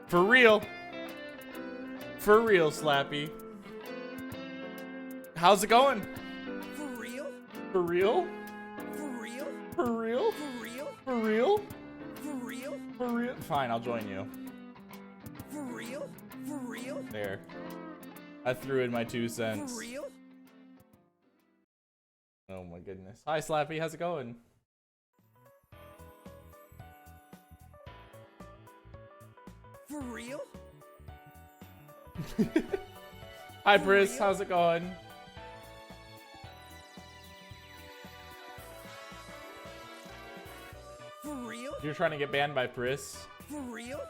For real. For real, Slappy. How's it going? For real? For real? For real? For real? For real? For real? For real? For real? Fine, I'll join you. For real? For real? There. I threw in my 2 cents. For real? Oh my goodness. Hi, Slappy. How's it going? For real? Hi, For Pris. real? How's it going? For real? You're trying to get banned by Pris. For real?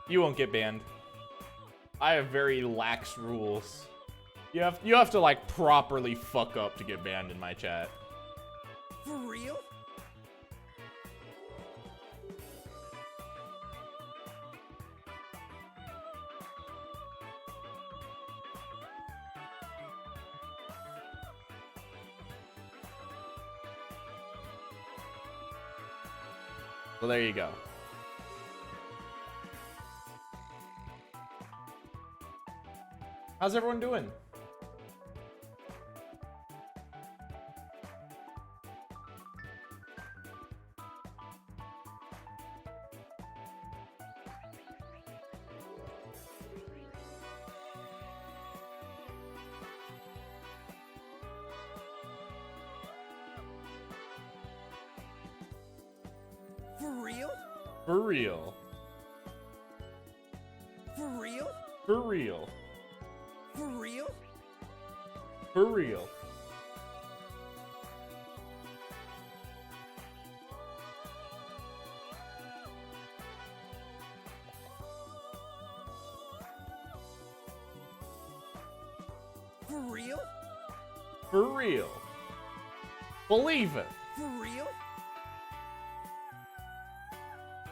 You won't get banned. I have very lax rules. You have to like properly fuck up to get banned in my chat. For real? So there you go. How's everyone doing? For real? For real. For real? For real. For real? For real. For real? For real. Believe it. For real?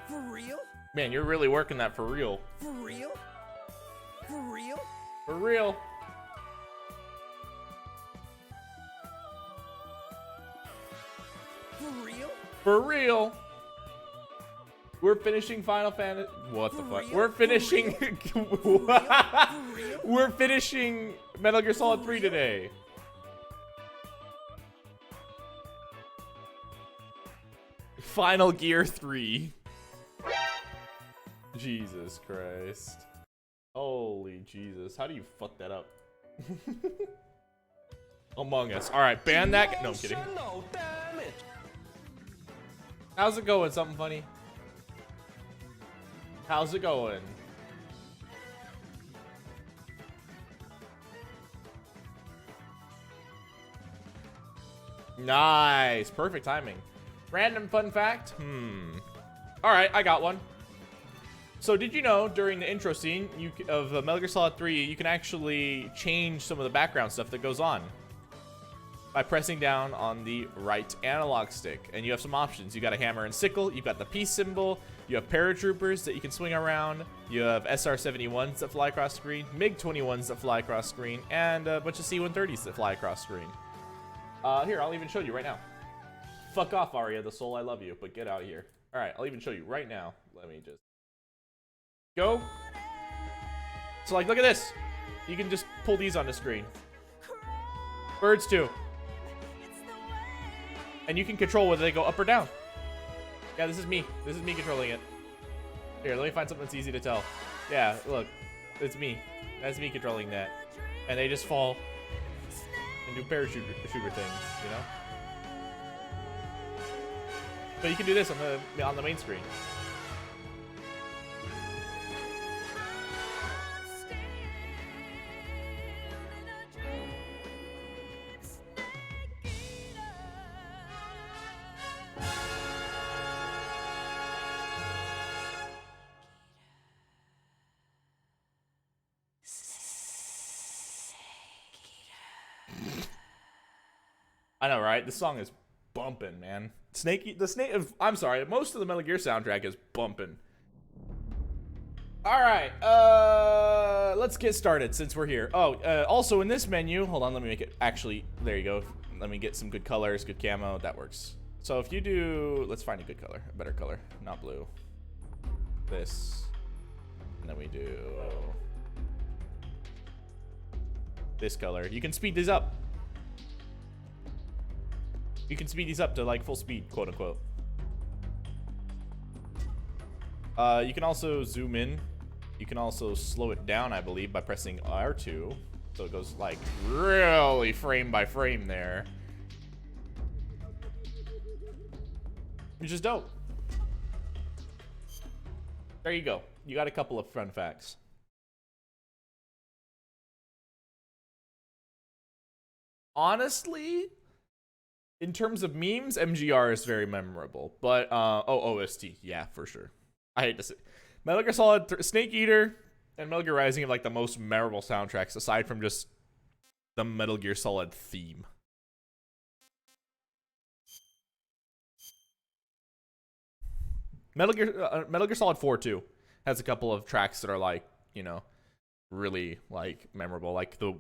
For real? Man, you're really working that for real. For real? For real? For real. For real? For real. We're finishing Final Fantasy. What the For fuck? real? We're For finishing. real? For real? We're finishing Metal Gear Solid 3 today. Final Gear 3. Jesus Christ. Holy Jesus. How do you fuck that up? Among Us. Alright, ban that guy. No, I'm kidding. How's it going? Something funny? How's it going? Nice. Perfect timing. Random fun fact? Alright, I got one. So did you know during the intro scene of Metal Gear Solid 3, you can actually change some of the background stuff that goes on by pressing down on the right analog stick. And you have some options. You got a hammer and sickle, you've got the peace symbol, you have paratroopers that you can swing around, you have SR-71s that fly across screen, MiG-21s that fly across screen, and a bunch of C-130s that fly across screen. Here, I'll even show you right now. Fuck off, Arya the Soul, I love you, but get out of here. Alright, I'll even show you right now. Let me just go. So like, look at this. You can just pull these on the screen. Birds too. And you can control whether they go up or down. Yeah, this is me. This is me controlling it. Here, let me find something that's easy to tell. Yeah, look. It's me. That's me controlling that. And they just fall and do parachute shooter things, you know? But you can do this on the main screen. I know, right? This song is bumping, man. I'm sorry, most of the Metal Gear soundtrack is bumping. All right, let's get started since we're here. Oh, also in this menu, hold on, let me make it, actually, there you go. Let me get some good colors, good camo, that works. So if you do, let's find a good color, a better color, not blue. This. And then we do this color. You can speed these up. You can speed these up to like full speed, quote unquote. You can also zoom in. You can also slow it down, I believe, by pressing R2. So it goes like really frame by frame there. Which is dope. There you go. You got a couple of fun facts. Honestly, in terms of memes, MGR is very memorable. But, oh, OST. Yeah, for sure. I hate to say. Metal Gear Solid, Snake Eater, and Metal Gear Rising have like the most memorable soundtracks, aside from just the Metal Gear Solid theme. Metal Gear Solid 4 too has a couple of tracks that are like, you know, really like memorable. Like the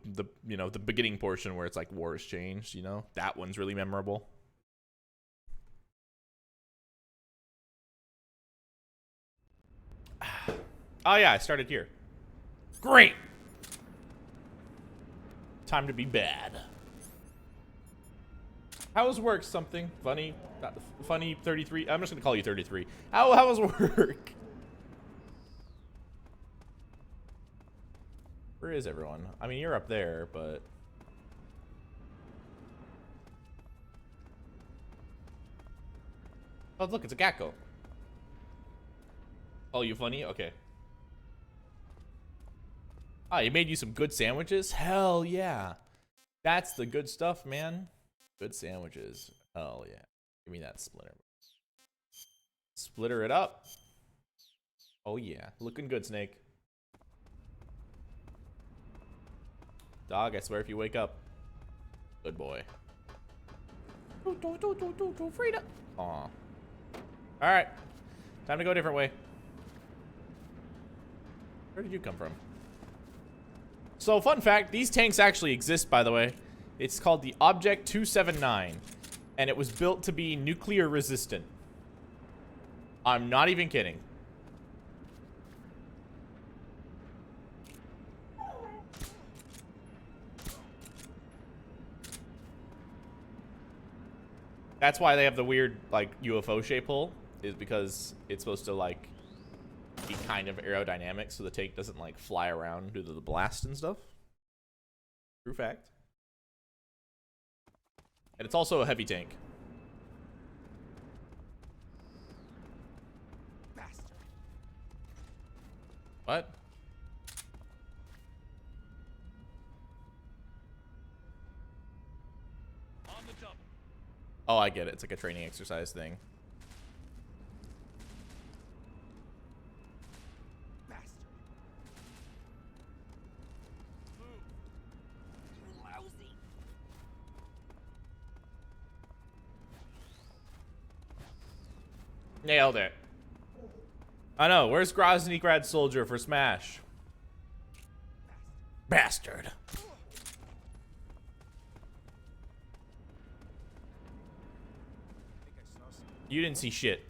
you know, the beginning portion where it's like war has changed, you know, that one's really memorable. Oh yeah, I started here. Great. Time to be bad. How was work? Something funny? Funny 33. I'm just gonna call you 33. How was work? Where is everyone? I mean, you're up there, but oh look, it's a Gakko. Oh, you funny? Okay. Ah, he made you some good sandwiches? Hell yeah. That's the good stuff, man. Good sandwiches. Hell yeah. Give me that splitter. Splitter it up. Oh yeah. Looking good, Snake. Dog, I swear if you wake up. Good boy. Freedom. Aw. Alright. Time to go a different way. Where did you come from? So, fun fact, these tanks actually exist, by the way. It's called the Object 279, and it was built to be nuclear resistant. I'm not even kidding. That's why they have the weird, like, UFO shape hole, is because it's supposed to, like, be kind of aerodynamic so the tank doesn't like fly around due to the blast and stuff. True fact. And it's also a heavy tank. Bastard. What? On the double. Oh, I get it. It's like a training exercise thing. Nailed it. I know. Where's Grozny Grad Soldier for Smash? Bastard. You didn't see shit.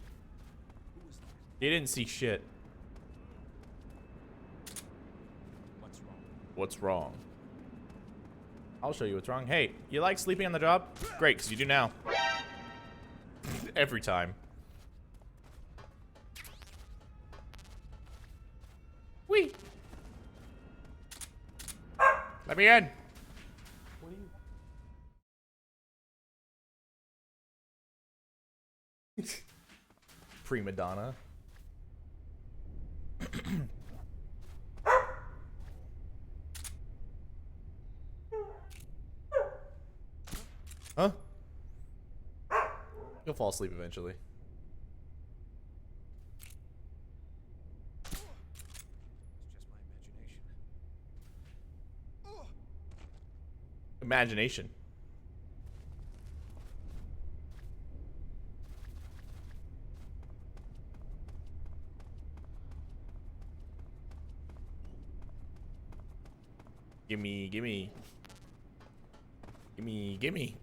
You didn't see shit. What's wrong? What's wrong? I'll show you what's wrong. Hey, you like sleeping on the job? Great, because you do now. Every time. Whee! Let me in. What are you? Prima donna. Huh? You'll fall asleep eventually. It's just my imagination. Imagination. Gimme, gimme. Gimme, gimme.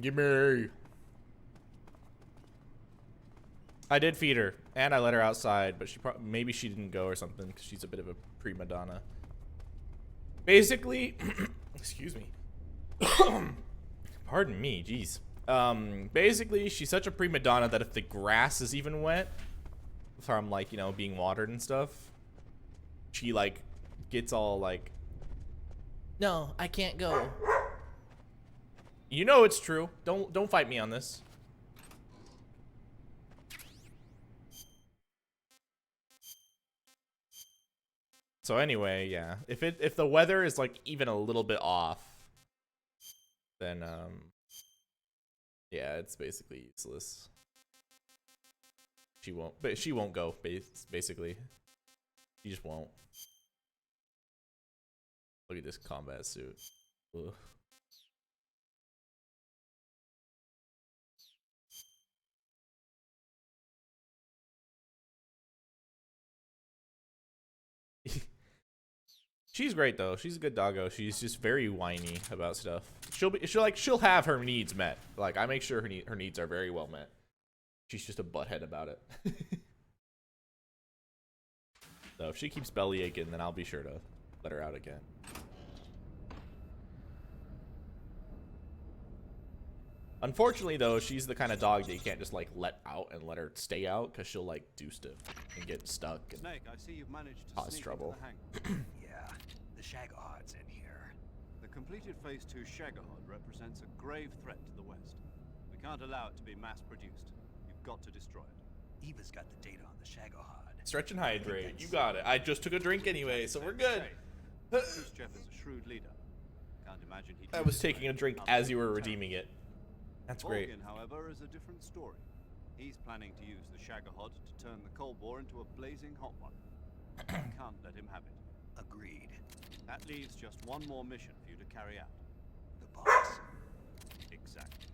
Gimme. I did feed her, and I let her outside, but maybe she didn't go or something because she's a bit of a prima donna. Basically, excuse me. Pardon me, jeez. Basically, she's such a prima donna that if the grass is even wet from, like, you know, being watered and stuff, she, like, gets all, like, no, I can't go. You know it's true. Don't fight me on this. So anyway, yeah. If the weather is, like, even a little bit off, then, yeah, it's basically useless. She won't go, basically. She just won't. Look at this combat suit. Ugh. She's great though. She's a good doggo. She's just very whiny about stuff. She'll have her needs met. Like, I make sure her needs are very well met. She's just a butthead about it. So if she keeps belly aching, then I'll be sure to let her out again. Unfortunately though, she's the kind of dog that you can't just, like, let out and let her stay out, because she'll, like, do stuff and get stuck and Snake, I see you've managed to cause sneak trouble. into the hangar. Yeah, the Shagahard's in here. The completed Phase 2 Shagahod represents a grave threat to the West. We can't allow it to be mass-produced. You've got to destroy it. Eva's got the data on the Shagahard. Stretch and hydrate. You got it. I just took a drink anyway, so we're good. Khrushchev is a shrewd leader. Can't imagine he'd I use was it taking a for drink any as you were unlawful redeeming it. That's great. Volgin, however, is a different story. He's planning to use the Shagahod to turn the Cold War into a blazing hot one. We can't let him have it. Agreed. That leaves just one more mission for you to carry out. The box. Exactly.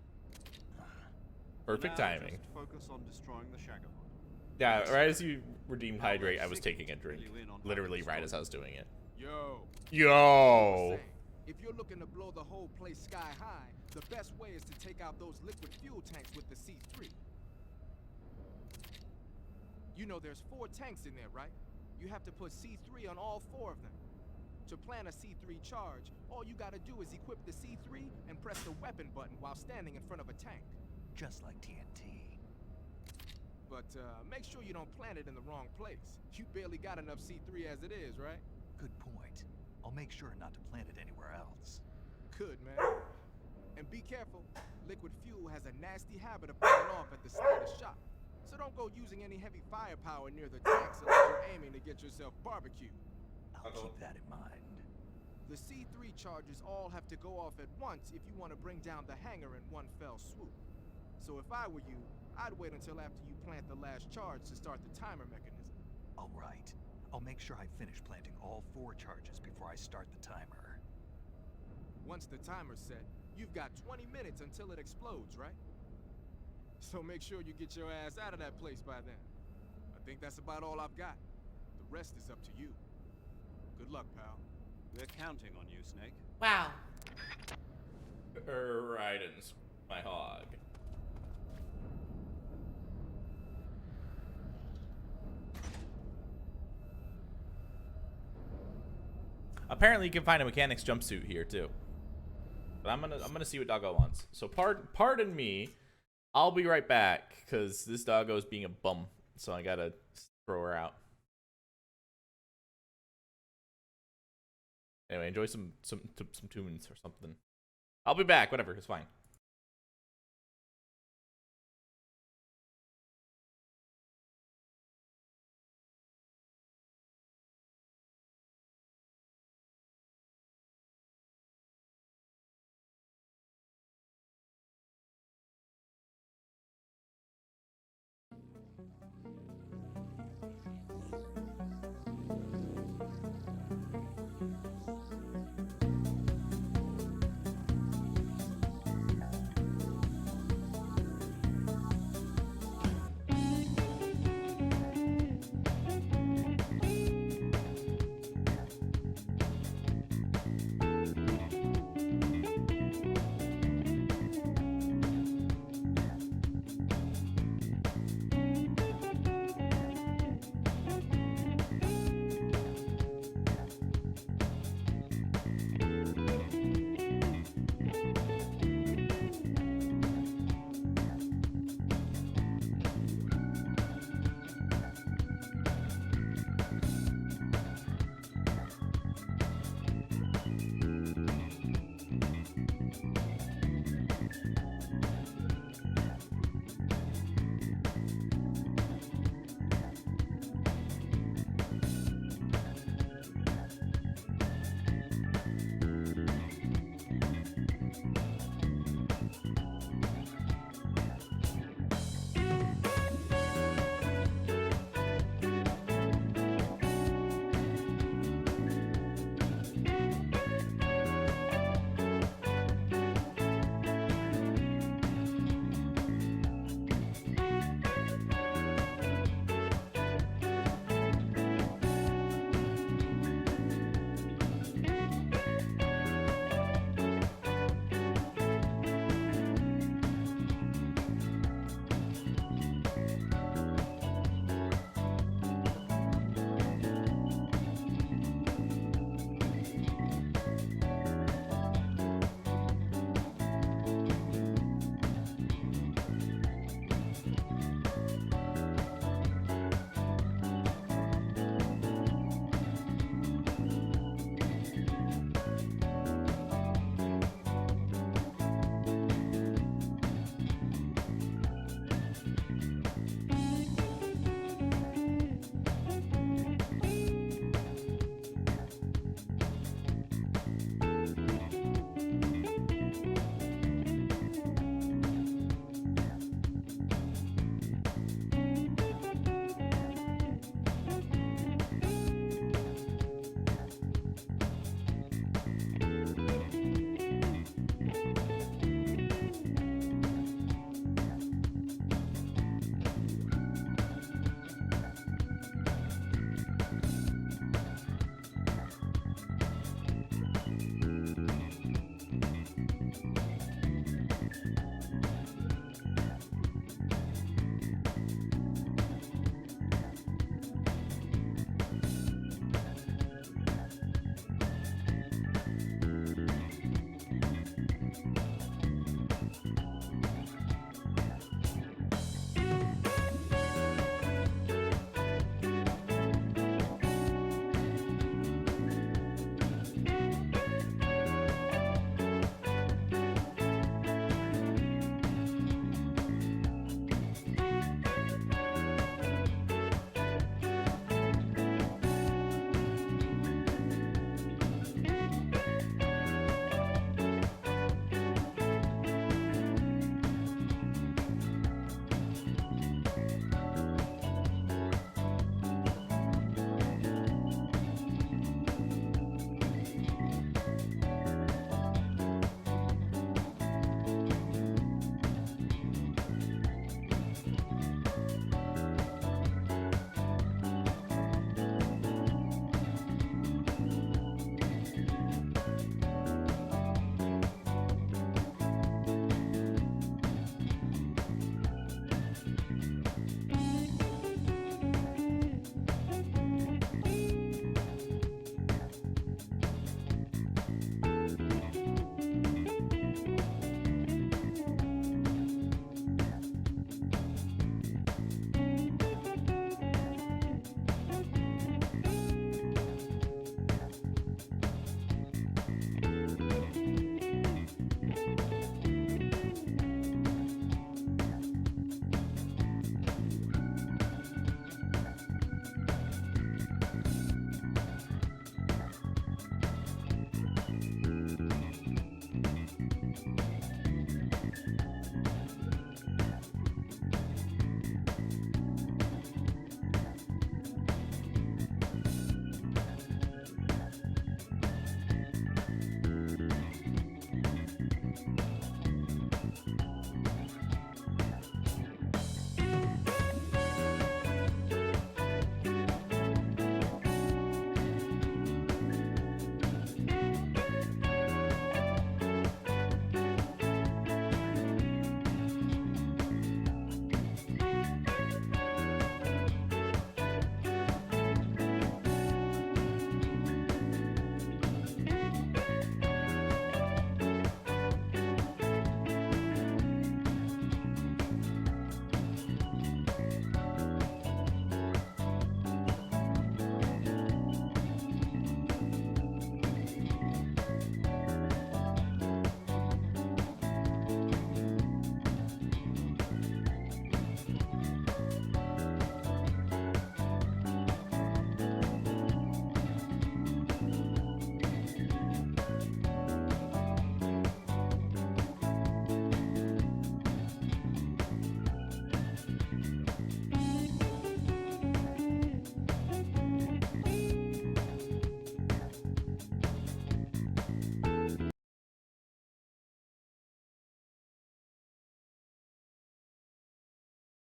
Perfect Now, timing. just focus on destroying the Shagahod. Yeah, right as you redeemed hydrate, I was taking a drink. Literally right as I was doing it. Yo. Yo! If you're looking to blow the whole place sky high, the best way is to take out those liquid fuel tanks with the C3. You know there's 4 tanks in there, right? You have to put C3 on all 4 of them. To plan a C3 charge, all you gotta do is equip the C3 and press the weapon button while standing in front of a tank. Just like TNT. But make sure you don't plant it in the wrong place. You barely got enough C3 as it is, right? Good point. I'll make sure not to plant it anywhere else. Good, man. And be careful. Liquid fuel has a nasty habit of burning off at the slightest shock. So don't go using any heavy firepower near the tanks unless you're aiming to get yourself barbecued. I'll keep that in mind. The C3 charges all have to go off at once if you want to bring down the hangar in one fell swoop. So if I were you, I'd wait until after you plant the last charge to start the timer mechanism. All right. I'll make sure I finish planting all 4 charges before I start the timer. Once the timer's set, you've got 20 minutes until it explodes, right? So make sure you get your ass out of that place by then. I think that's about all I've got. The rest is up to you. Good luck, pal. We're counting on you, Snake. Wow. Raidens, my hog. Apparently, you can find a mechanic's jumpsuit here too. But I'm gonna see what doggo wants. So pardon me. I'll be right back because this doggo is being a bum. So I gotta throw her out. Anyway, enjoy some tunes or something. I'll be back. Whatever, it's fine.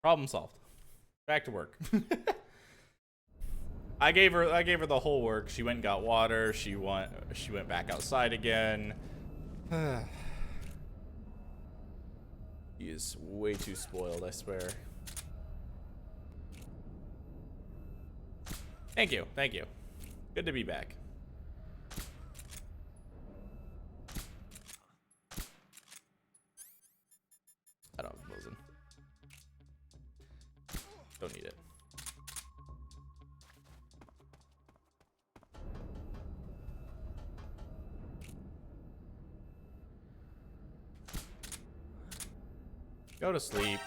Problem solved. Back to work. I gave her the whole work. She went and got water. She went back outside again. He is way too spoiled, I swear. Thank you. Thank you. Good to be back. I don't have Mosin. Don't need it. Go to sleep.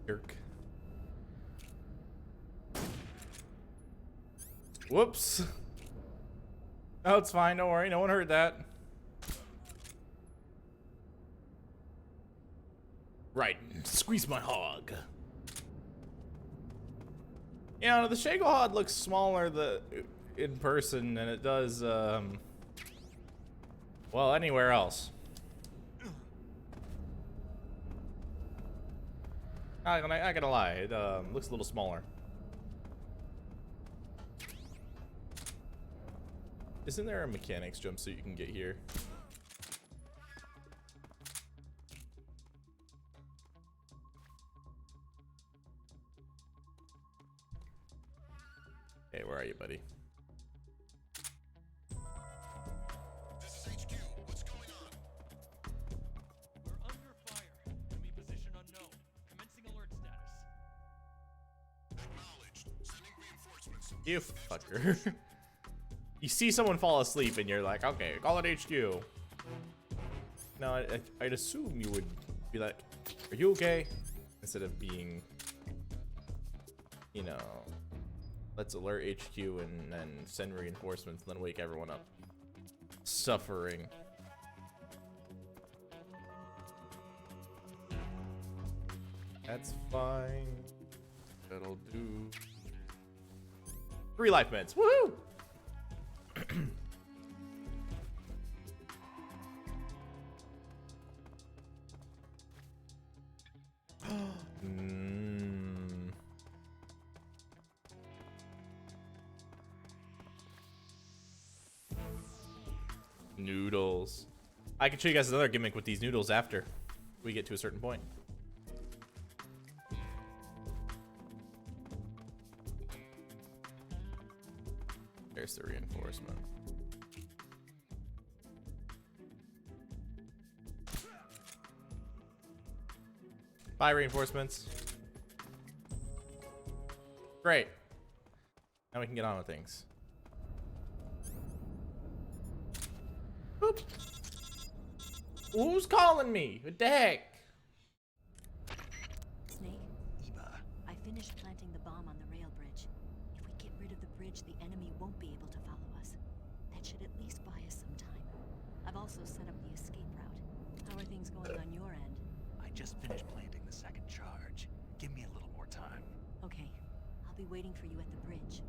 Jerk. Whoops. Oh, it's fine. Don't worry. No one heard that. Right. Squeeze my hog. You know, the Shagahod looks smaller in person than it does, well, anywhere else. I gotta lie, it looks a little smaller. Isn't there a mechanics jumpsuit you can get here? Hey, where are you, buddy? This is HQ. What's going on? We're under fire. Enemy position unknown. Commencing alert status. Acknowledged. Sending reinforcements. You fucker. You see someone fall asleep and you're like, okay, call it HQ. No, I'd assume you would be like, are you okay? Instead of being, you know, let's alert HQ and then send reinforcements and then wake everyone up. Suffering. That's fine. That'll do. 3 life meds. Woohoo! Noodles. I can show you guys another gimmick with these noodles after we get to a certain point. There's the reinforcement. Bye, reinforcements. Great. Now we can get on with things. Boop. Who's calling me? What the heck? Snake, Eva, I finished planting the bomb on the rail bridge. If we get rid of the bridge, the enemy won't be able to follow us. That should at least buy us some time. I've also set up the escape route. How are things going on your end? I just finished planting the second charge. Give me a little more time. Okay, I'll be waiting for you at the bridge.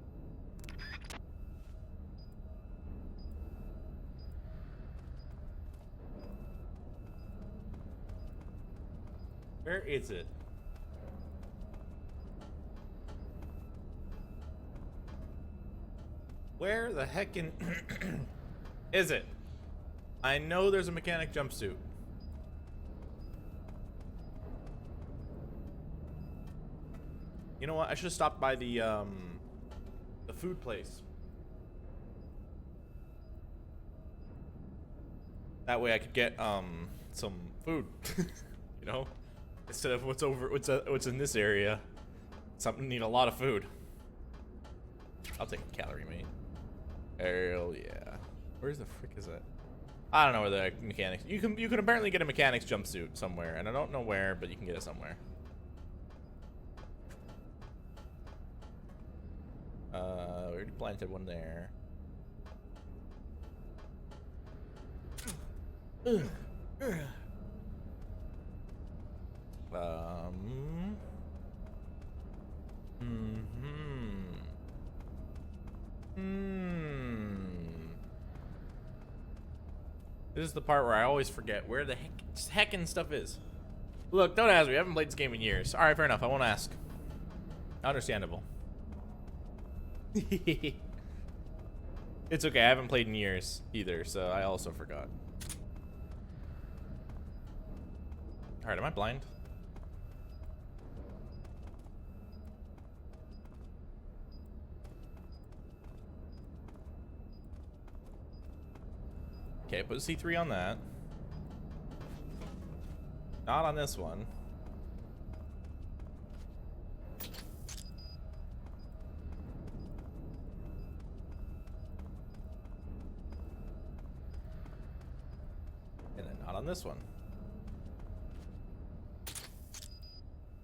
Where is it? Where the heckin' is it? I know there's a mechanic jumpsuit. You know what? I should have stopped by the food place. That way I could get some food. You know? Instead of what's in this area. Something need a lot of food. I'll take a calorie meat. Hell yeah. Where's the frick is that? I don't know where the mechanics. You can apparently get a mechanics jumpsuit somewhere, and I don't know where, but you can get it somewhere. We already planted one there. This is the part where I always forget where the heckin' stuff is. Look, don't ask me. I haven't played this game in years. All right, fair enough. I won't ask. Understandable. It's okay. I haven't played in years either, so I also forgot. All right, am I blind? Okay, put C3 on that. Not on this one. And then not on this one.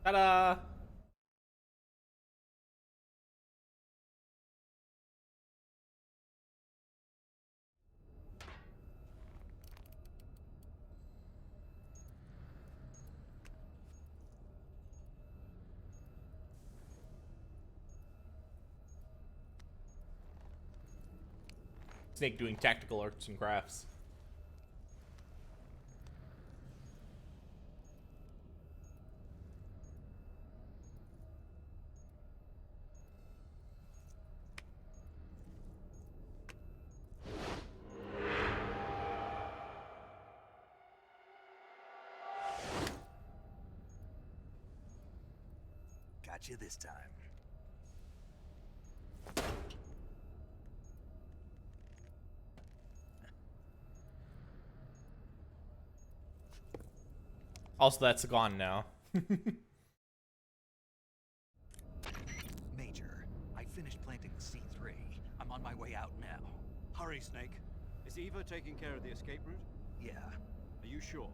Ta-da! Snake doing tactical arts and crafts. Got you this time. Also, that's gone now. Major, I finished planting the C3. I'm on my way out now. Hurry, Snake. Is Eva taking care of the escape route? Yeah, Are you sure?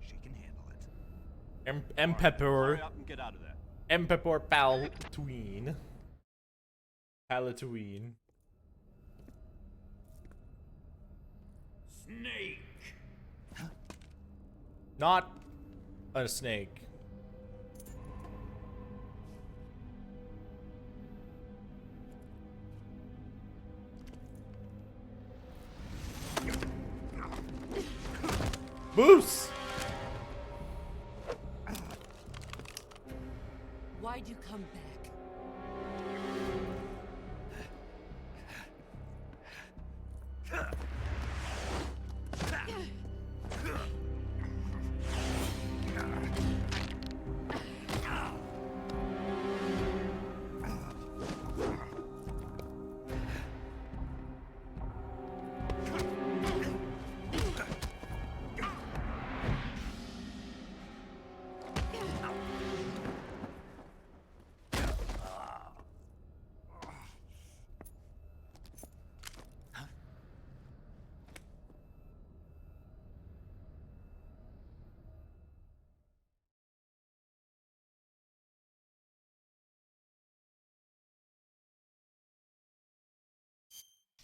she can handle it. Pepper. Hurry up and get out of there. Pepper Palpatine. Palpatine. Snake! Not a snake. Boost! Why'd you come back?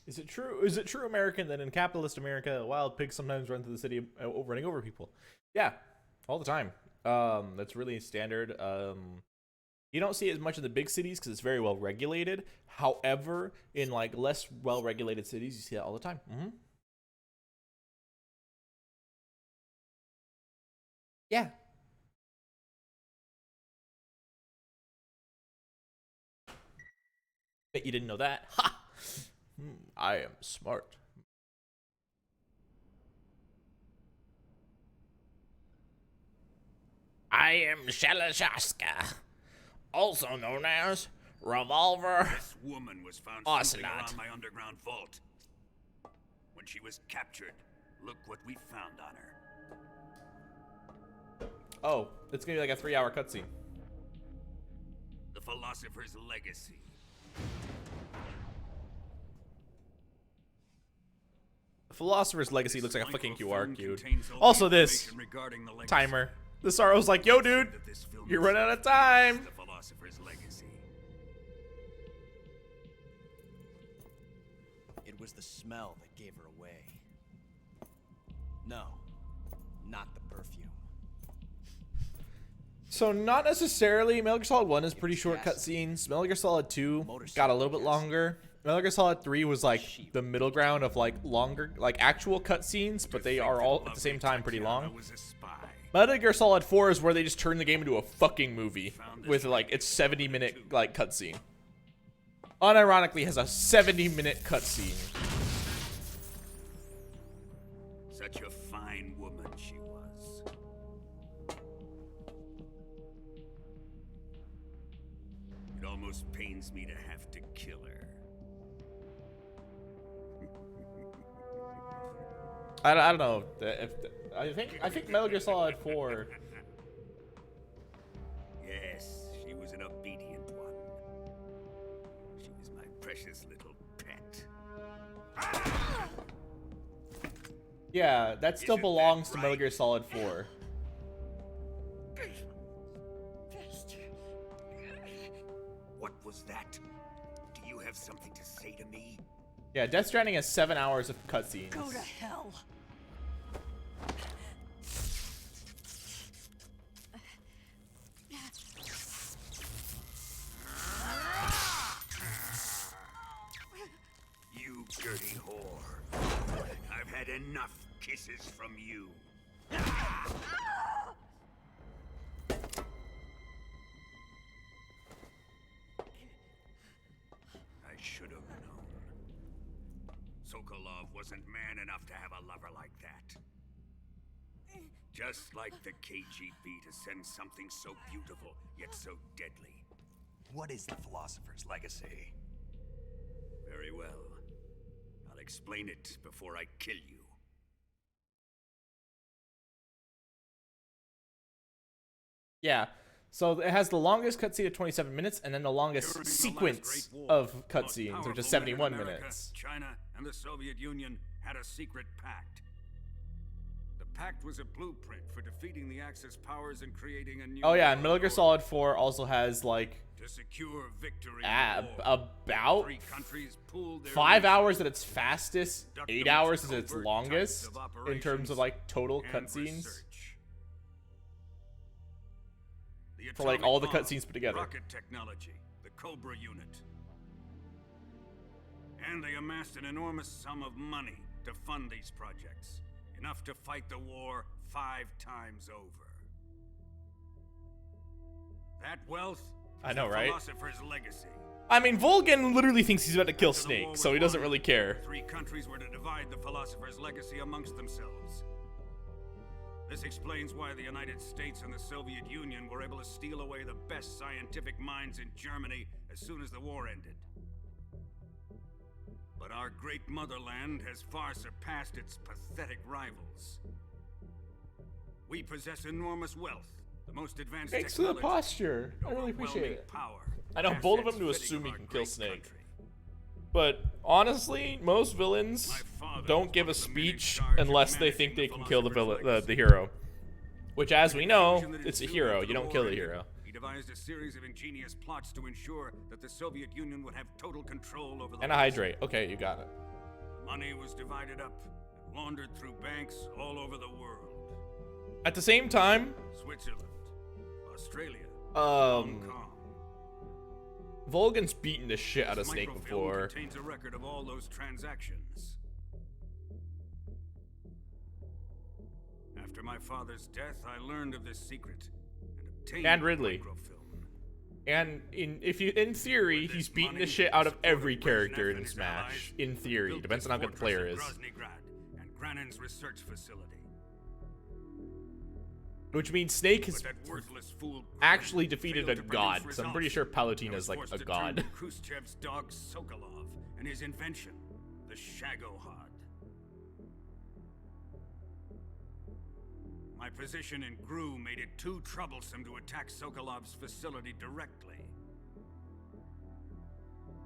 Is it true? Is it true, American, that in capitalist America, wild pigs sometimes run through the city, running over people? Yeah, all the time. That's really standard. You don't see it as much in the big cities because it's very well regulated. However, in like less well regulated cities, you see that all the time. Yeah. Bet you didn't know that. Ha! I am smart. I am Shalashaska, also known as Revolver. This woman was found Ocelot. snooping around my underground vault. When she was captured, look what we found on her. Oh, it's gonna be like a 3-hour cutscene. The Philosopher's Legacy. Philosopher's Legacy looks like a fucking QR Microfilm code. contains all Also the this information regarding the legacy. timer. The Sorrow's like, yo dude, That this film you're running out of itself time. is The Philosopher's Legacy. It was the smell that gave her away. No, not the perfume. So not necessarily. Metal Gear Solid 1 is pretty short cutscenes. Metal Gear Solid 2 got a little bit longer. Metal Gear Solid 3 was like the middle ground of like longer, like actual cutscenes, but they are all at the same time pretty long. Metal Gear Solid 4 is where they just turn the game into a fucking movie with like its 70-minute like cutscene. Unironically, has a 70-minute cutscene. Such a fine woman she was. It almost pains me to have to kill her. I don't know if I think Metal Gear Solid 4. Yes, she was an obedient one. She was my precious little pet. Yeah, that still belongs to Metal Gear Solid 4. What was that? Do you have something to say to me? Yeah, Death Stranding has 7 hours of cutscenes. Go to hell. You dirty whore. I've had enough kisses from you. I should have known. Sokolov wasn't man enough to have a lover like that. Just like the KGB to send something so beautiful, yet so deadly. What is the Philosopher's Legacy? Very well. I'll explain it before I kill you. Yeah, so it has the longest cutscene of 27 minutes, and then the longest During the sequence last Great War, of the most cutscenes, which is powerful 71 men in America, minutes. China and the Soviet Union had a secret pact. The pact was a blueprint for defeating the Axis powers and creating a new Oh yeah, and world Metal Gear order. Solid 4 also has like To secure victory in the war, about three countries pooled their 5 resources, hours at its fastest, 8 hours is its longest in terms of like total and cutscenes. research. The For, like, atomic all the bomb, cutscenes put together. Rocket technology, the Cobra unit. And they amassed an enormous sum of money to fund these projects. Enough to fight the war 5 times over. That wealth I is know, the right? Philosopher's Legacy. I mean, Volgin literally thinks he's about to kill After the war Snake, was so he doesn't won, really care. 3 countries were to divide the Philosopher's Legacy amongst themselves. This explains why the United States and the Soviet Union were able to steal away the best scientific minds in Germany as soon as the war ended. But our great motherland has far surpassed its pathetic rivals. We possess enormous wealth, the most advanced Thanks for the technology, posture. I really overwhelming appreciate it. power, I know bold of assets him to fitting assume he our can kill great Snake. country. But honestly, most villains My father don't was give one a of the men in speech charge of unless they managing think they the can kill the Philosopher's villain, Legacy. the hero. Which, as we know, Conclusion that it's a ensued hero. after You the don't kill war the ended, hero. He devised a series of ingenious plots to ensure that the Soviet Union would have total control over the And a West. hydrate. Okay, you got it. Money was divided up and laundered through banks all over the world. At the same time, Switzerland, Australia, Hong Kong. Volgin's beaten the shit out of This Snake microfilm before. contains a record of all those transactions. After my father's death, I learned of this secret and obtained And the Ridley. microfilm. And in theory, With he's this beaten the money, shit out of supported every Brezhnev character and in his Smash. allies, In theory, built depends this on how good the fortress player in is. Groznygrad and Granin's research facility. Which means Snake has But that worthless fool actually Granin defeated a failed to produce god. So I'm pretty results. sure I Palutina's was like forced a to turn god. to Khrushchev's dog Sokolov and his invention, the Shagohod. My position in GRU made it too troublesome to attack Sokolov's facility directly.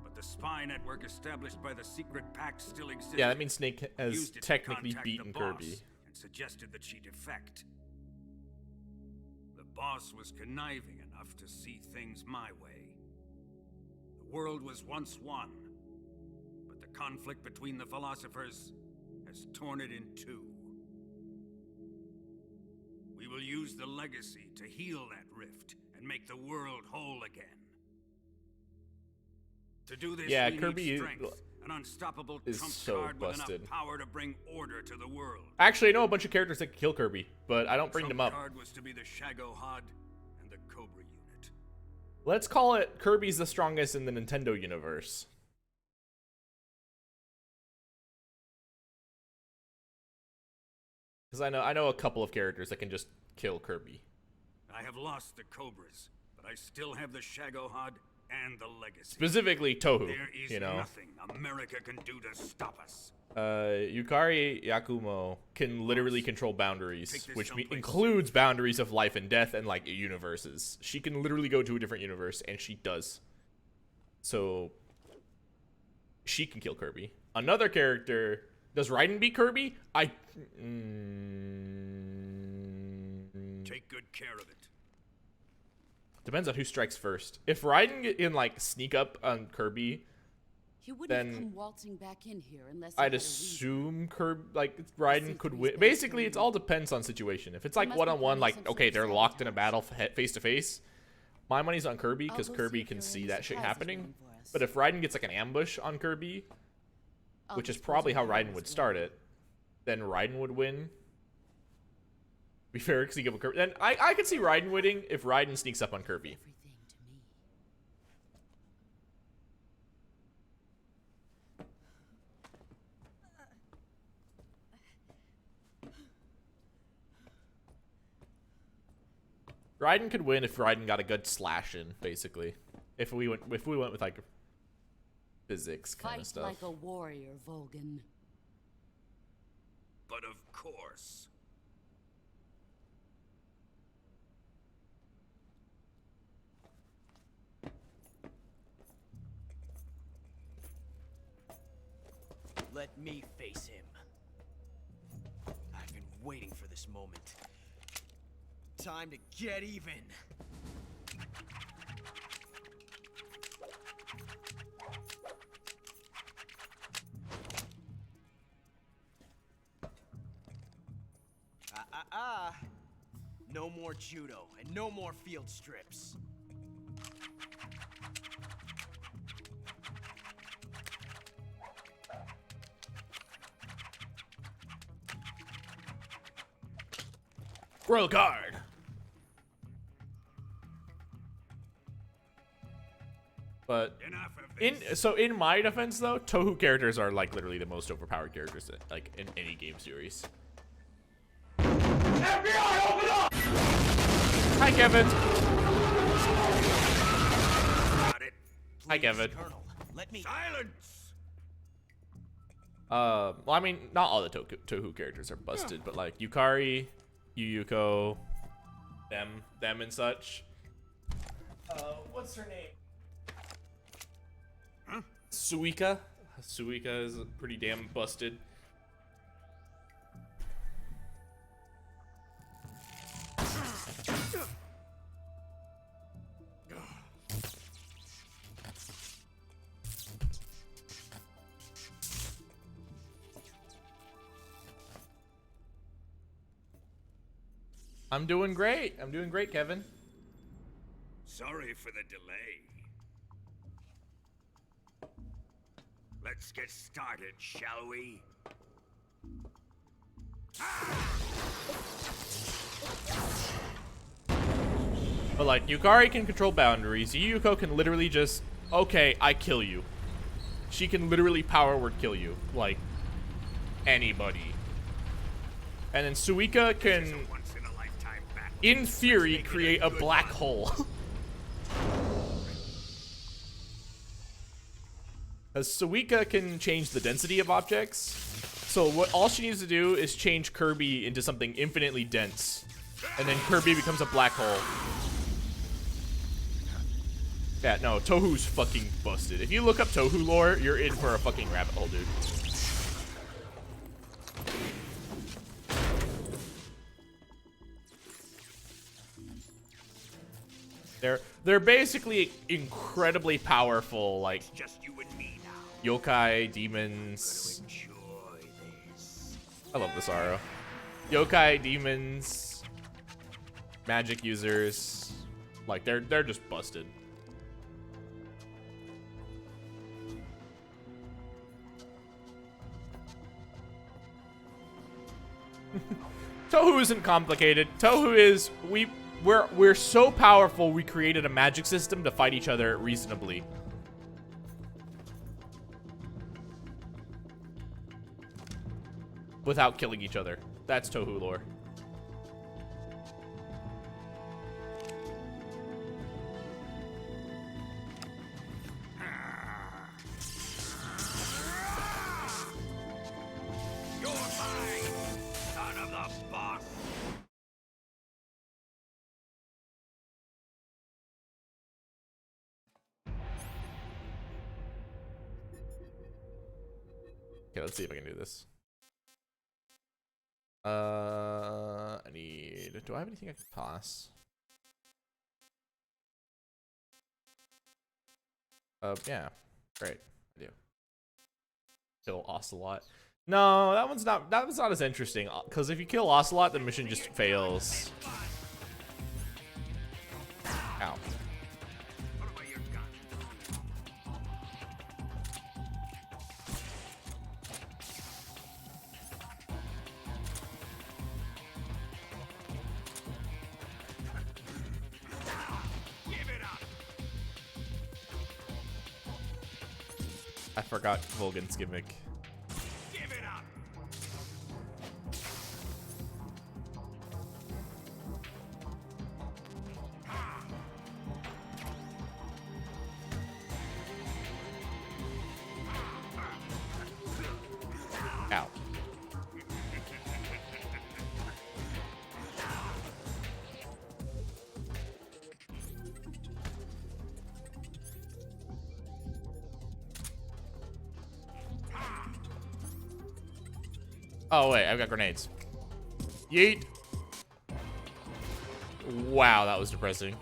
But the spy network established by the secret pact still existed. Yeah, that means Snake has Used it to technically contact the beaten boss Kirby. and suggested that she defect. The boss was conniving enough to see things my way. The world was once one, but the conflict between the philosophers has torn it in two. We will use the legacy to heal that rift and make the world whole again. To do this, Yeah, we Kirby need strength, an unstoppable is trump so card with busted. enough power to bring order to the world. Actually, I know a bunch of characters that can kill Kirby, but I don't bring Trump them up. card was to be the Shagohod and the Cobra unit. Let's call it Kirby's the strongest in the Nintendo universe. Because I know a couple of characters that can just kill Kirby. I have lost the Cobras, but I still have the Shagohod and the legacy. Specifically Tohu, There is you know. nothing America can do to stop us. Yukari Yakumo can literally control boundaries, Take this which someplace includes boundaries of life and death and like universes. She can literally go to a different universe, and she does. So she can kill Kirby. Another character, does Raiden beat Kirby? Take good care of it. Depends on who strikes first. If Raiden can like sneak up on Kirby, He wouldn't then have come waltzing back in here unless he I'd had a reason. assume Kirby, like Raiden could win. Basically, it's all depends on situation. If it's like must be one-on-one, planning like some sort okay, of they're locked in a sabotage. battle face to face. My money's on Kirby I'll because go see Kirby if can there are see any that shit surprises happening. waiting for us. But if Raiden gets like an ambush on Kirby, I'll which is dispose probably of how the Raiden others would well. start it, then Raiden would win. Be fair, because he give a Kirby. Then I could see Raiden winning if Raiden sneaks up on Kirby. Everything to me. Raiden could win if Raiden got a good slash in, basically. If we went with like physics kind Fight of stuff. like a warrior, Volgan. But of course. Let me face him. I've been waiting for this moment. Time to get even. No more judo and no more field strips. Royal Guard. But Enough of this. in my defense though, Tohu characters are like literally the most overpowered characters that, like in any game series. FBI, open up! Hi, Kevin. Got it. Hi, Kevin. Colonel, let me. Silence! Well, I mean, not all the Tohu characters are busted, but like Yukari, Yuyuko, them and such. What's her name? Huh? Suika. Suika is pretty damn busted. I'm doing great. I'm doing great, Kevin. Sorry for the delay. Let's get started, shall we? But like, Yukari can control boundaries. Yuyuko can literally just, okay, I kill you. She can literally power word kill you, like anybody. And then Suika can, Once in a lifetime battle. in theory, create a black hole. Because Suika can change the density of objects. So what all she needs to do is change Kirby into something infinitely dense. And then Kirby becomes a black hole. Yeah, no, Tohu's fucking busted. If you look up Tohu lore, you're in for a fucking rabbit hole, dude. They're basically incredibly powerful, like Just you and me now. yokai, demons. Enjoy this. I love this Aro. Yokai, demons, magic users. Like they're just busted. Tohu isn't complicated. Tohu is we're so powerful we created a magic system to fight each other reasonably. Without killing each other. That's Tohu lore. You're mine, son of the boss. Okay, let's see if I can do this. I need... Do I have anything I can toss? Yeah. Great. I do. Kill Ocelot. No, that one's not as interesting. Because if you kill Ocelot, the mission just fails. Ow. I forgot Volgan's gimmick. Give it up. Ow. Oh, wait, I've got grenades. Yeet. Wow, that was depressing.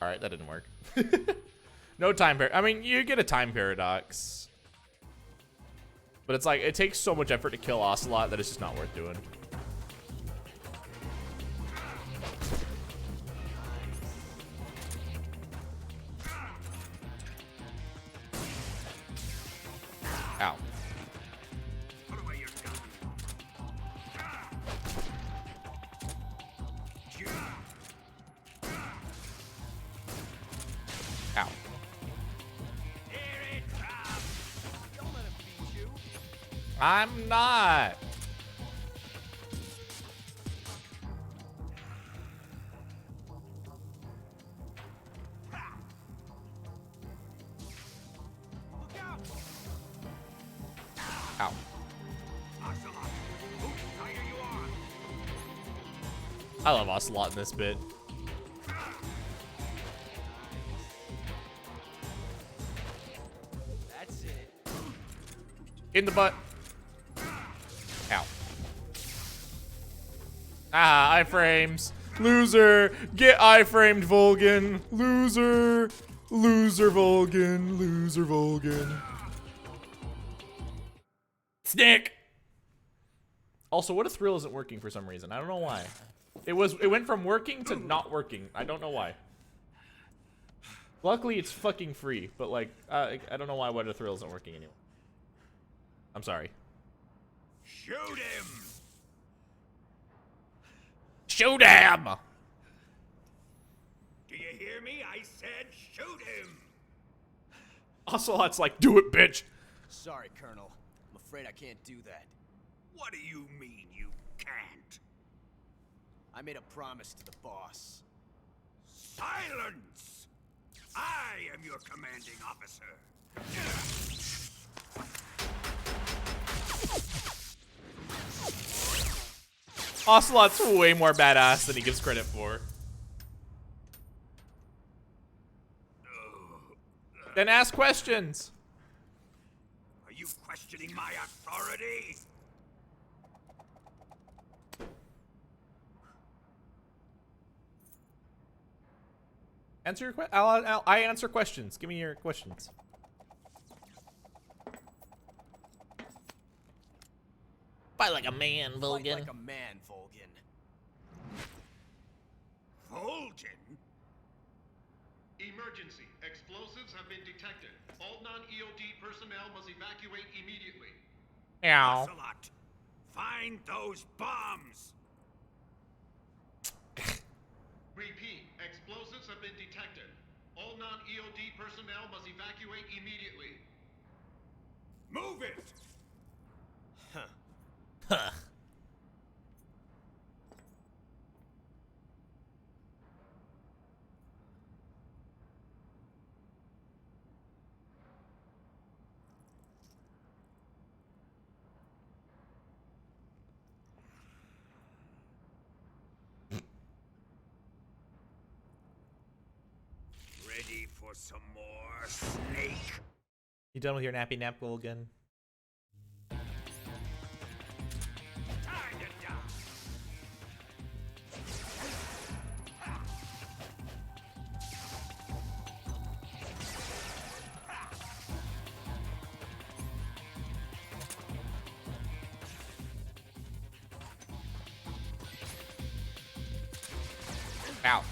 Alright, that didn't work. No time I mean, you get a time paradox. But it's like, it takes so much effort to kill Ocelot that it's just not worth doing. Ow. Ow. I'm not. Ow. I love Ocelot in this bit. That's it. In the butt. Ow. Ah, iframes. Loser. Get iframed, Volgan. Loser. Loser, Volgan. Loser, Volgan. Snick. Also, what if Thrill isn't working for some reason? I don't know why. It went from working to not working. I don't know why. Luckily, it's fucking free, but like, I don't know why What a Thrill isn't working anymore. I'm sorry. Shoot him! Shoot him! Do you hear me? I said shoot him! Ocelot's like, do it, bitch! Sorry, Colonel. I'm afraid I can't do that. What do you mean you can't? I made a promise to the boss. Silence! I am your commanding officer. Ocelot's way more badass than he gives credit for. Then ask questions. Are you questioning my authority? Answer your I answer questions. Give me your questions. Fight like a man, Volgan. Fight like a man, Volgan. Volgan? Emergency. Explosives have been detected. All non-EOD personnel must evacuate immediately. Ow. Ocelot, find those bombs! Repeat, explosives have been detected. All non-EOD personnel must evacuate immediately. Move it! Huh. Ready for some more, Snake? You done with your nappy nap, Golgan? Time to die! Ow.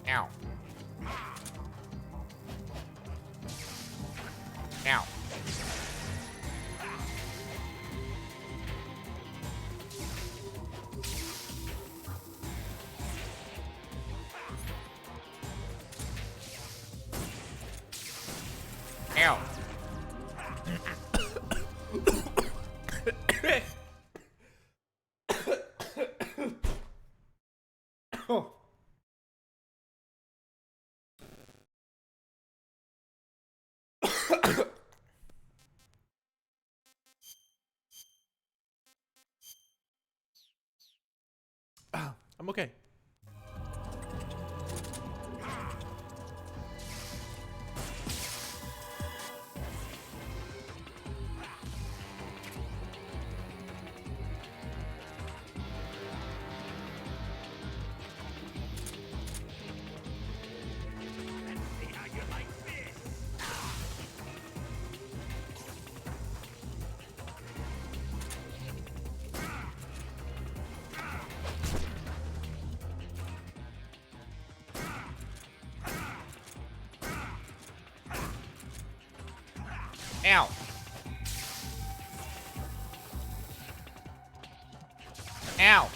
Ow. Ow. Ow. Oh. I'm okay. See how you like this! Ow. Ow.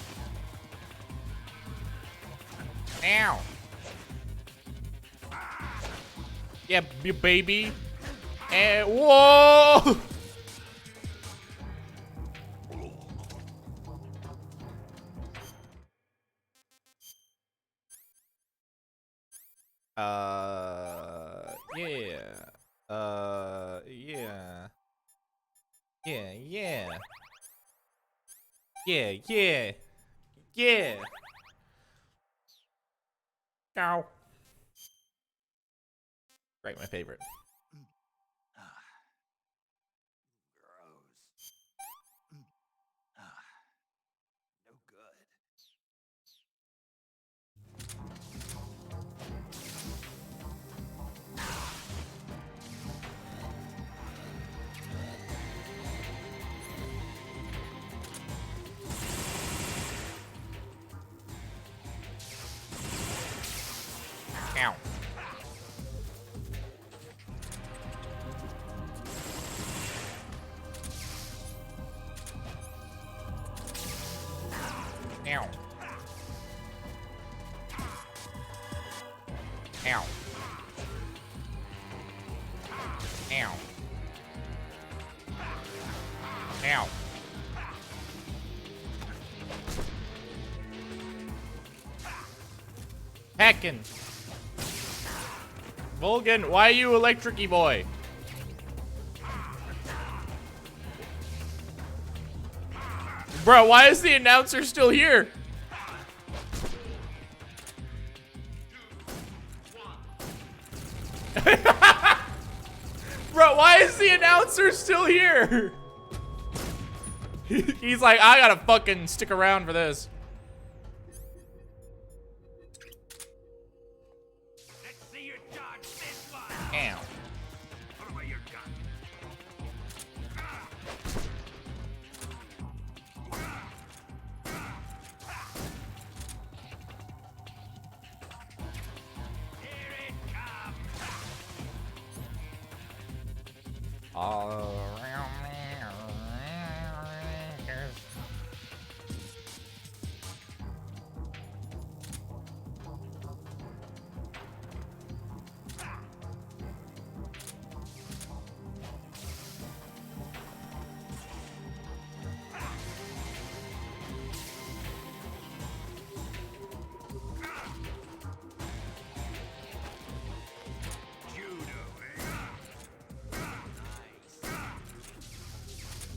Ow. Yeah, baby. And whoa. Yeah. Yeah. Yeah, yeah. Yeah, yeah. Yeah. Ow. Right, my favorite. Gross. No good. Ow. Ow. Ow. Ow. Ow. Heckin'. Volgan, why are you electric-y boy? Bro, why is the announcer still here? Bro, why is the announcer still here? He's like, I gotta fucking stick around for this. Let's see you dodge this one! Ow. Put away your gun.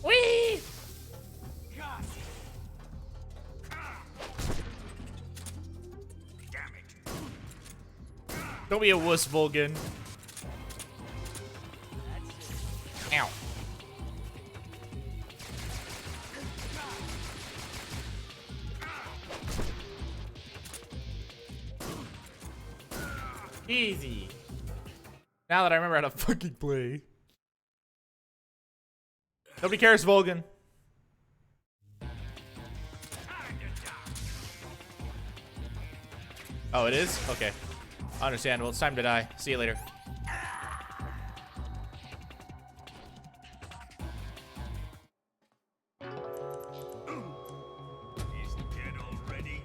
Whee! Don't be a wuss, Vulcan. Ow. Easy. Now that I remember how to fucking play. Nobody cares, Vulcan. Oh, it is? Okay. Understandable. It's time to die. See you later. He's dead already.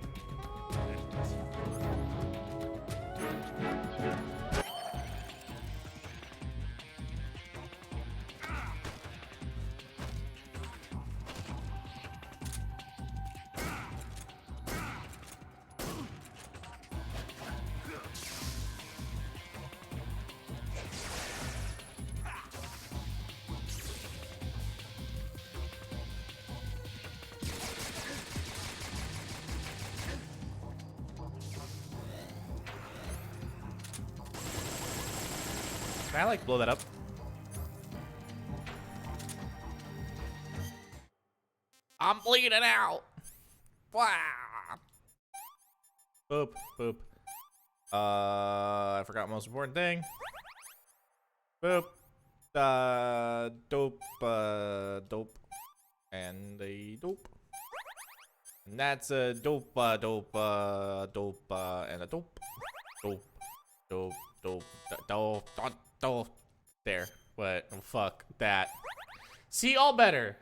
Can I like blow that up? I'm bleeding out. Wow. Boop, boop. I forgot the most important thing. Boop. Dope, dope. And a dope. And that's a dope, dope, dope, and a dope. Dope, dope, dope, dope, dope, dope. There. What? Oh, fuck that. See, all better.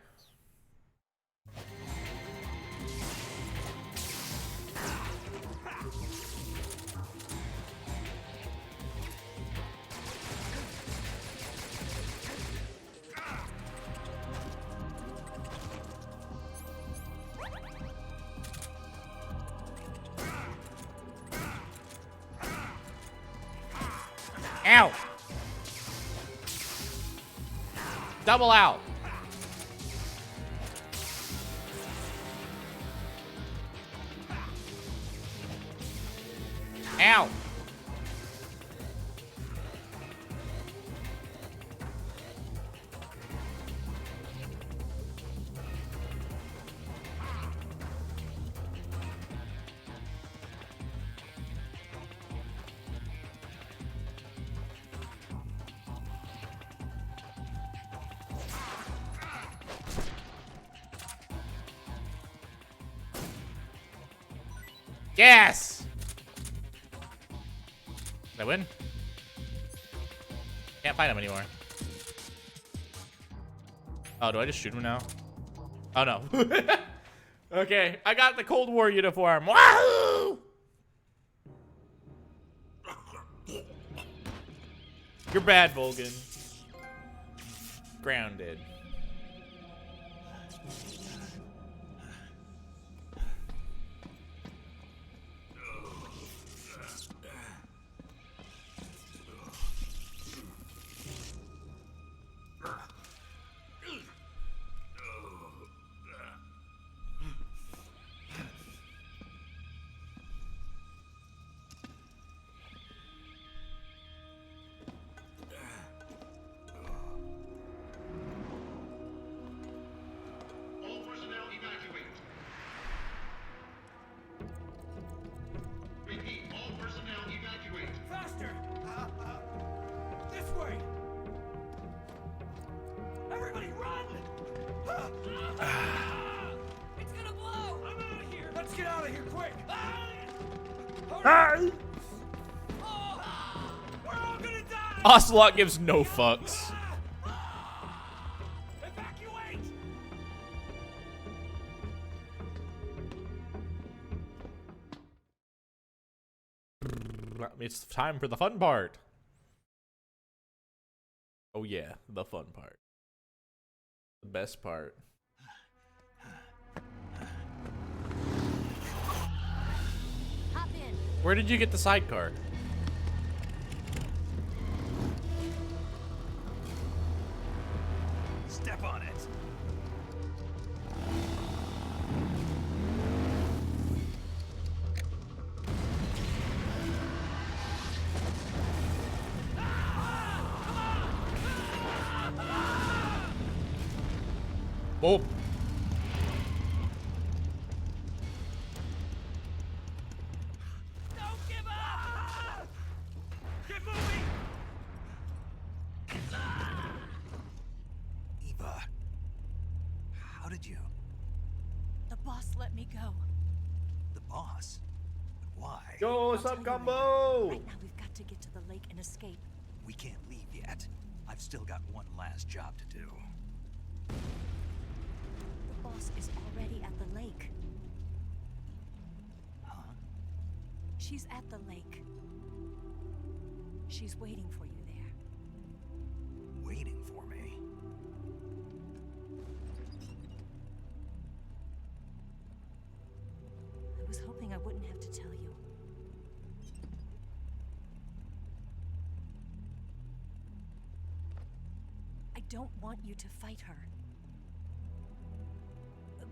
Ow! Double out. Ow! Yes! Did I win? Can't find him anymore. Oh, do I just shoot him now? Oh, no. Okay, I got the Cold War uniform. Wahoo! You're bad, Vulcan. Grounded. All personnel evacuate. Repeat, all personnel evacuate. Faster! This way! Everybody run! It's gonna blow! I'm out of here! Let's get out of here quick! Hurry! Oh, we're all gonna die! Ocelot gives no fucks. It's time for the fun part. Oh yeah, the fun part. The best part. Hop in. Where did you get the sidecar? Step on it. Oh. Don't give up! Get moving! Eva. How did you? The boss let me go. The boss? But why? Yo, what's I'll up, tell you combo? later. Right now, we've got to get to the lake and escape. We can't leave yet. I've still got one last job to do. The boss is already at the lake. Huh? She's at the lake. She's waiting for you there. Waiting for me. I was hoping I wouldn't have to tell you. I don't want you to fight her.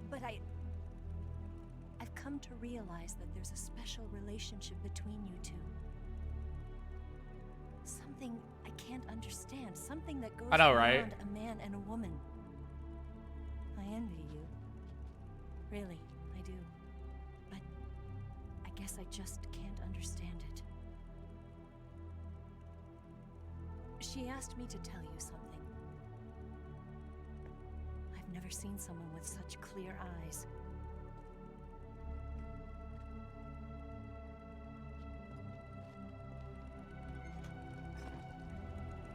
But I've come to realize that there's a special relationship between you two. Something I can't understand. Something that goes I know, right? beyond a man and a woman. I envy you. Really, I do. But I guess I just can't understand it. She asked me to tell you something. I've never seen someone with such clear eyes.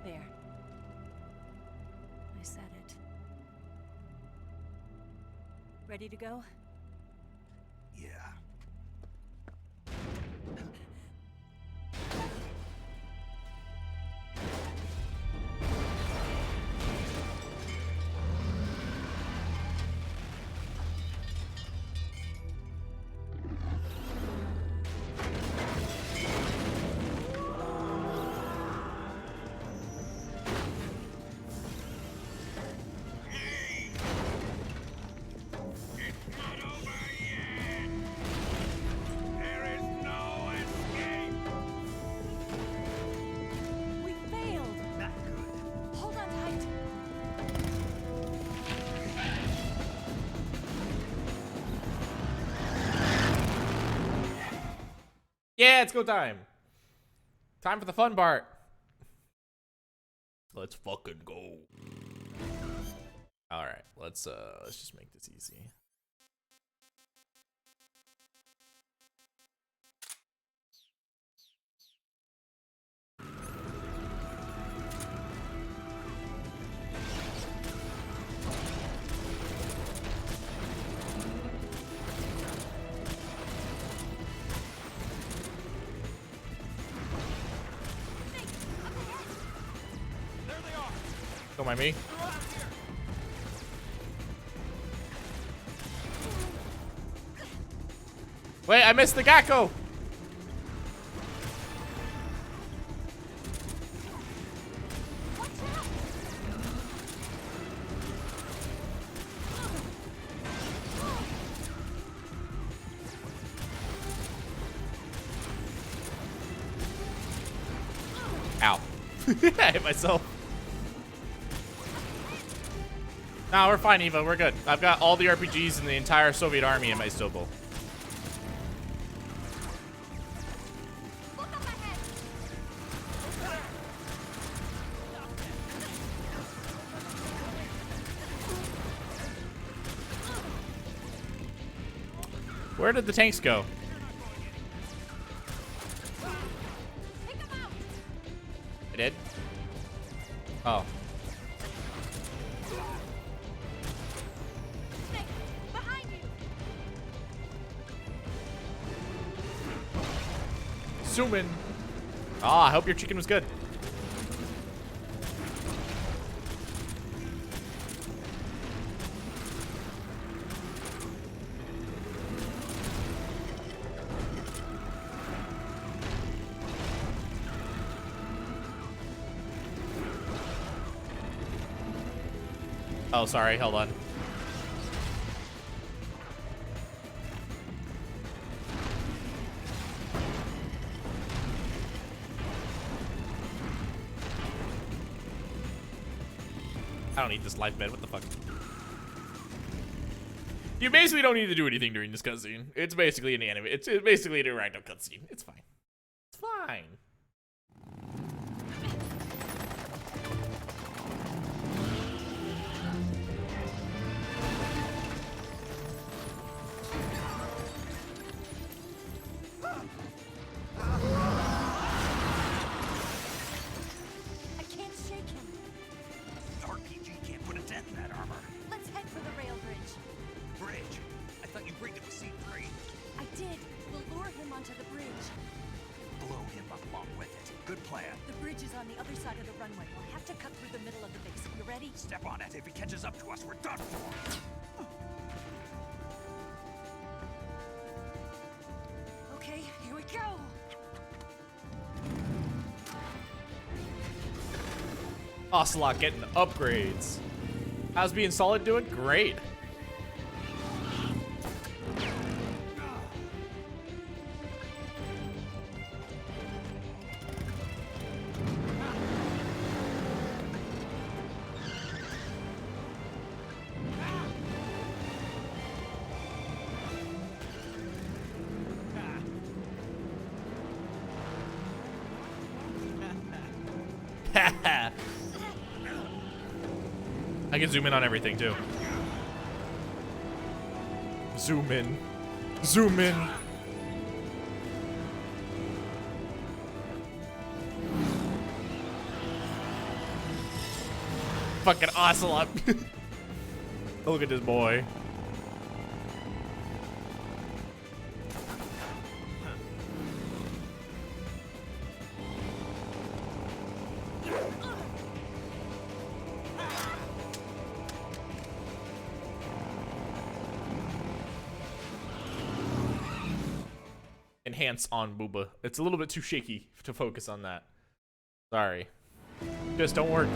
There. I said it. Ready to go? Yeah. We failed! Not good. Hold on tight! Yeah, it's go time. Time for the fun part. Let's fucking go. All right, let's just make this easy. There they are! Don't mind me. They're out of here! Wait, I missed the Gakko. Ow. I hit myself. Nah, we're fine, Eva. We're good. I've got all the RPGs in the entire Soviet army in my Stobo. Where did the tanks go? I did? Oh. Zoom in. Oh, I hope your chicken was good. Oh, sorry. Hold on. I don't need this life bed. What the fuck? You basically don't need to do anything during this cutscene. It's basically an anime. It's basically an interactive cutscene. It's fine. It's fine. I can't shake him. RPG can't put a dent in that armor. Let's head for the rail bridge. Bridge. I thought you rigged it with C3. I did. We'll lure him onto the bridge. Blow him up along with it. Good plan. The bridge is on the other side of the runway. We'll have to cut through the middle of the base. You ready? Step on it. If he catches up to us, we're done for. Okay, here we go. Ocelot getting upgrades. How's being solid doing? Great. I can zoom in on everything too. Zoom in. Zoom in. Fucking Ocelot. Look at this boy. Enhance on Booba. It's a little bit too shaky to focus on that. Sorry. Just don't work.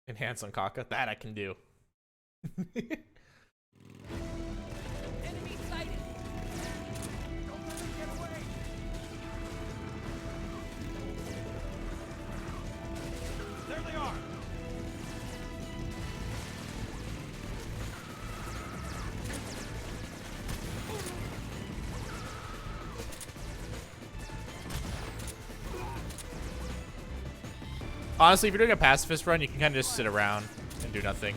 Enhance on Kaka. That I can do. Enemy sighted. Don't let him get away. There they are. Honestly, if you're doing a pacifist run, you can kind of just sit around and do nothing.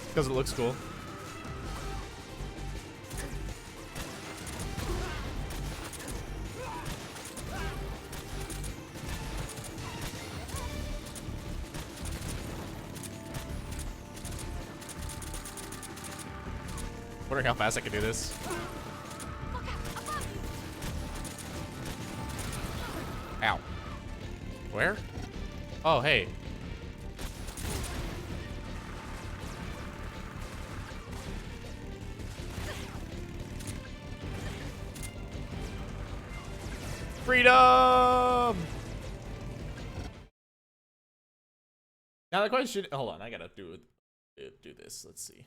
Because it looks cool. Wondering how fast I can do this. Ow. Where? Oh, hey. Freedom! Now the question, hold on, I gotta do this. Let's see.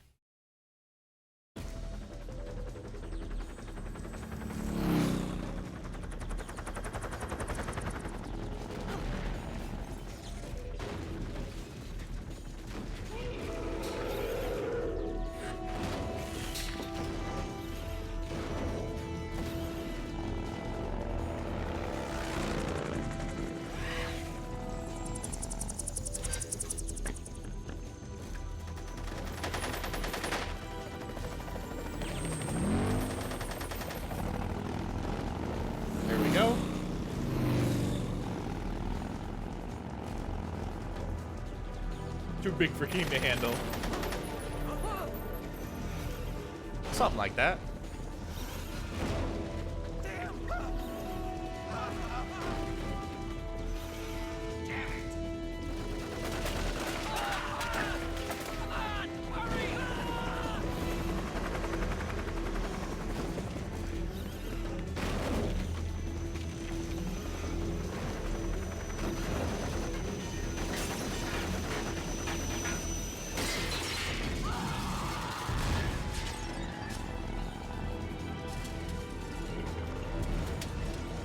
Too big for Keem to handle. Something like that.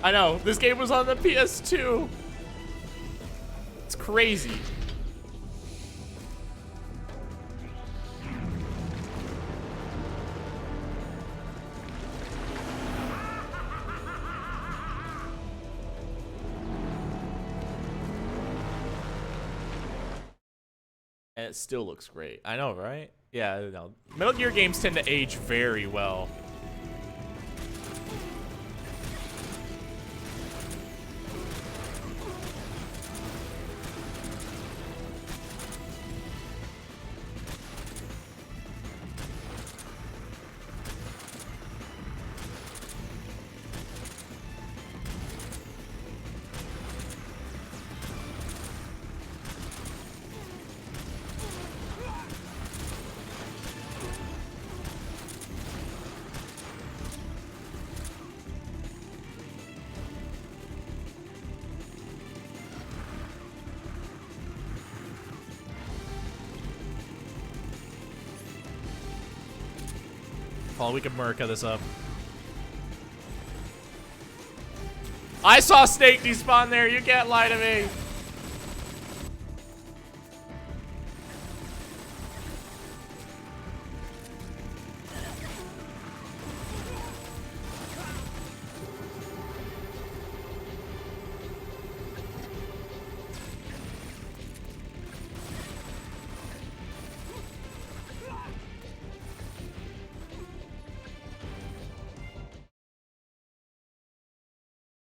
I know, this game was on the PS2. It's crazy. And it still looks great. I know, right? Yeah, I know. Metal Gear games tend to age very well. Paul, we can Murka this up. I saw Snake despawn there. You can't lie to me.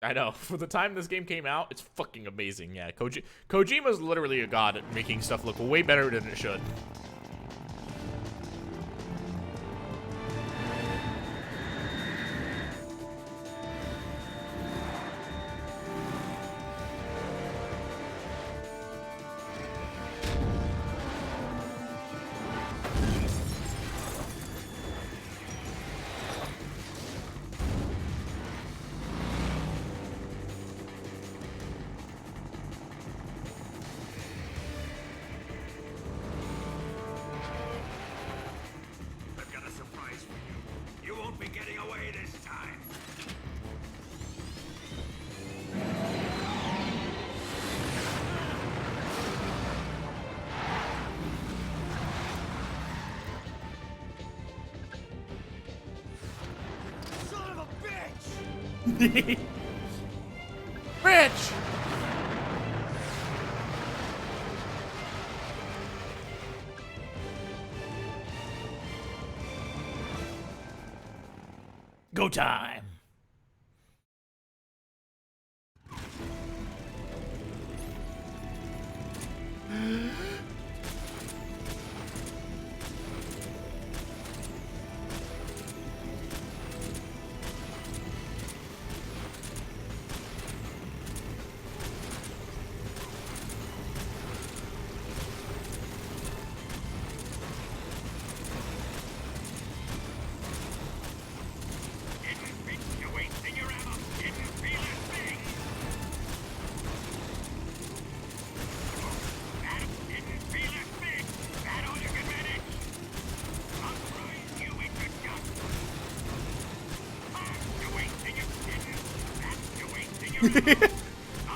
I know. For the time this game came out, it's fucking amazing. Yeah, Kojima's literally a god at making stuff look way better than it should. Rich! Go time!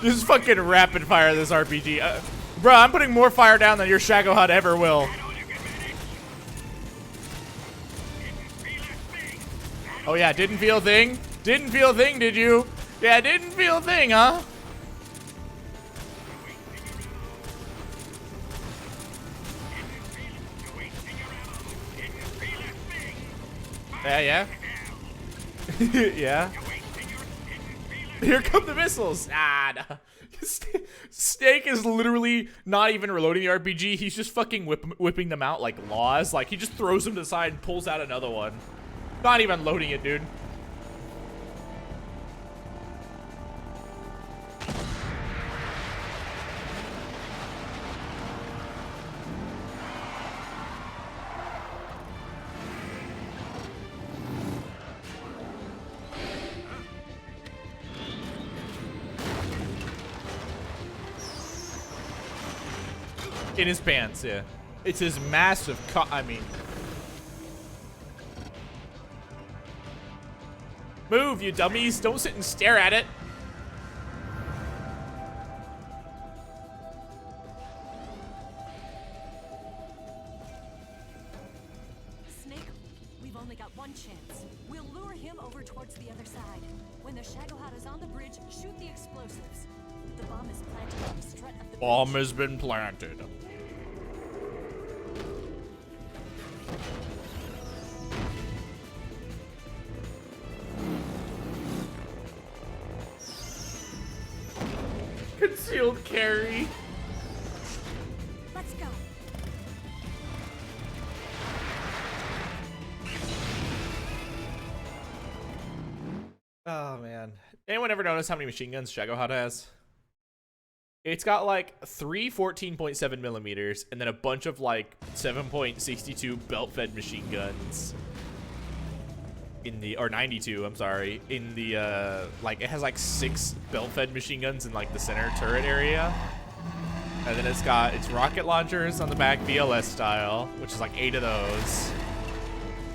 Just fucking rapid fire this RPG. Bro, I'm putting more fire down than your Shago HUD ever will. Oh yeah, didn't feel a thing? Didn't feel a thing, did you? Yeah, didn't feel a thing, huh? Yeah, yeah. Yeah. Here come the missiles. Ah, no. Snake is literally not even reloading the RPG. He's just fucking whipping them out like laws. Like, he just throws them to the side and pulls out another one. Not even loading it, dude. In his pants, yeah. It's his massive I mean. Move, you dummies. Don't sit and stare at it. Snake, we've only got one chance. We'll lure him over towards the other side. When the Shagohod is on the bridge, shoot the explosives. The bomb is planted on the strut of the Bomb bridge. has been planted. Concealed carry. Let's go. Oh, man. Anyone ever notice how many machine guns Shagohod has? It's got like 3 14.7 millimeters and then a bunch of like 7.62 belt-fed machine guns. In the, or 92, I'm sorry. In the, like, it has like 6 belt-fed machine guns in like the center turret area. And then it's got its rocket launchers on the back, BLS style, which is like 8 of those.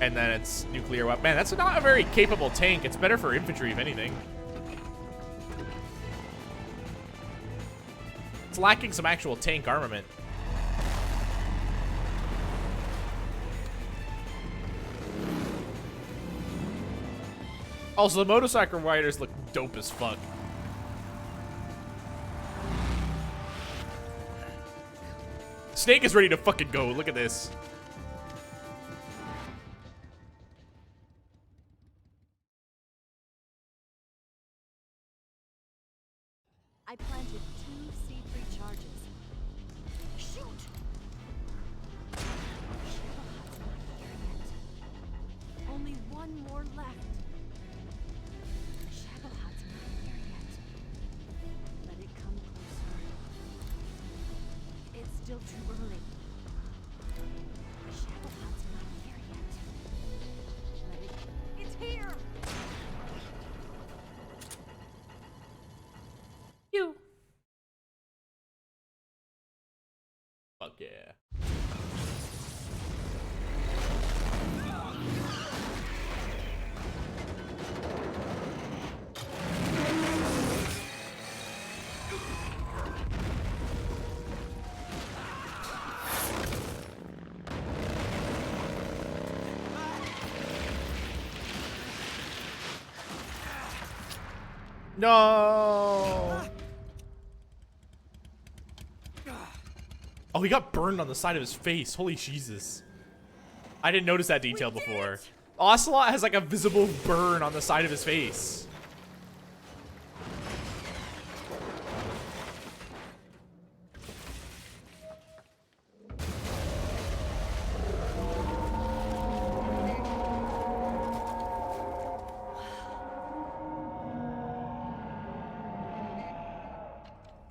And then it's nuclear weapon. Man, that's not a very capable tank. It's better for infantry, if anything. It's lacking some actual tank armament. Also, the motorcycle riders look dope as fuck. Snake is ready to fucking go. Look at this. I planted 2 C3 charges. Shoot! Shagohod's not here yet. Only one more left. Shagohod's not here yet. Let it come closer. It's still too early. Shagohod's not here yet. Let it... It's here! You. Fuck yeah. No. Oh, he got burned on the side of his face. Holy Jesus. I didn't notice that detail before. Ocelot has like a visible burn on the side of his face.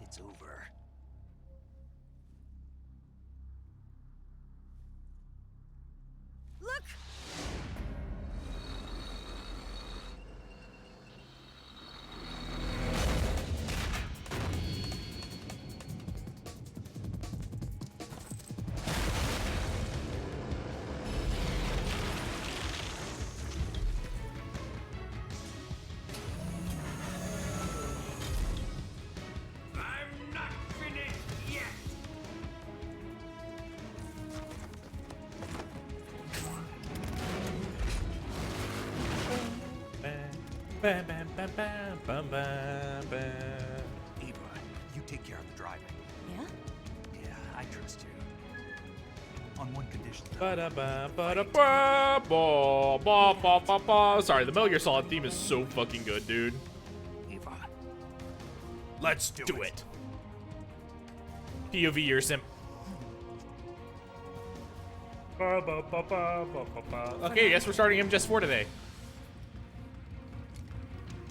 It's over. Look! I'm not finished yet. Bam, bam, bam, bam, bam, bam, bam. Eva, you take care of the driving. Yeah? Yeah, I trust you. On one condition, though. Ba-da-ba, ba-da-ba, ba, ba, ba, ba, ba. Sorry, the Metal Gear Solid theme is so fucking good, dude. Eva, Let's do it. POV your simp. Okay, I guess we're starting MGS4 today.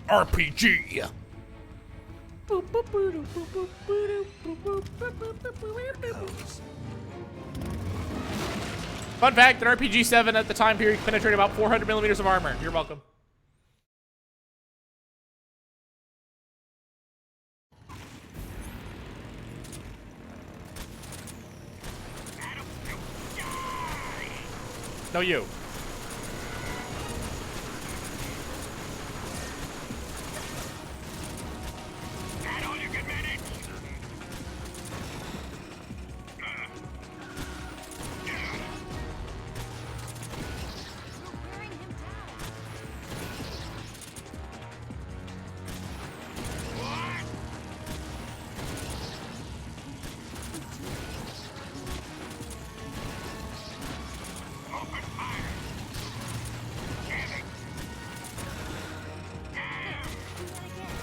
RPG. Fun fact, that RPG-7 at the time period penetrated about 400 millimeters of armor. You're welcome. No, you. That all you can manage? Wearing him down. What? Open fire! Damn it! Damn! Do that again.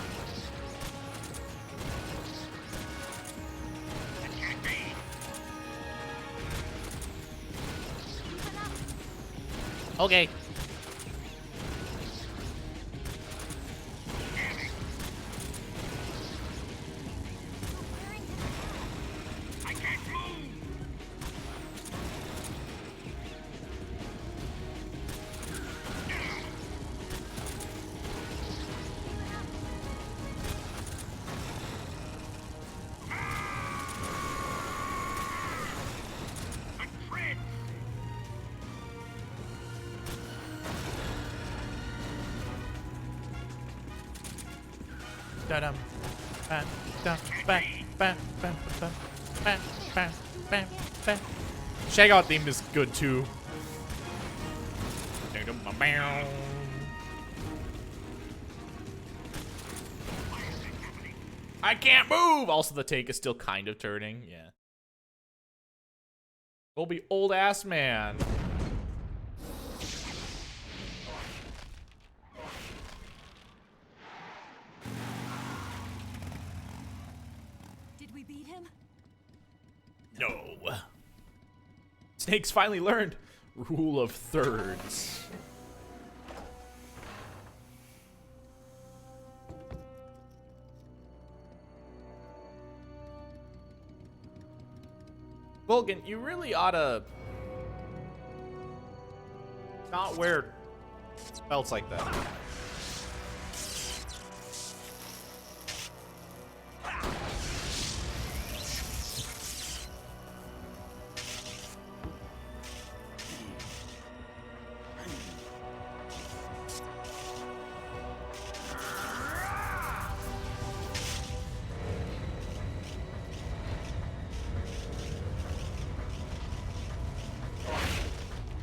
That can't be! Keep it up. Okay. Damn it! Wearing him down. I can't move! A prince! Da-dum. Ba, da, ba, ba, ba, ba, ba, ba, ba, ba. Shagout theme is good too. Da-dum-ba-bow. I can't move. Also, the take is still kind of turning. Yeah. We'll be old ass man. Did we beat him? No. Snake's finally learned rule of thirds. Vulcan, you really oughta not wear belts like that.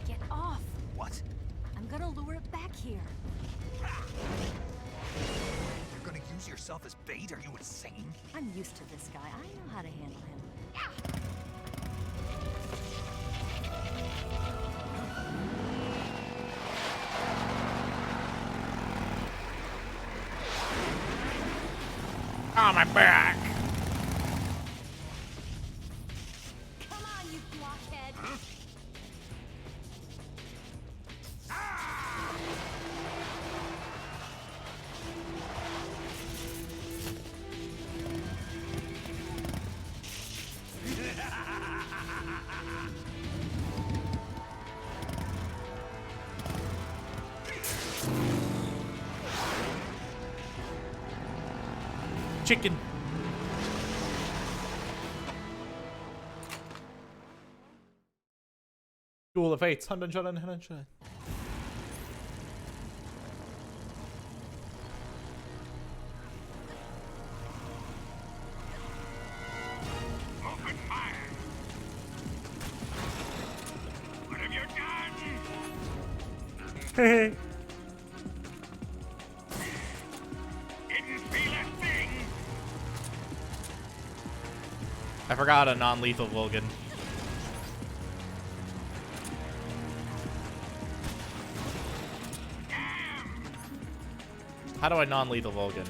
Get off. What? I'm gonna lure it back here. You're gonna use yourself as bait? Are you insane? I'm used to this guy. I know how to handle him. On my back. Come on, you blockhead. Chicken. Duel of Fates. Hun, dun, shun, dun, hun, dun, shun. Open fire! What have you done? Didn't feel a thing! I forgot a non-lethal Vulcan. Damn! How do I non-lethal Vulcan?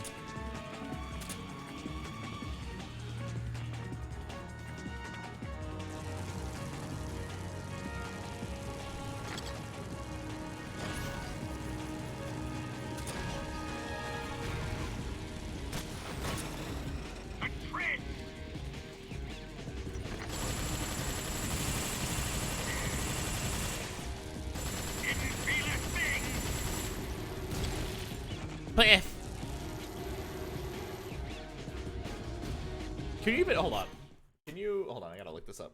Can you even hold on? Can you hold on? I gotta look this up.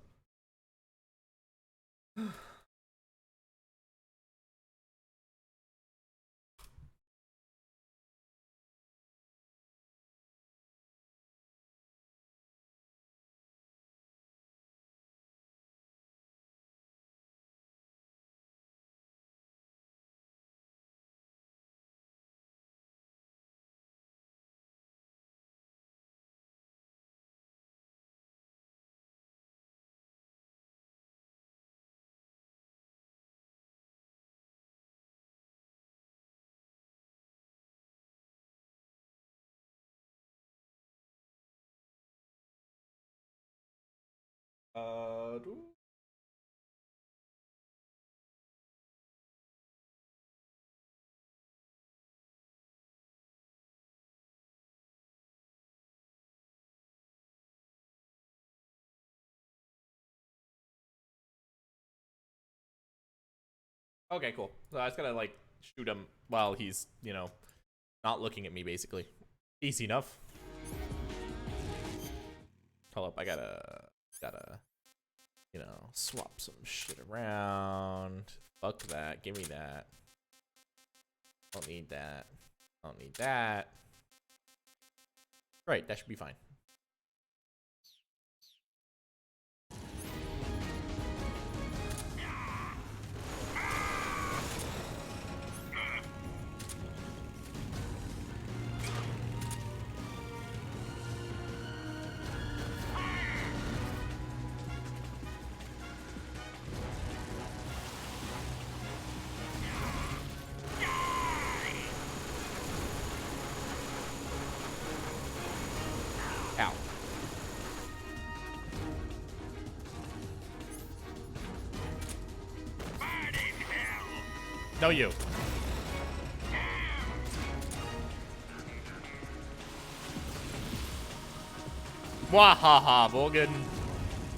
Okay, cool. So I just gotta like shoot him while he's, you know, not looking at me, basically. Easy enough. Hold up, I gotta, you know, swap some shit around. Fuck that. Give me that. Don't need that. Don't need that. Right, that should be fine. Ow. No, you. Wahaha, Volgan.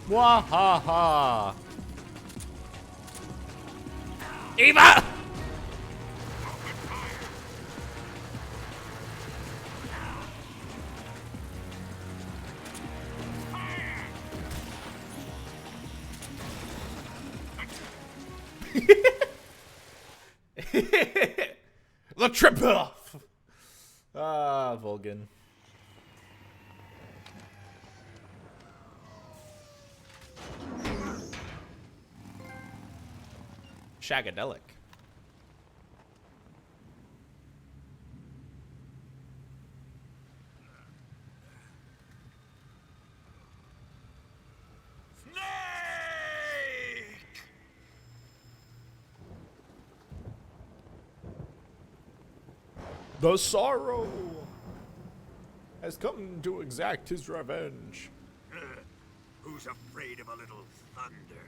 Wahaha. Eva! The trip off. Ah, Volgan. Shagadelic. The sorrow has come to exact his revenge. Who's afraid of a little thunder?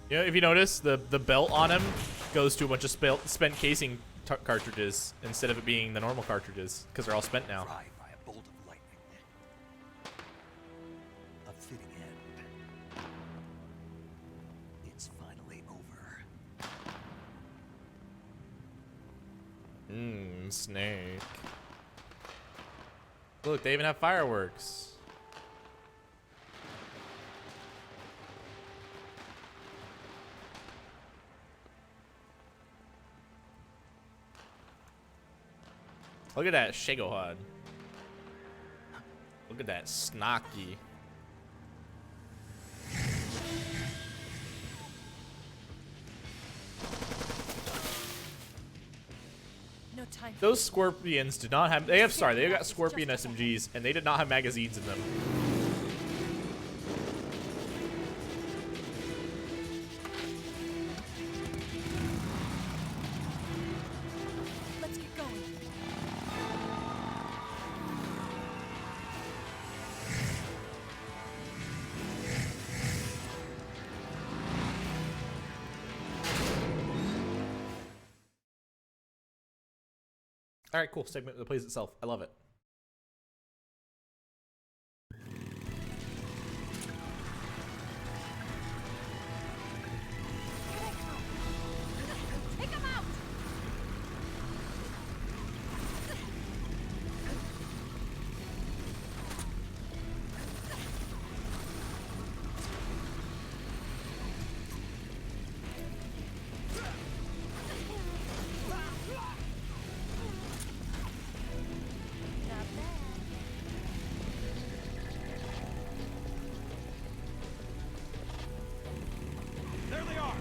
You know, if you notice, the belt on him goes to a bunch of spent casing cartridges instead of it being the normal cartridges because they're all spent now. Tried by a bolt of lightning. A fitting end. It's finally over. Snake. Look, they even have fireworks. Look at that Shagohod. Look at that Snocky. No time. Those Scorpions did not have. They got Scorpion SMGs, and they did not have magazines in them. All right, cool. Segment that plays itself. I love it. Take him out! There they are!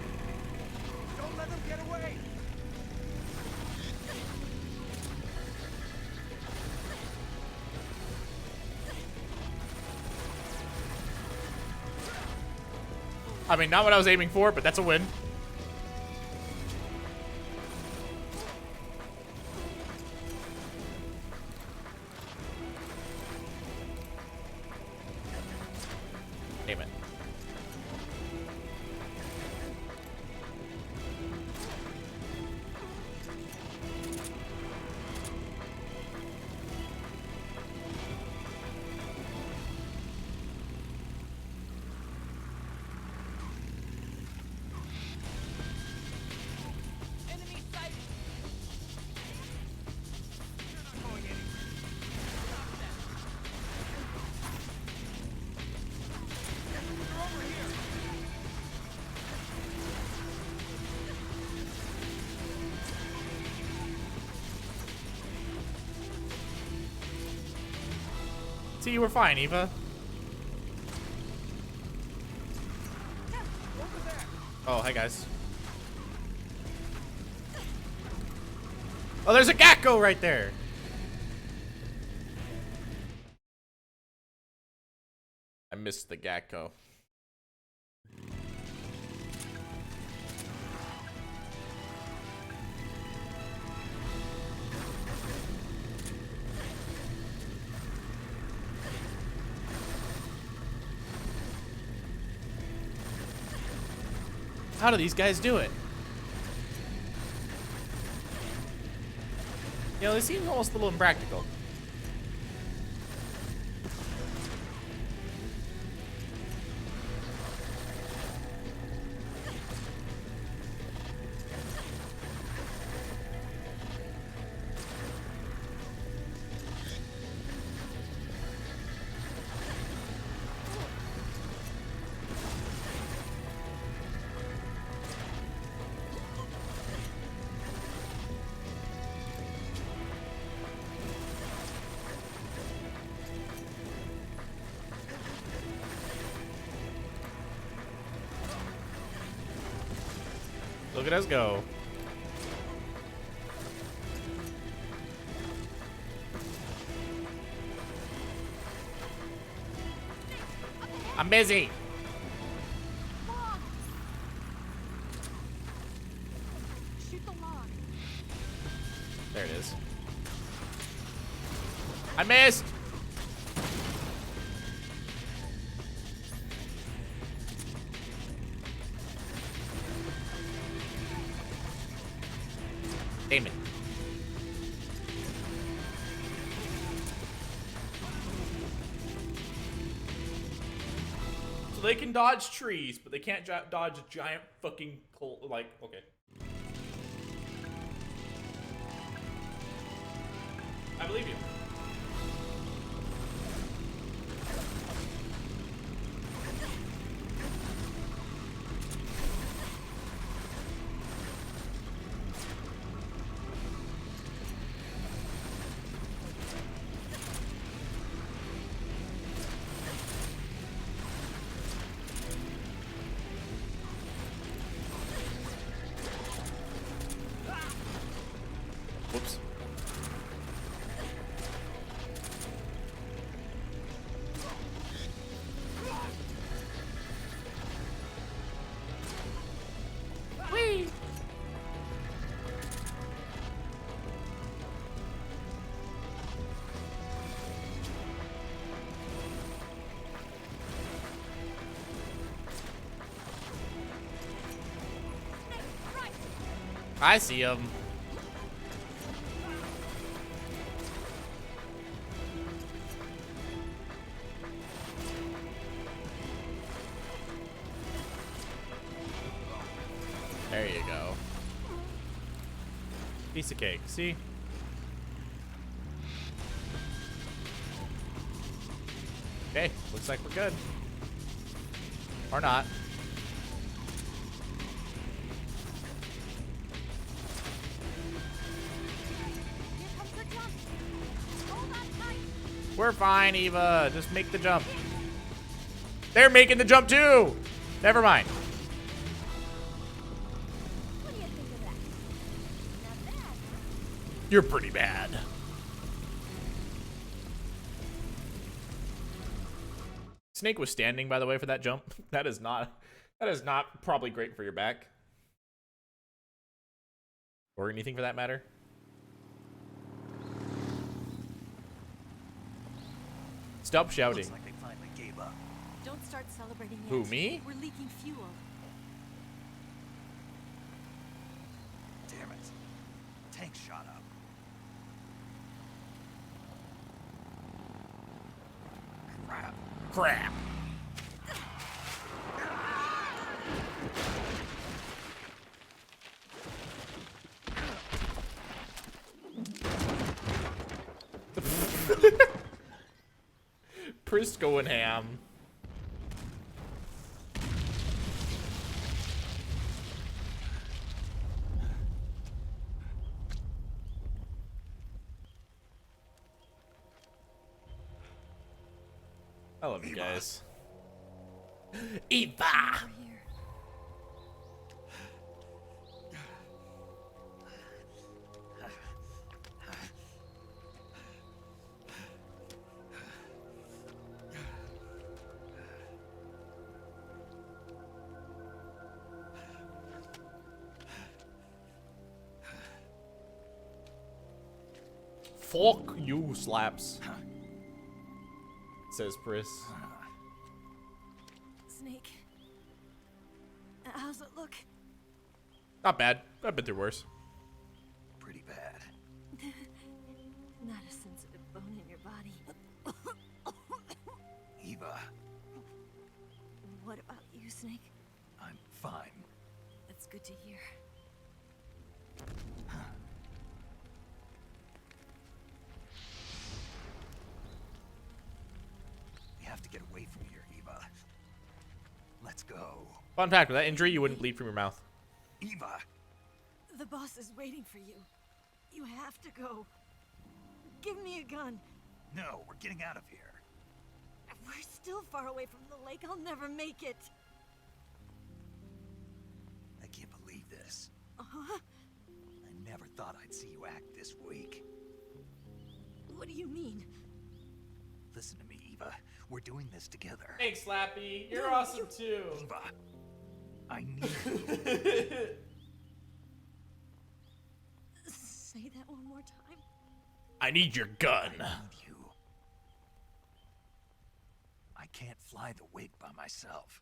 Don't let them get away! I mean, not what I was aiming for, but that's a win. Damn it. Enemy sighted! You're not going anywhere. Stop that. They're over here. See, you were fine, Eva. Over there. Oh, hi, guys. Oh, there's a Gecko right there. I missed the Gecko. How do these guys do it? You know, they seem almost a little impractical. Look at us go. I'm busy. Log! Shoot the log. There it is. I missed. Damn it. So they can dodge trees, but they can't dodge giant fucking like, okay. I believe you. Whoops. Whee! I see him. There you go. Piece of cake. See? Okay, looks like we're good. Or not. Here comes the jump. Hold on tight. We're fine, Eva. Just make the jump. They're making the jump too. Never mind. What do you think of that? Not bad, huh? You're pretty bad. Snake was standing, by the way, for that jump. That is not probably great for your back. Or anything for that matter. Stop shouting. Looks like they finally gave up. Don't start celebrating yet. Who, me? We're leaking fuel. Damn it. Tank shot up. Crap. Crap. Pris going ham. I love you guys. Eva! We're here. Fuck you, slaps. Says Pris. Snake. How's it look? Not bad. I've been through worse. Pretty bad. Not a sensitive bone in your body. Eva, What about you, Snake? I'm fine. That's good to hear. We have to get away from here, Eva. Let's go. Fun fact, with that injury, you wouldn't bleed from your mouth. Eva! The boss is waiting for you. You have to go. Give me a gun. No, we're getting out of here. We're still far away from the lake. I'll never make it. I can't believe this. Uh-huh. I never thought I'd see you act this weak. What do you mean? Listen to me, Eva. We're doing this together. Thanks, Slappy. You're No, awesome too. Eva, I need you. Say that one more time. I need your gun. I need you. I can't fly the wig by myself.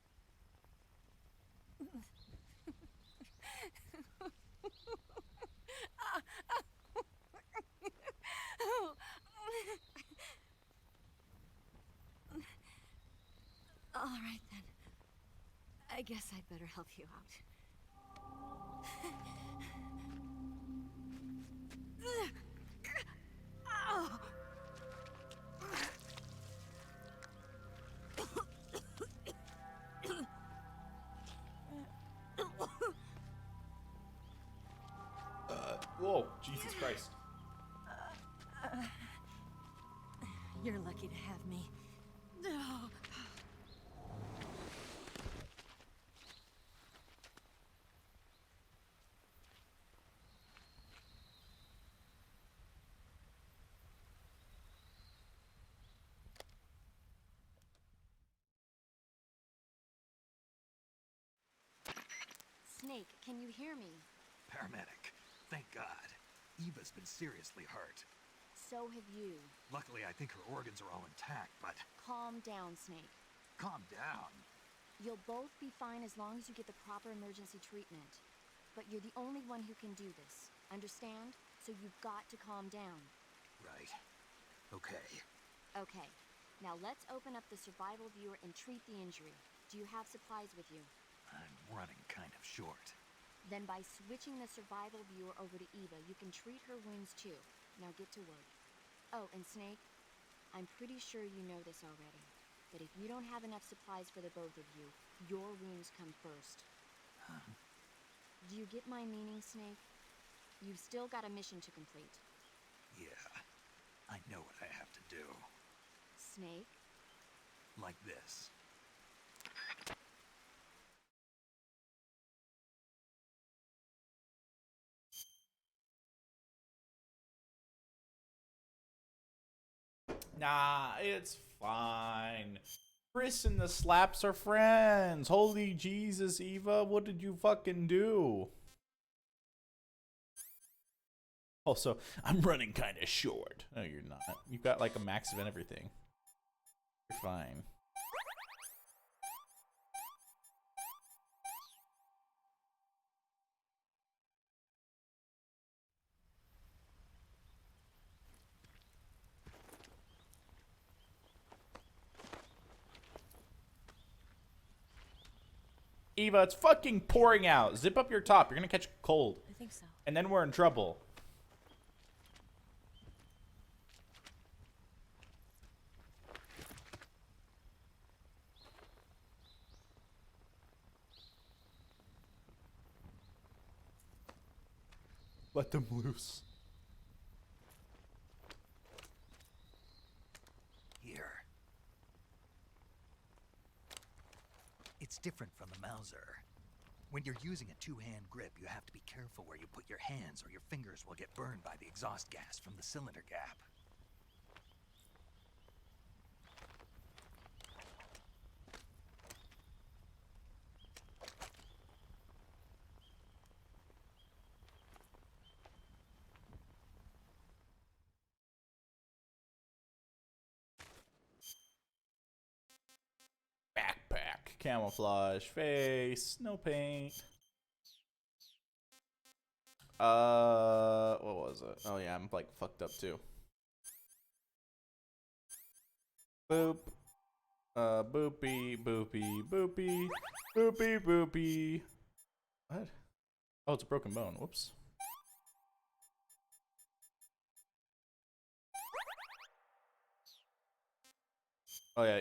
All right then. I guess I'd better help you out. Oh. Whoa, Jesus Christ. You're lucky to have me. No. Snake, can you hear me? Paramedic. Thank God. Eva's been seriously hurt. So have you. Luckily, I think her organs are all intact, but Calm down, Snake. calm down. You'll both be fine as long as you get the proper emergency treatment. But you're the only one who can do this. Understand? So you've got to calm down. Right. Okay. Okay. Now let's open up the survival viewer and treat the injury. Do you have supplies with you? I'm running kind of short. Then by switching the survival viewer over to Eva, you can treat her wounds too. Now get to work. Oh, and Snake, I'm pretty sure you know this already, but if you don't have enough supplies for the both of you, your wounds come first. Do you get my meaning, Snake? You've still got a mission to complete. Yeah, I know what I have to do. Snake? Like this. Nah, it's fine. Chris and the slaps are friends. Holy Jesus, Eva, what did you fucking do? Also, I'm running kind of short. No, you're not. You've got like a max of everything. You're fine. Eva, it's fucking pouring out. Zip up your top. You're gonna catch a cold. I think so. And then we're in trouble. Let them loose. Here. It's different from the Mauser. When you're using a two-hand grip, you have to be careful where you put your hands or your fingers will get burned by the exhaust gas from the cylinder gap. Backpack, camouflage, face, no paint. What was it? Oh yeah, I'm like fucked up too. Boop. Boopy, boopy, boopy, boopy, boopy. What? Oh, it's a broken bone. Whoops. Oh yeah,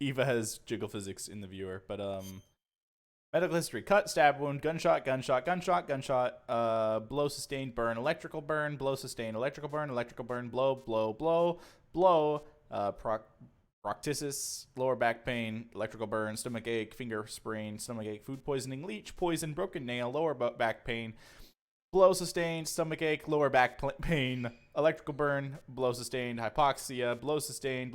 Eva has jiggle physics in the viewer, but medical history: cut, stab wound, gunshot, gunshot, gunshot, gunshot, blow, sustained, burn, electrical burn, blow, sustained, electrical burn, blow, blow, blow, blow, proctisis, lower back pain, electrical burn, stomach ache, finger sprain, stomach ache, food poisoning, leech, poison, broken nail, lower back pain, blow, sustained, stomach ache, lower back pain, electrical burn, blow, sustained, hypoxia, blow, sustained,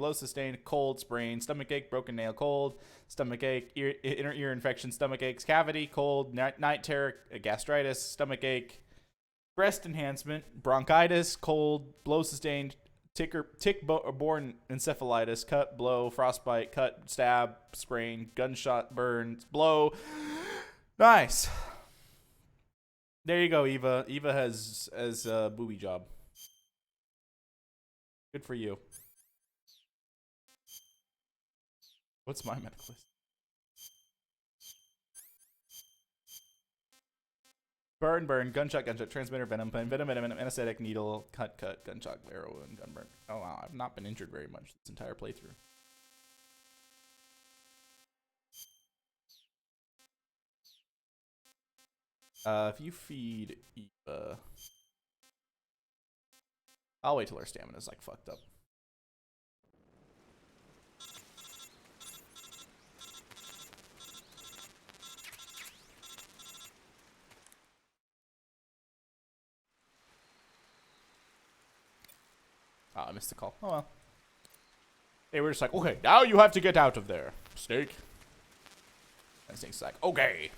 cold, sprain, stomach ache, broken nail, cold, stomach ache, inner ear infection, stomach aches, cavity, cold, night terror, gastritis, stomach ache, breast enhancement, bronchitis, cold, blow, sustained, tick-borne encephalitis, cut, blow, frostbite, cut, stab, sprain, gunshot, burn, blow. Nice. There you go, Eva. Eva has a booby job. Good for you. What's my medical list? Burn, gunshot, transmitter, venom, anesthetic, needle, cut, gunshot, arrow, and gunburn. Oh wow, I've not been injured very much this entire playthrough. If you feed Eva, I'll wait till her stamina's like fucked up. Oh, I missed the call. Oh well. They were just like, okay, now you have to get out of there, Snake. And Snake's like, okay.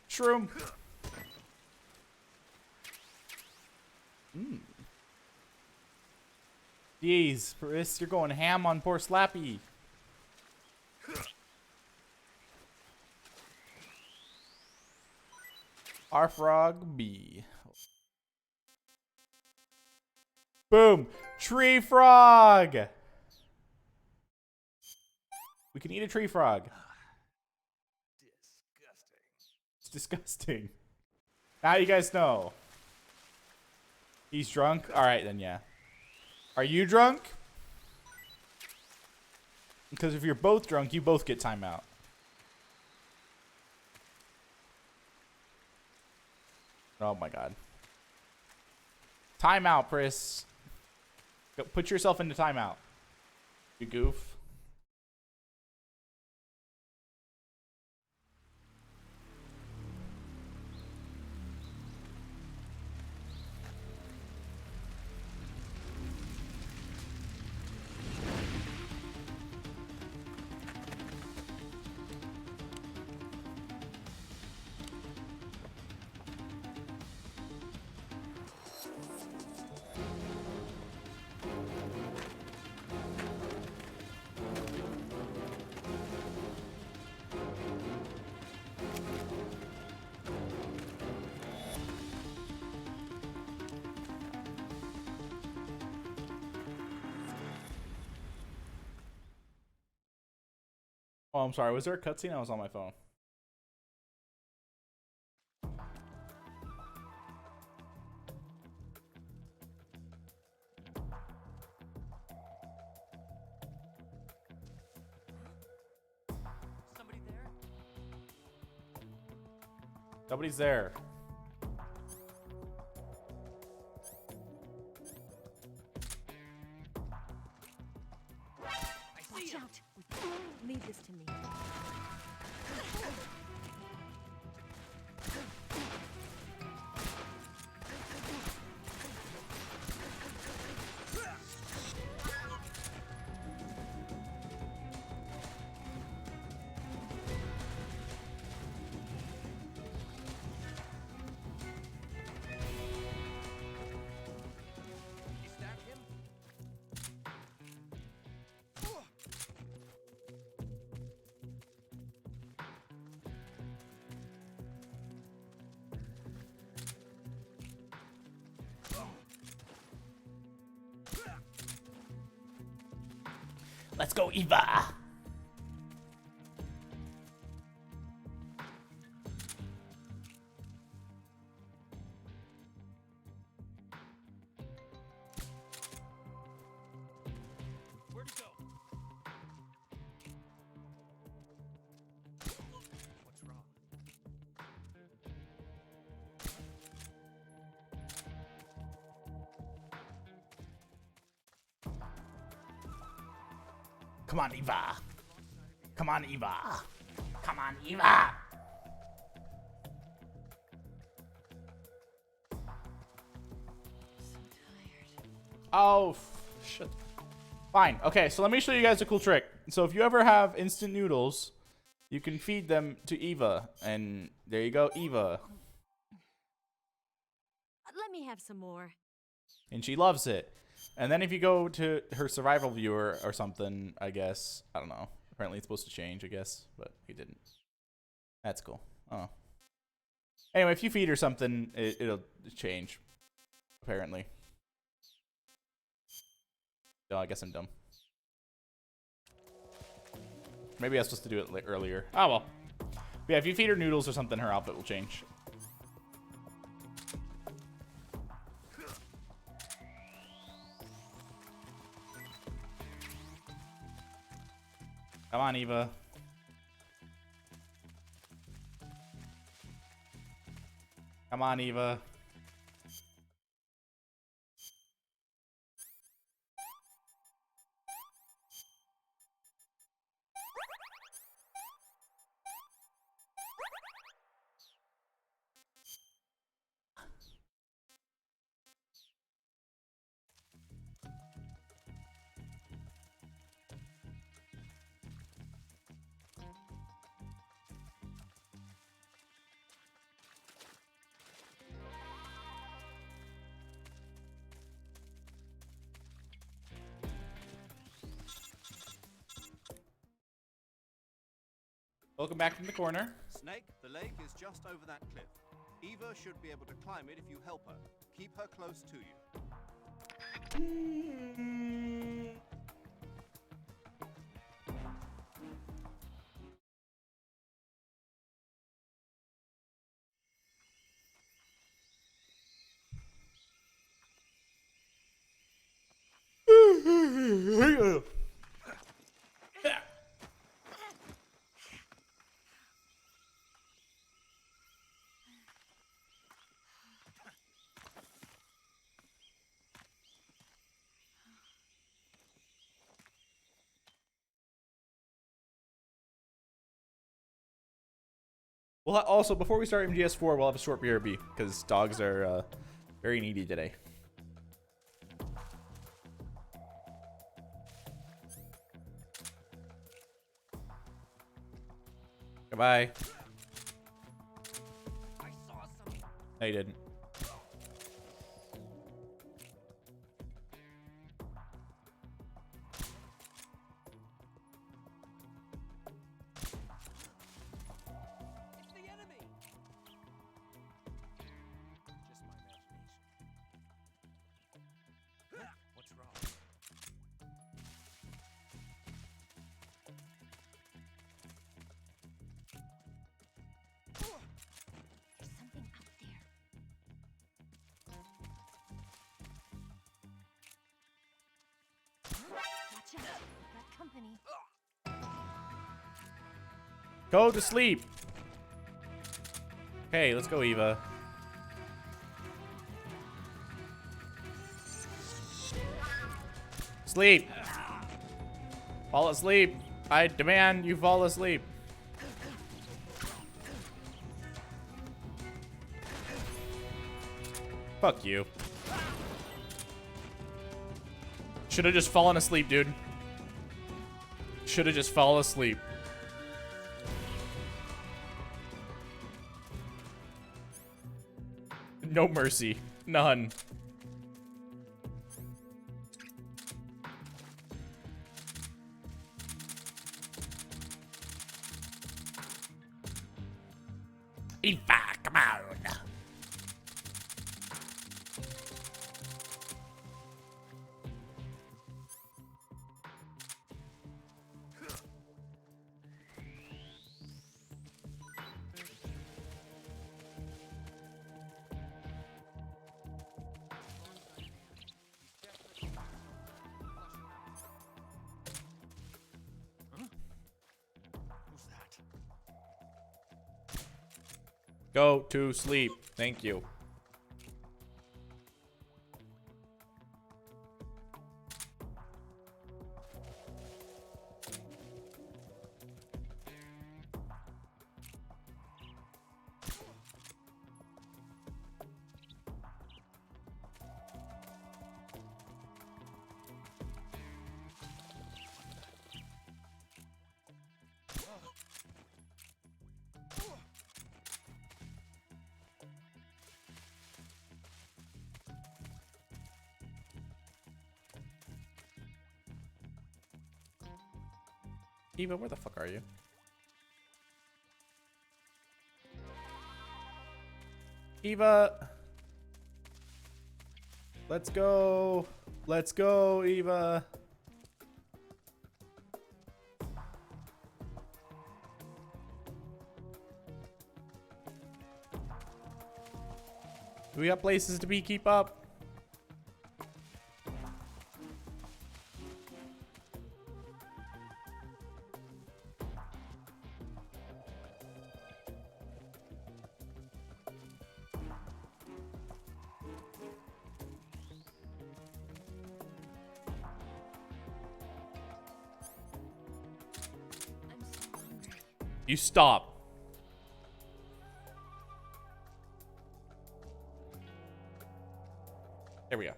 Shroom. Jeez, Chris, you're going ham on poor Slappy. R Frog B. Boom! Tree frog! We can eat a tree frog. It's disgusting. Now you guys know. He's drunk? Alright then, yeah. Are you drunk? Because if you're both drunk, you both get timeout. Oh my god. Timeout, Chris. Go put yourself into timeout. You goof. Oh, I'm sorry. Was there a cutscene? I was on my phone. Somebody there? Nobody's there. Watch out! Leave this to me. You stabbed him? Let's go, Eva! Where'd he go? What's wrong? Come on, Eva! Come on, Eva! Come on, Eva! Oh, shit. Fine. Okay, so let me show you guys a cool trick. So if you ever have instant noodles, you can feed them to Eva. And there you go, Eva. Let me have some more. And she loves it. And then if you go to her survival viewer or something, I guess, I don't know. Apparently it's supposed to change, I guess, but it didn't. That's cool. Oh. Anyway, if you feed her something, it'll change. Apparently. No, I guess I'm dumb. Maybe I was supposed to do it earlier. Oh well. But yeah, if you feed her noodles or something, her outfit will change. Come on, Eva. Come on, Eva. Welcome back from the corner. Snake, the lake is just over that cliff. Eva should be able to climb it if you help her. Keep her close to you. Well, also, before we start MGS4, we'll have a short BRB, because dogs are very needy today. Goodbye. I saw something. No, you didn't. It's the enemy. Just my imagination. What's wrong? There's something up there. Watch out. We've got company. Go to sleep. Okay, let's go, Eva. Sleep. Fall asleep. I demand you fall asleep. Fuck you. Should have just fallen asleep, dude. Should have just fallen asleep. No mercy. None. Eva, come on. Who's that? Go to sleep. Thank you. Eva, where the fuck are you? Eva. Let's go. Let's go, Eva. We got places to be. Keep up. I'm so hungry. You stop. There we go.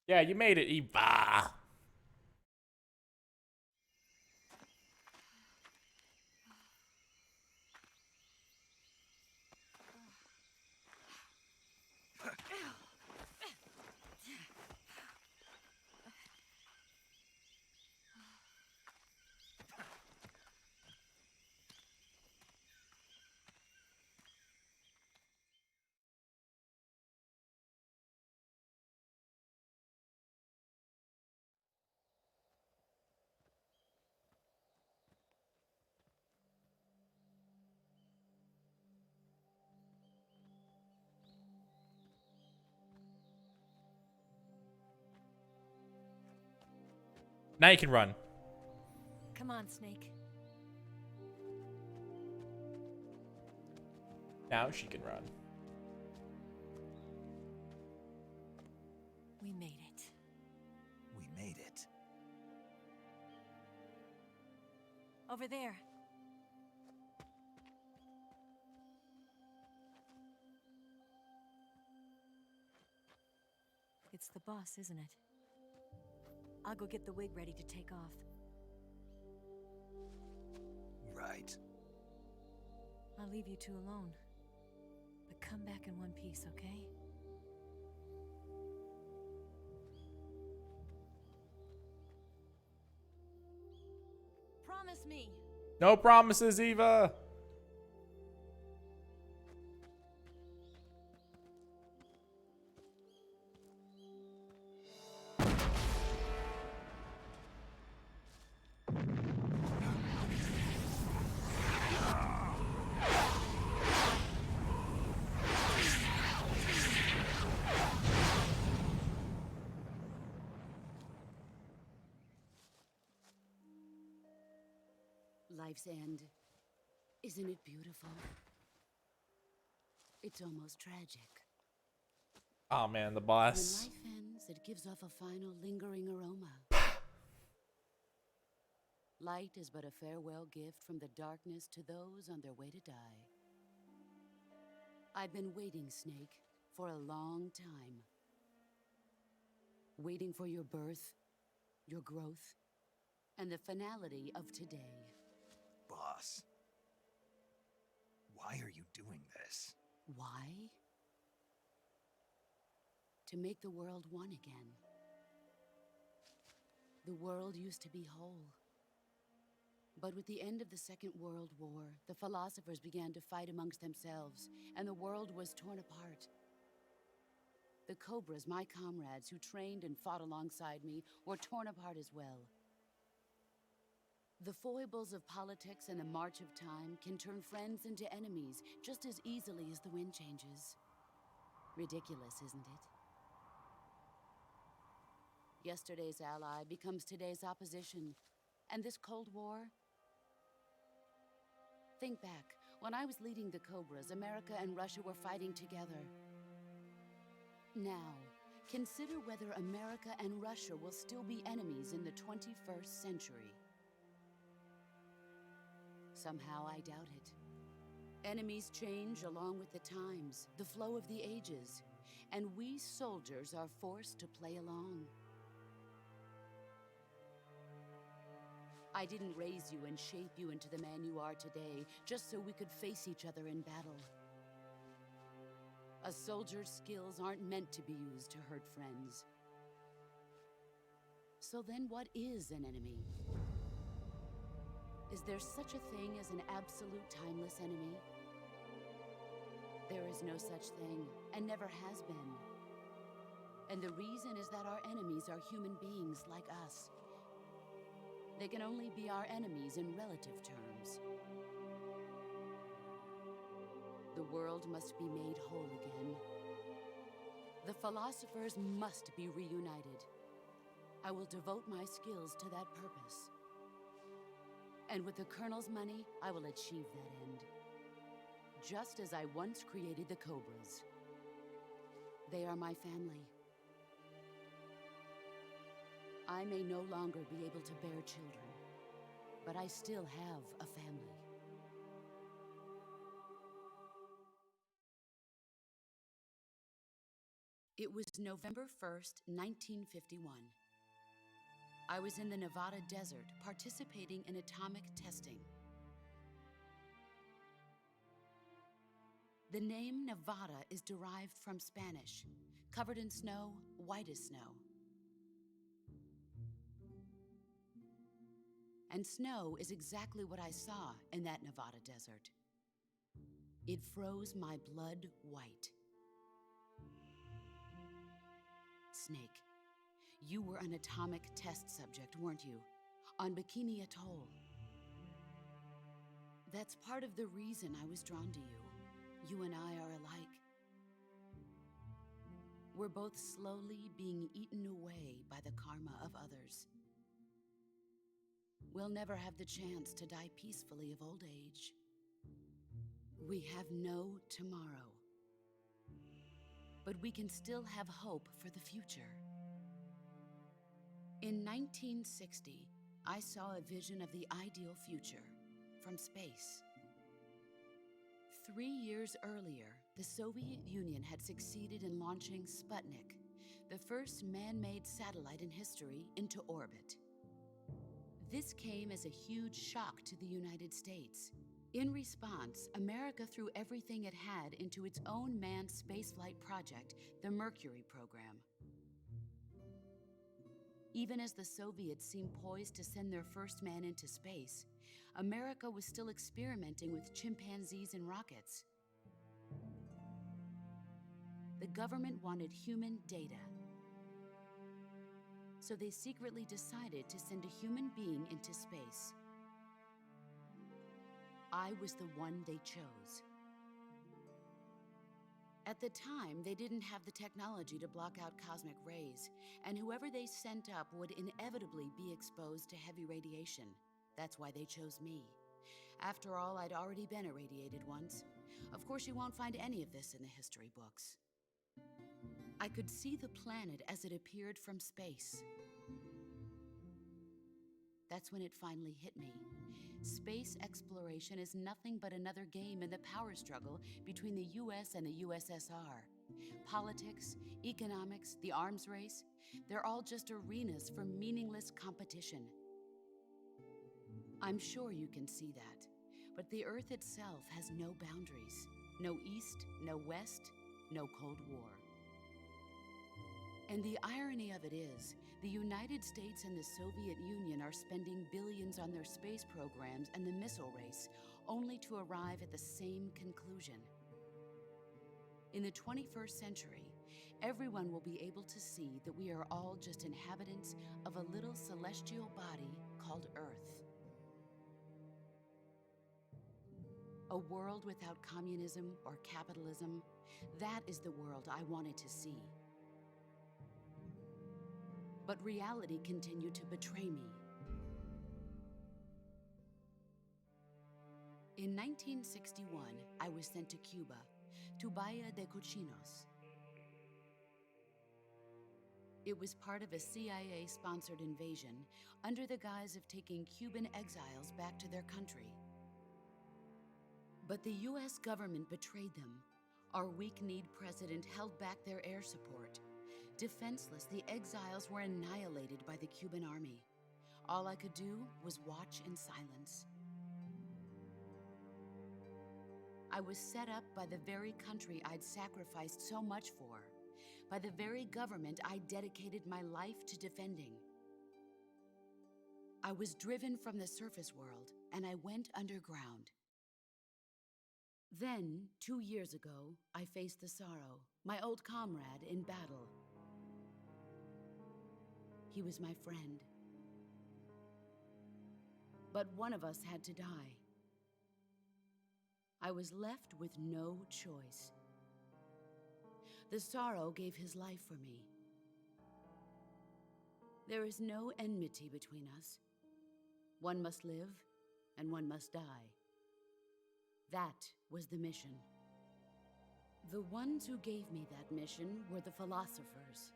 Yeah, you made it, Eva. Now you can run. Come on, Snake. Now she can run. We made it. We made it. Over there. It's the boss, isn't it? I'll go get the wig ready to take off. Right. I'll leave you two alone. But come back in one piece, okay? Promise me! No promises, Eva. Life's end. Isn't it beautiful? It's almost tragic. Oh man, the When boss. life ends, it gives off a final lingering aroma. Light is but a farewell gift from the darkness to those on their way to die. I've been waiting, Snake, for a long time. Waiting for your birth, your growth, and the finality of today. Boss. Why are you doing this? Why? To make the world one again. The world used to be whole. But with the end of the Second World War, the philosophers began to fight amongst themselves, and the world was torn apart. The Cobras, my comrades who trained and fought alongside me, were torn apart as well. The foibles of politics and the march of time can turn friends into enemies just as easily as the wind changes. Ridiculous, isn't it? Yesterday's ally becomes today's opposition. And this Cold War? Think back. When I was leading the Cobras, America and Russia were fighting together. Now, consider whether America and Russia will still be enemies in the 21st century. Somehow I doubt it. Enemies change along with the times, the flow of the ages, and we soldiers are forced to play along. I didn't raise you and shape you into the man you are today just so we could face each other in battle. A soldier's skills aren't meant to be used to hurt friends. So then what is an enemy? Is there such a thing as an absolute timeless enemy? There is no such thing, and never has been. And the reason is that our enemies are human beings like us. They can only be our enemies in relative terms. The world must be made whole again. The philosophers must be reunited. I will devote my skills to that purpose. And with the Colonel's money, I will achieve that end. Just as I once created the Cobras. They are my family. I may no longer be able to bear children, but I still have a family. It was November 1st, 1951. I was in the Nevada desert participating in atomic testing. The name Nevada is derived from Spanish, covered in snow, white as snow. And snow is exactly what I saw in that Nevada desert. It froze my blood white. Snake, you were an atomic test subject, weren't you? On Bikini Atoll. That's part of the reason I was drawn to you. You and I are alike. We're both slowly being eaten away by the karma of others. we'll never have the chance to die peacefully of old age. We have no tomorrow. But we can still have hope for the future. In 1960, I saw a vision of the ideal future from space. 3 years earlier, the Soviet Union had succeeded in launching Sputnik, the first man-made satellite in history, into orbit. This came as a huge shock to the United States. In response, America threw everything it had into its own manned spaceflight project, the Mercury program. Even as the Soviets seemed poised to send their first man into space, America was still experimenting with chimpanzees and rockets. The government wanted human data. So they secretly decided to send a human being into space. I was the one they chose. At the time, they didn't have the technology to block out cosmic rays, and whoever they sent up would inevitably be exposed to heavy radiation. That's why they chose me. After all, I'd already been irradiated once. Of course, you won't find any of this in the history books. I could see the planet as it appeared from space. That's when it finally hit me. Space exploration is nothing but another game in the power struggle between the US and the USSR. Politics, economics, the arms race, they're all just arenas for meaningless competition. I'm sure you can see that, but the Earth itself has no boundaries. No East, no West, no Cold War. And the irony of it is, the United States and the Soviet Union are spending billions on their space programs and the missile race, only to arrive at the same conclusion. In the 21st century, everyone will be able to see that we are all just inhabitants of a little celestial body called Earth. A world without communism or capitalism, that is the world I wanted to see. But reality continued to betray me. In 1961, I was sent to Cuba, to Bahia de Cochinos. It was part of a CIA-sponsored invasion under the guise of taking Cuban exiles back to their country. But the US government betrayed them. Our weak-kneed president held back their air support. Defenseless, the exiles were annihilated by the Cuban army. All I could do was watch in silence. I was set up by the very country I'd sacrificed so much for, by the very government I dedicated my life to defending. I was driven from the surface world, and I went underground. Then, 2 years ago, I faced the Sorrow, my old comrade in battle. He was my friend. But one of us had to die. I was left with no choice. The Sorrow gave his life for me. There is no enmity between us. One must live, and one must die. That was the mission. The ones who gave me that mission were the philosophers.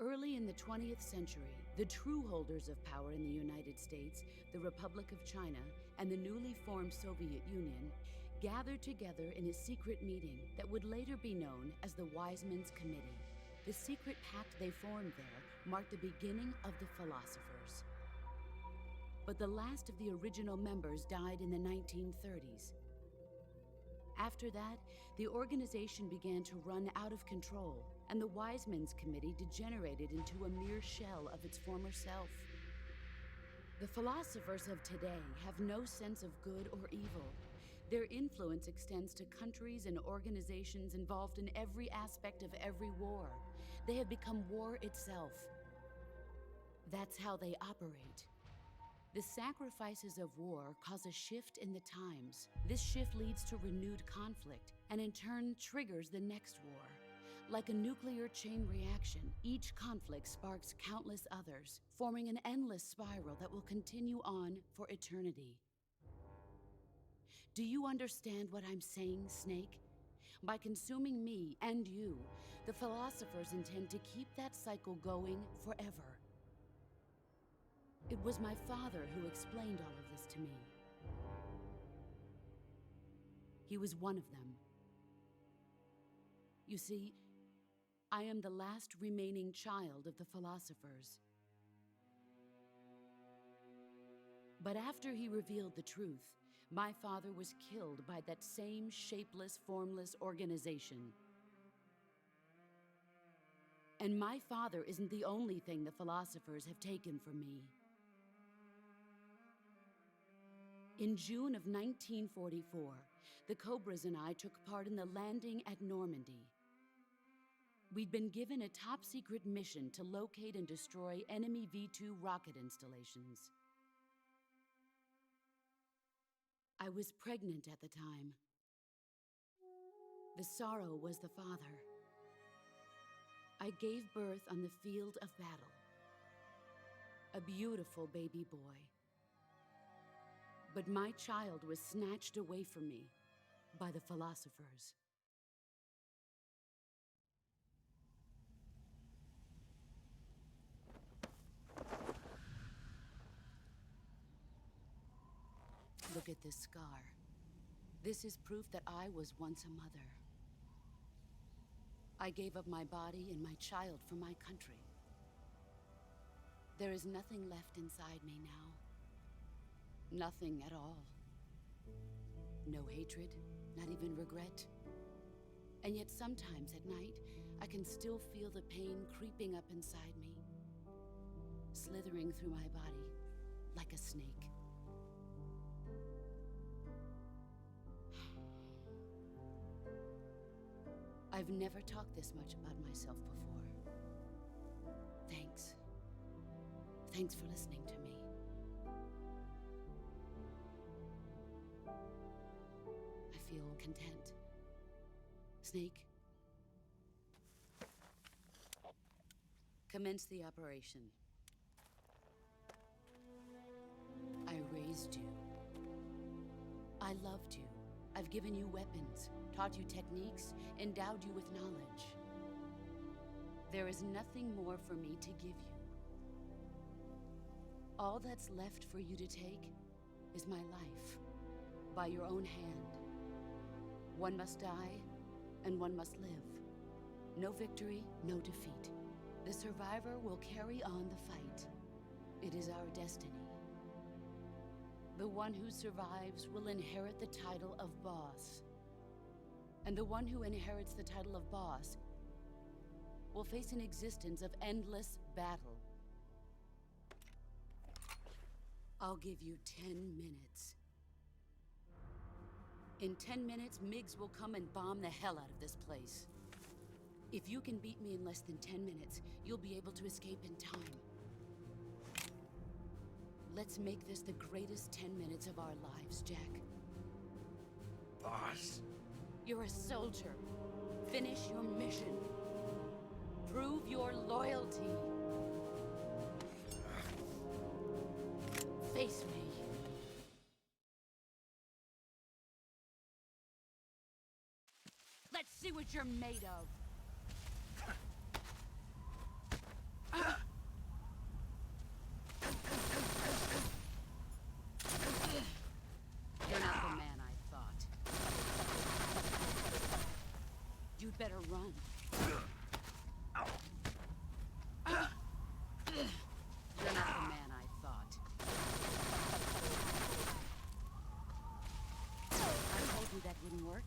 Early in the 20th century, the true holders of power in the United States, the Republic of China, and the newly formed Soviet Union gathered together in a secret meeting that would later be known as the Wise Men's Committee. The secret pact they formed there marked the beginning of the philosophers. But the last of the original members died in the 1930s. After that, the organization began to run out of control, and the Wise Men's Committee degenerated into a mere shell of its former self. The philosophers of today have no sense of good or evil. Their influence extends to countries and organizations involved in every aspect of every war. They have become war itself. That's how they operate. The sacrifices of war cause a shift in the times. This shift leads to renewed conflict, and in turn triggers the next war. Like a nuclear chain reaction, each conflict sparks countless others, forming an endless spiral that will continue on for eternity. Do you understand what I'm saying, Snake? By consuming me and you, the philosophers intend to keep that cycle going forever. It was my father who explained all of this to me. He was one of them. You see, I am the last remaining child of the philosophers. But after he revealed the truth, my father was killed by that same shapeless, formless organization. And my father isn't the only thing the philosophers have taken from me. In June of 1944, the Cobras and I took part in the landing at Normandy. We'd been given a top-secret mission to locate and destroy enemy V-2 rocket installations. I was pregnant at the time. The sorrow was the father. I gave birth on the field of battle. A beautiful baby boy. But my child was snatched away from me by the philosophers. Look at this scar. This is proof that I was once a mother. I gave up my body and my child for my country. There is nothing left inside me now. Nothing at all. No hatred, not even regret. And yet sometimes at night, I can still feel the pain creeping up inside me, slithering through my body like a snake. I've never talked this much about myself before. Thanks. Thanks for listening to me. I feel content. Snake, commence the operation. I raised you. I loved you. I've given you weapons, taught you techniques, endowed you with knowledge. There is nothing more for me to give you. All that's left for you to take is my life, by your own hand. One must die, and one must live. No victory, no defeat. The survivor will carry on the fight. It is our destiny. The one who survives will inherit the title of boss. And the one who inherits the title of boss will face an existence of endless battle. I'll give you 10 minutes. In 10 minutes, MiGs will come and bomb the hell out of this place. If you can beat me in less than 10 minutes, you'll be able to escape in time. Let's make this the greatest 10 minutes of our lives, Jack. Boss? You're a soldier. Finish your mission. Prove your loyalty. Face me. Let's see what you're made of. You're not the man I thought. You'd better run. You're not the man I thought. I told you that wouldn't work.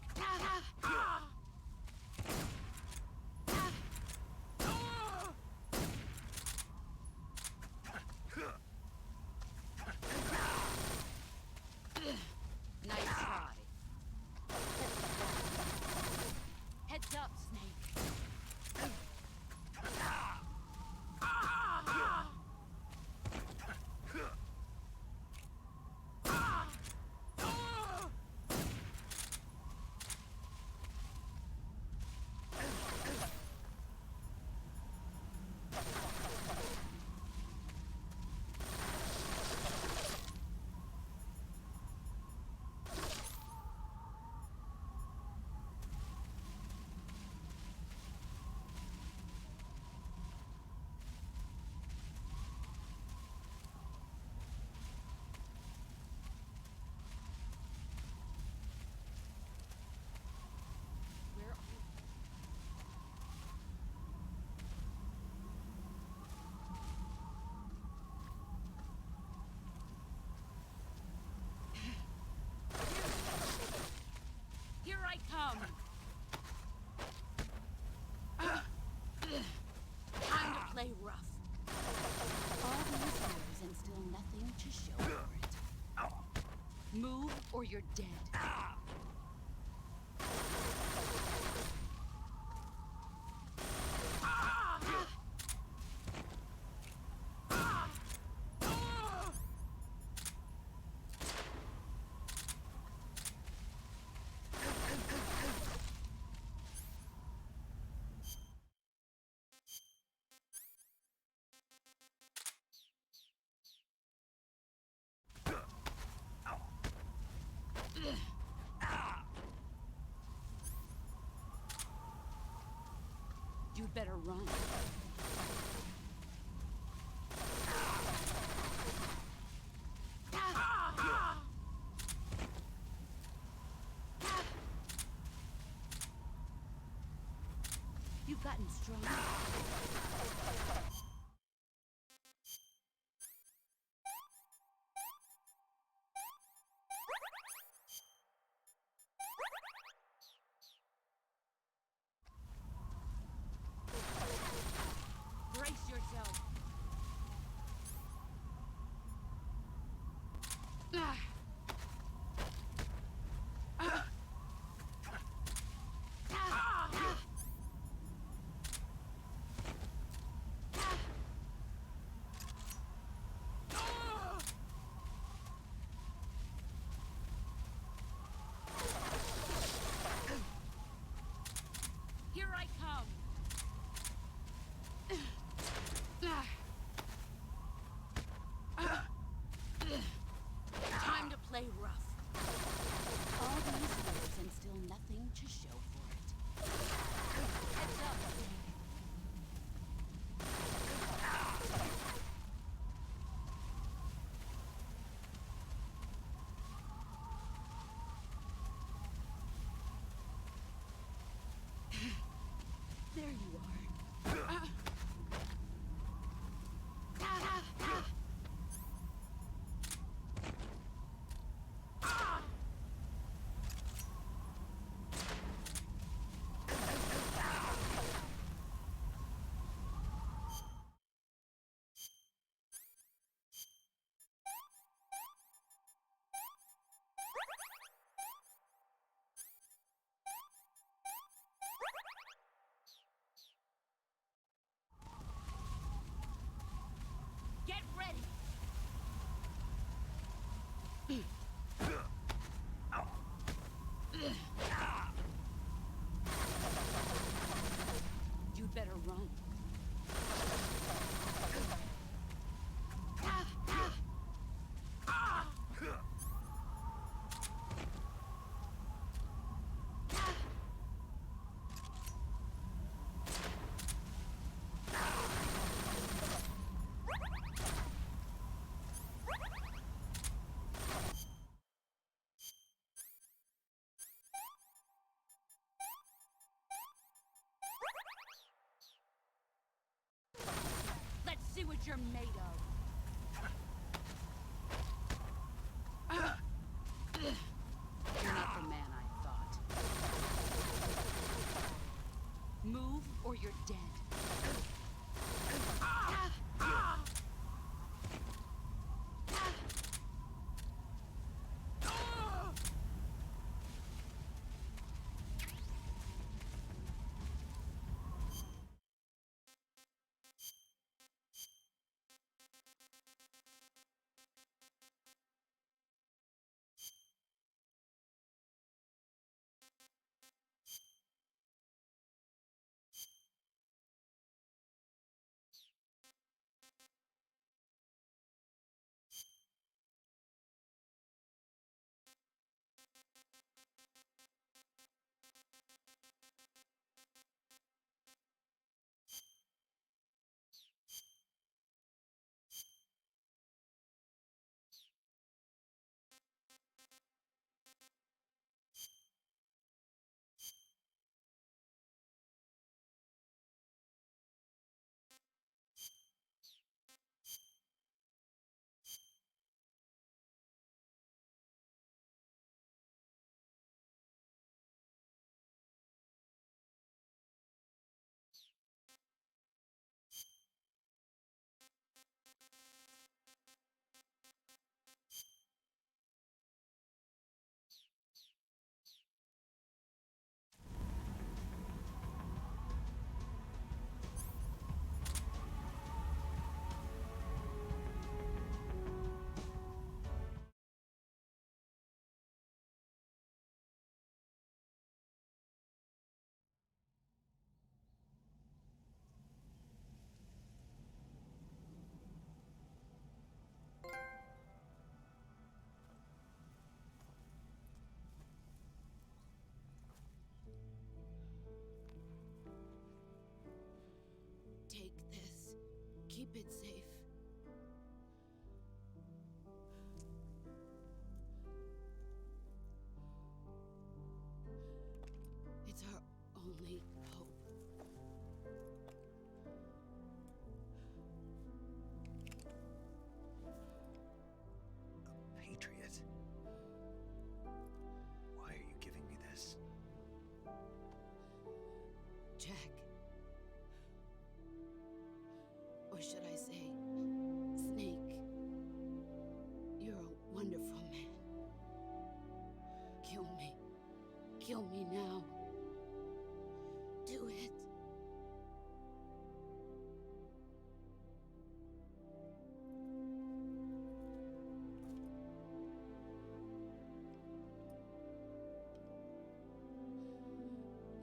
or you're dead. You'd better run. You've gotten stronger. Brace yourself. Here I come. Time to play rough. All these years and still nothing to show for it. Heads up. There you are. Get ready. You'd better run. Let's see what you're made of. You're not the man I thought. Move or you're dead. it safe. It's our only hope. A patriot? Why are you giving me this? Jack. Or should I say, Snake. You're a wonderful man. Kill me. Kill me now. Do it.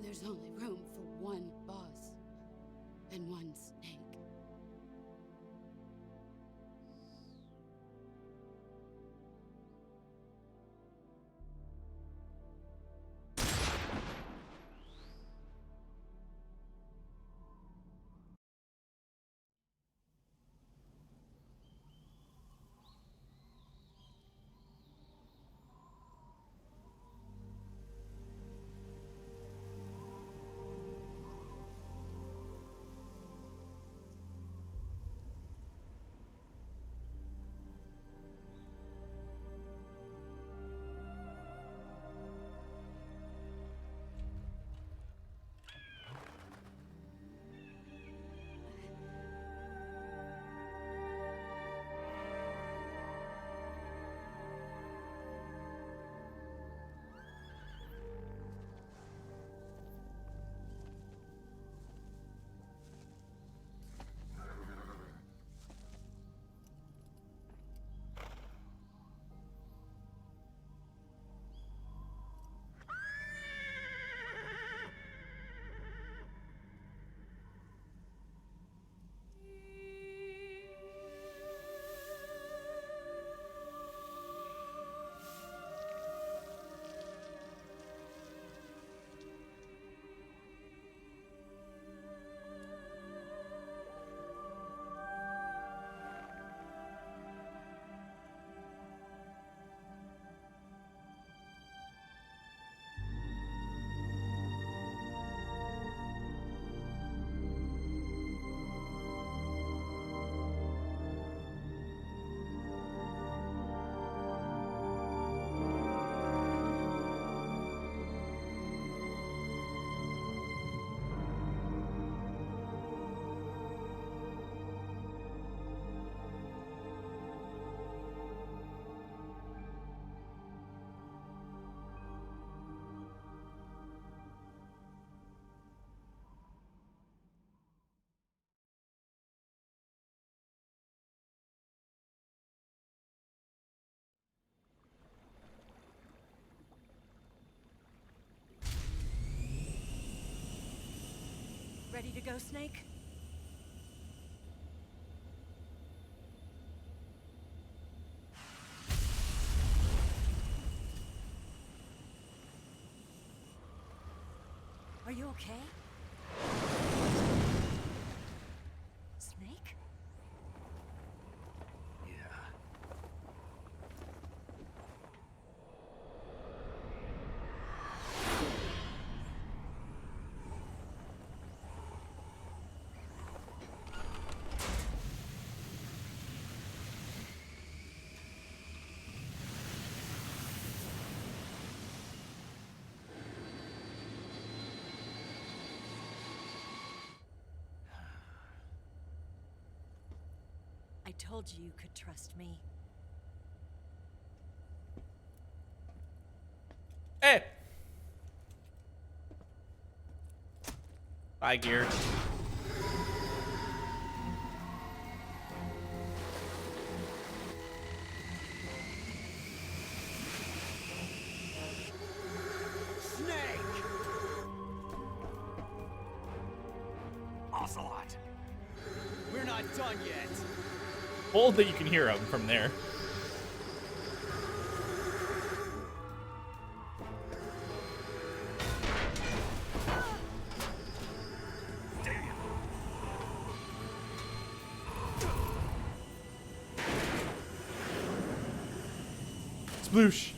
There's only room for one boss and one snake. Ready to go, Snake? Are you okay? Snake? Yeah. I told you you could trust me. Hey! Bye, Gear. Ocelot! We're not done yet. Bold that you can hear him from there. Damn! Sploosh.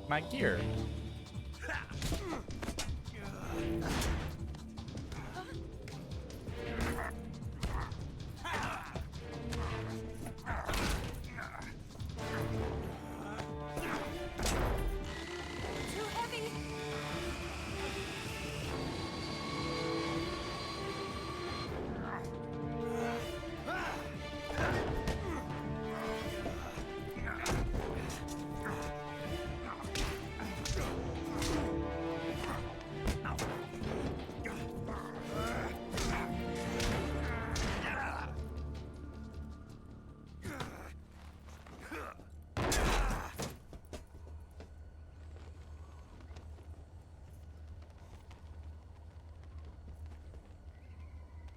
My gear. Too heavy.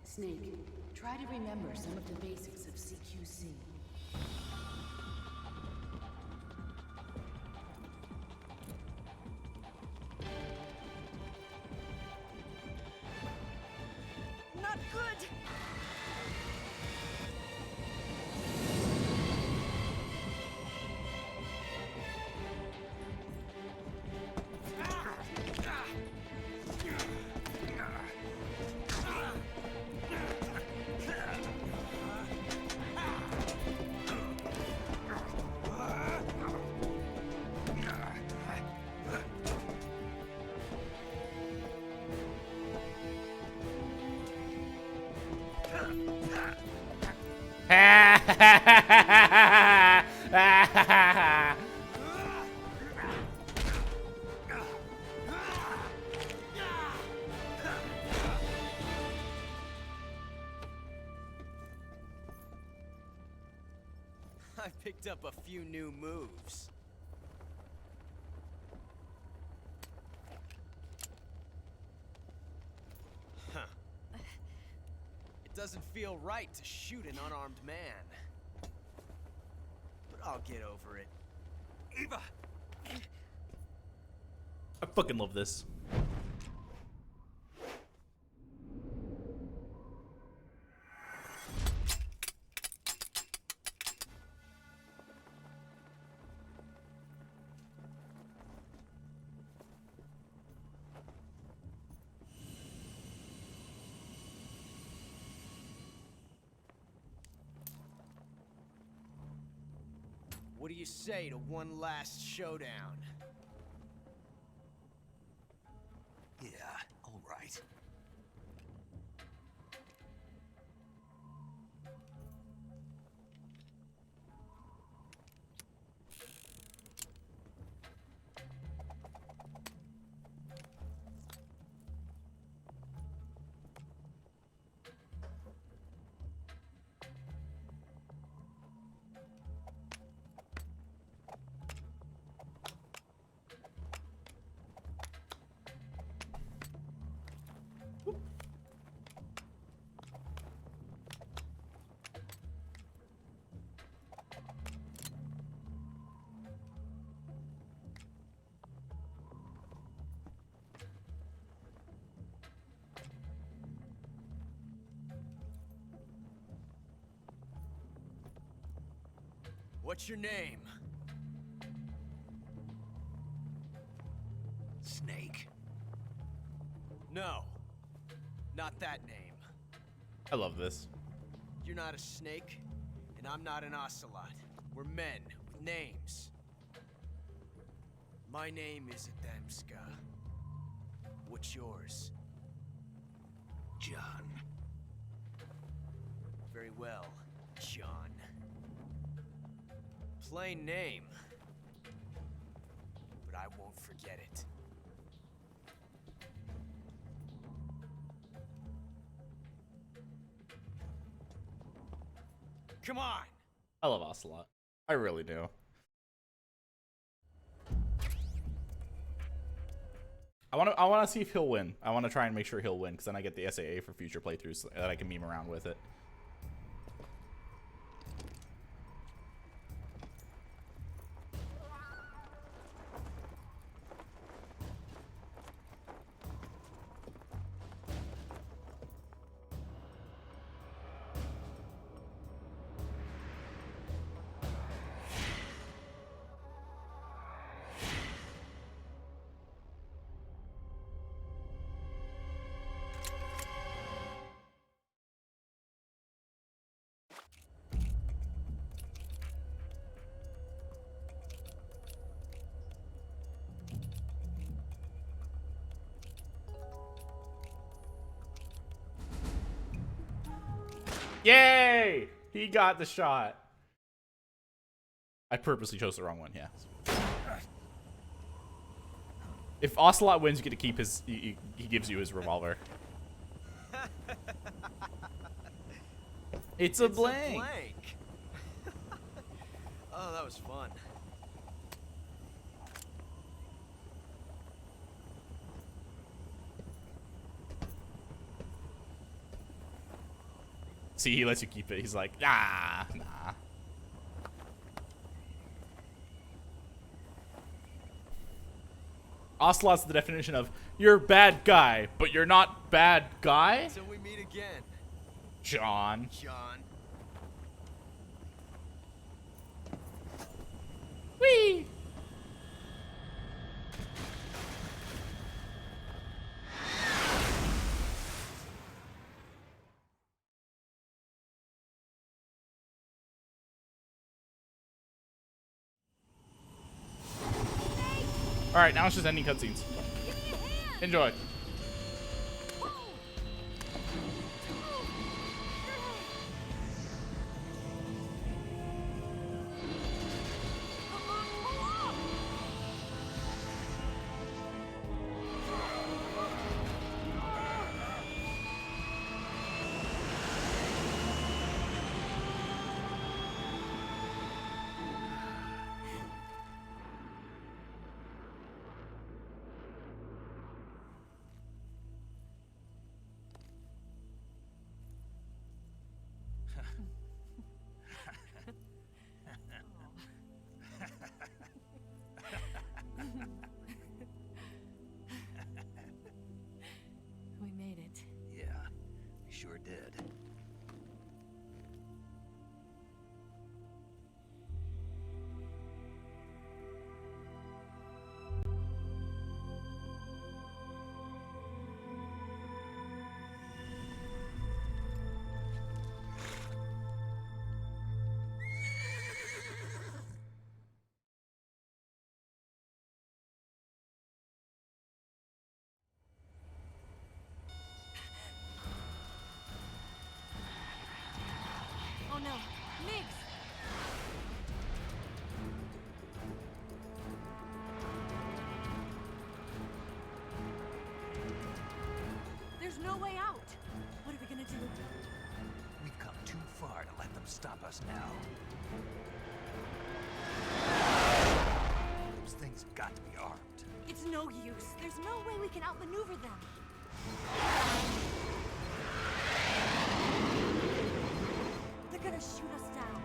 Snake, try to remember some of the basics of CQC. Not good. I picked up a few new moves. Huh. It doesn't feel right to shoot an unarmed man. But I'll get over it. Eva! I fucking love this. What do you say to one last showdown? Yeah, all right. What's your name? Snake. No. Not that name. I love this. You're not a snake, and I'm not an ocelot. We're men with names. My name is Adamska. What's yours? John. Very well, John. Plain name. But I won't forget it. Come on! I love Ocelot. I really do. I want to see if he'll win. I want to try and make sure he'll win, because then I get the SAA for future playthroughs so that I can meme around with it. Yay! He got the shot. I purposely chose the wrong one, yeah. If Ocelot wins, you get to keep his... He gives you his revolver. It's a blank. Oh, that was fun. See, he lets you keep it. He's like, nah. Ocelot's the definition of, you're a bad guy, but you're not bad guy? Until we meet again, John. John. Whee! Alright, now it's just ending cutscenes. Enjoy. We made it. Yeah, we sure did. Oh no, Migs! There's no way out. What are we gonna do? We've come too far to let them stop us now. Those things have got to be armed. It's no use. There's no way we can outmaneuver them. They're gonna shoot us down.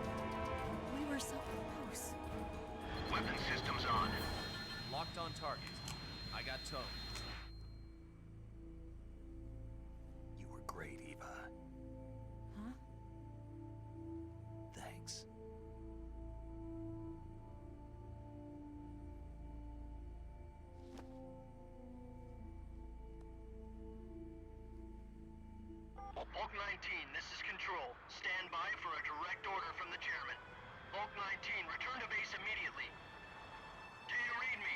We were so close. Weapon systems on. Locked on target. I got towed. You were great, Eva. Huh? Thanks. Bulk 19, this is Control. Stand by for a direct order from the chairman. Bulk 19, return to base immediately. Do you read me?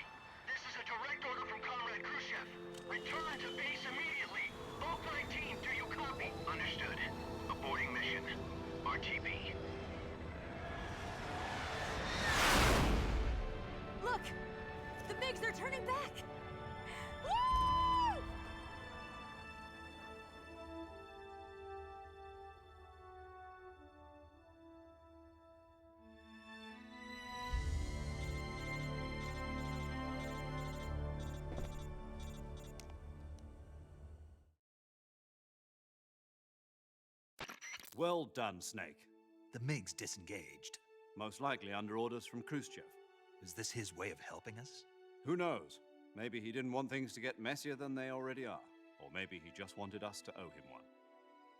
This is a direct order from Comrade Khrushchev. Return to base immediately. Bulk 19, do you copy? Understood. Aborting mission. RTB. Look! The Migs are turning back! Woo! Well done, Snake. The MiGs disengaged. Most likely under orders from Khrushchev. Is this his way of helping us? Who knows? Maybe he didn't want things to get messier than they already are. Or maybe he just wanted us to owe him one.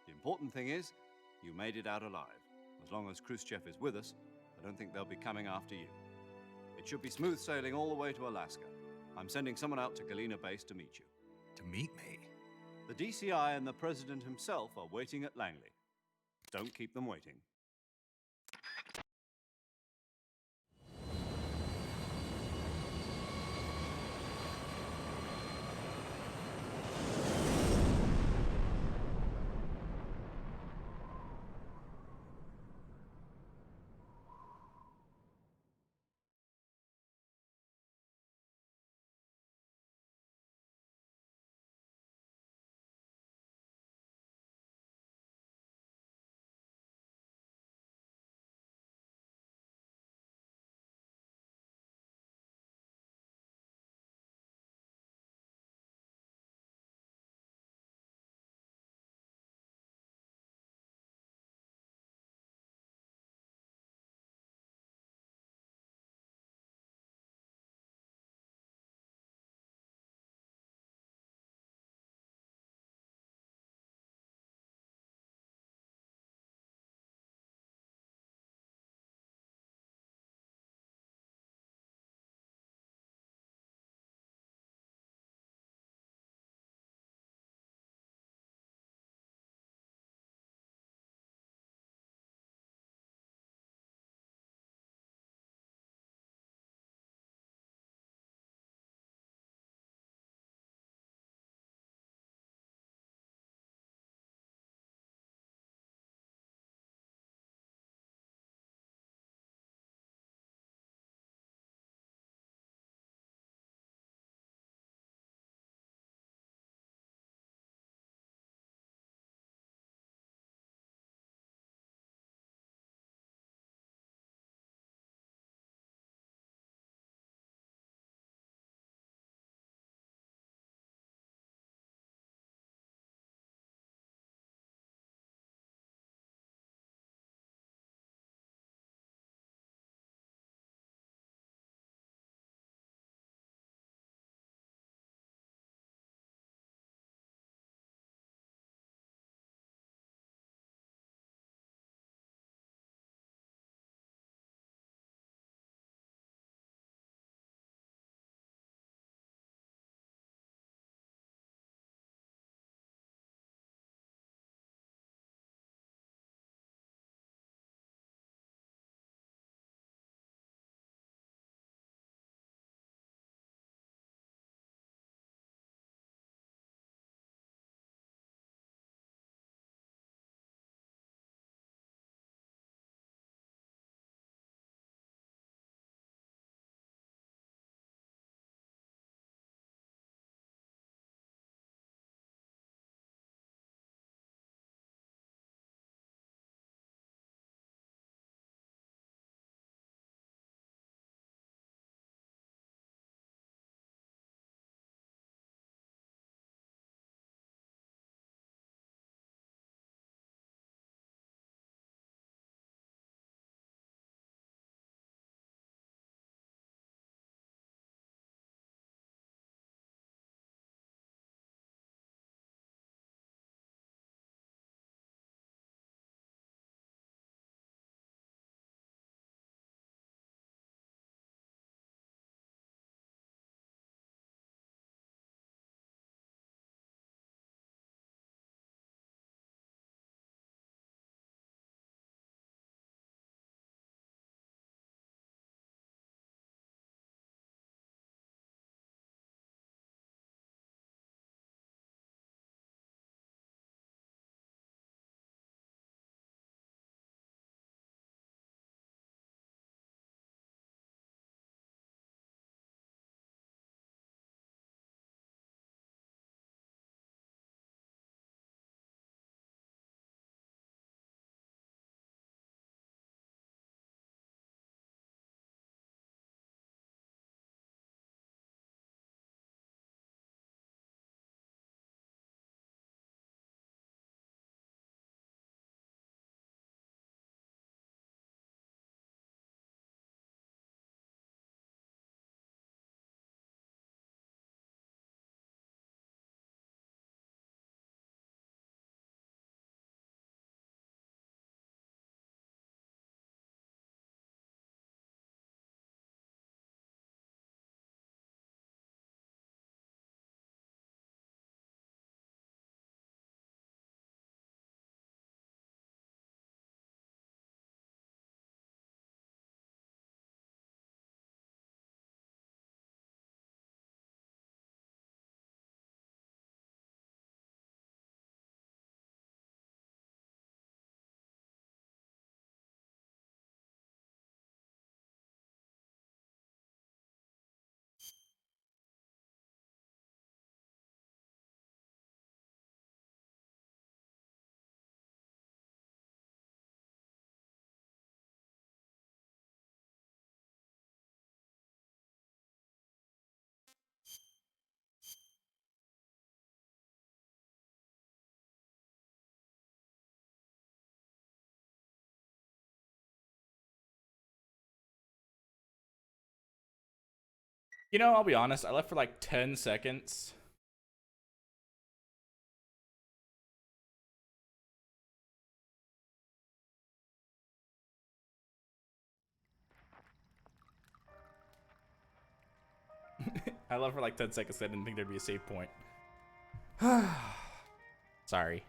The important thing is, you made it out alive. As long as Khrushchev is with us, I don't think they'll be coming after you. It should be smooth sailing all the way to Alaska. I'm sending someone out to Galena Base to meet you. To meet me? The DCI and the President himself are waiting at Langley. Don't keep them waiting. You know, I'll be honest. I left for like 10 seconds. I left for like 10 seconds. I didn't think there'd be a save point. Sorry.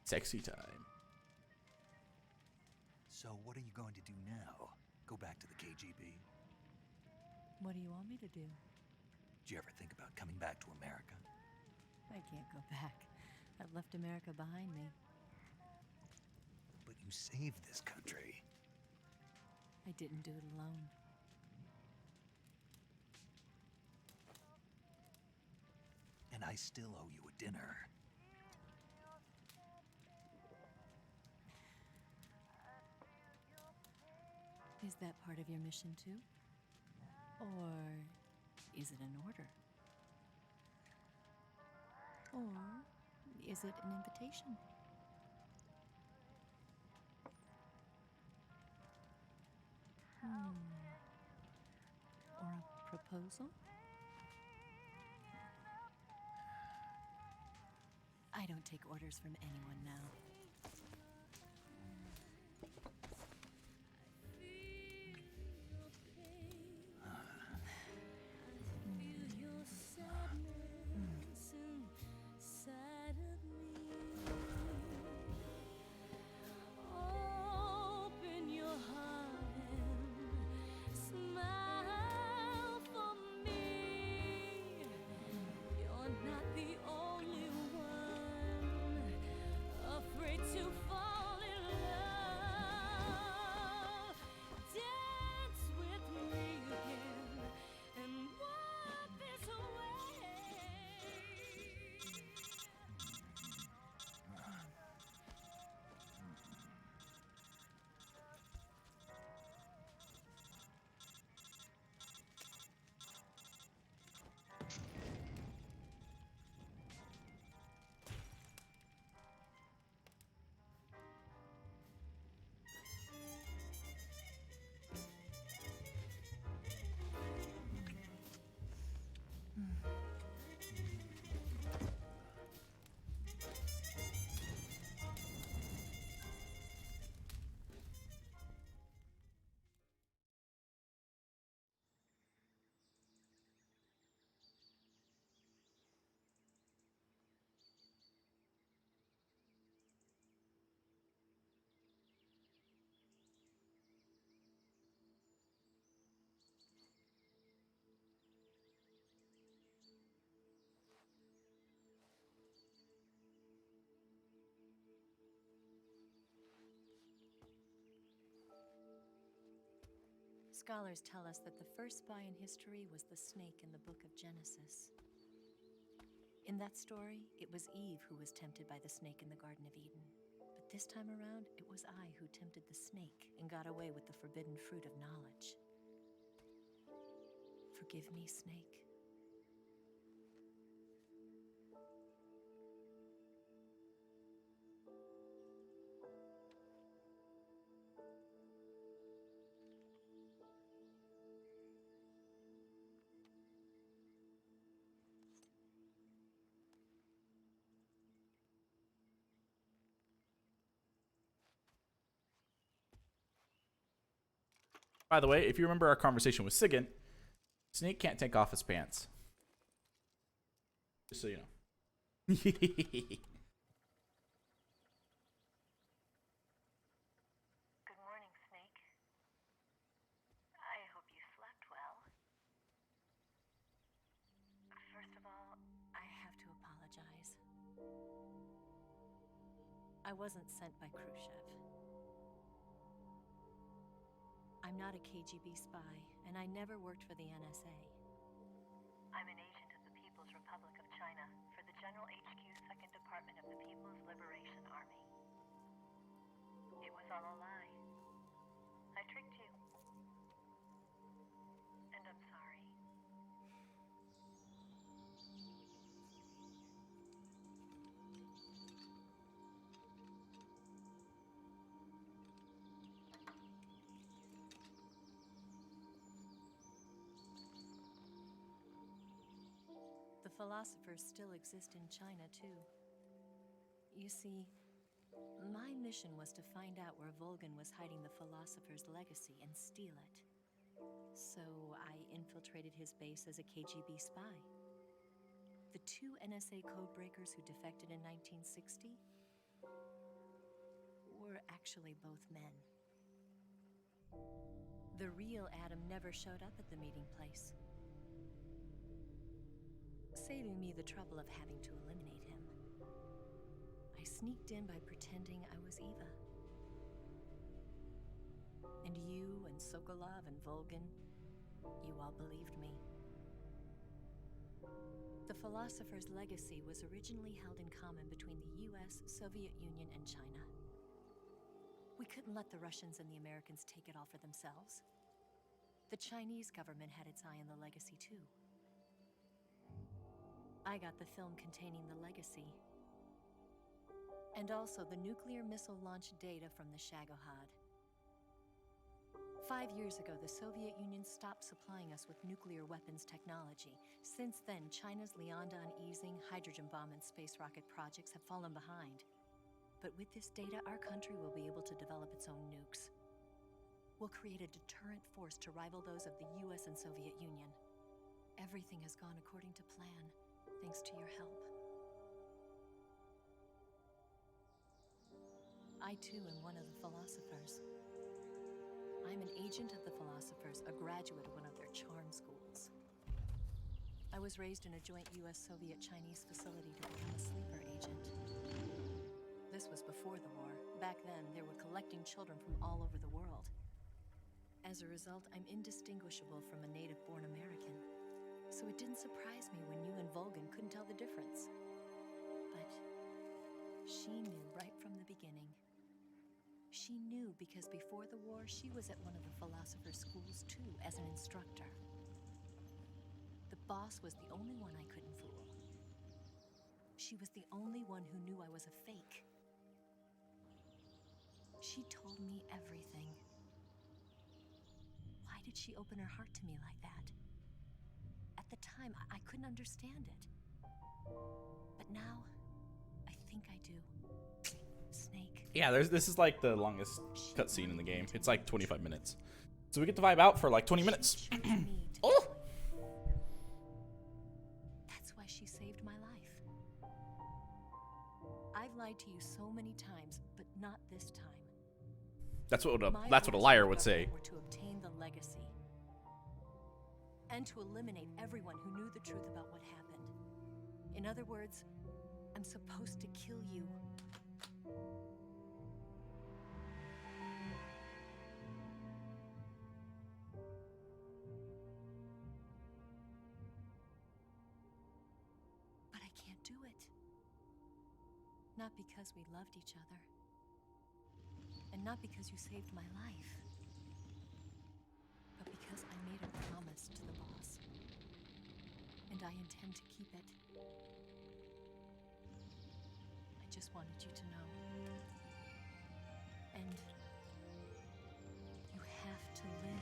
Sexy time. So what are you going to do now? Go back to the KGB? What do you want me to do? Did you ever think about coming back to America? I can't go back. I've left America behind me. But you saved this country. I didn't do it alone. And I still owe you a dinner. Is that part of your mission too? Or is it an order? Or is it an invitation? Or a proposal? I don't take orders from anyone now. Scholars tell us that the first spy in history was the snake in the book of Genesis. In that story, it was Eve who was tempted by the snake in the Garden of Eden. But this time around, it was I who tempted the snake and got away with the forbidden fruit of knowledge. Forgive me, Snake. By the way, if you remember our conversation with Sigint, Snake can't take off his pants. Just so you know. Good morning, Snake. I hope you slept well. First of all, I have to apologize. I wasn't sent by Khrushchev. I'm not a KGB spy, and I never worked for the NSA. I'm an agent of the People's Republic of China for the General HQ 2nd Department of the People's Liberation Army. It was all a lie. I tricked you. And I'm sorry. philosophers still exist in China, too. You see, my mission was to find out where Volgan was hiding the philosopher's legacy and steal it. So I infiltrated his base as a KGB spy. The two NSA codebreakers who defected in 1960 were actually both men. The real Adam never showed up at the meeting place, saving me the trouble of having to eliminate him. I sneaked in by pretending I was Eva. And you and Sokolov and Volgan, you all believed me. The philosopher's legacy was originally held in common between the US, Soviet Union, and China. We couldn't let the Russians and the Americans take it all for themselves. The Chinese government had its eye on the legacy, too. I got the film containing the legacy, and also the nuclear missile launch data from the Shagohod. 5 years ago, the Soviet Union stopped supplying us with nuclear weapons technology. Since then, China's Liaodong easing, hydrogen bomb, and space rocket projects have fallen behind. But with this data, our country will be able to develop its own nukes. We'll create a deterrent force to rival those of the US and Soviet Union. Everything has gone according to plan, thanks to your help. I too am one of the philosophers. I'm an agent of the philosophers, a graduate of one of their charm schools. I was raised in a joint US-Soviet-Chinese facility to become a sleeper agent. This was before the war. Back then, they were collecting children from all over the world. As a result, I'm indistinguishable from a native-born American. So it didn't surprise me when you and Volgan couldn't tell the difference. But she knew right from the beginning. She knew because before the war, she was at one of the philosopher's schools too, as an instructor. The boss was the only one I couldn't fool. She was the only one who knew I was a fake. She told me everything. Why did she open her heart to me like that? At the time, I couldn't understand it. But now, I think I do. Snake. Yeah, this is like the longest cutscene in the game. It's like 25 minutes. So we get to vibe out for like 20 minutes. Oh! That's why she saved my life. I've lied to you so many times, but not this time. That's what a liar would say. Were to obtain the legacy and to eliminate everyone who knew the truth about what happened. In other words, I'm supposed to kill you. But I can't do it. Not because we loved each other. And not because you saved my life, but because I made a promise to the boss. And I intend to keep it. I just wanted you to know. And you have to live.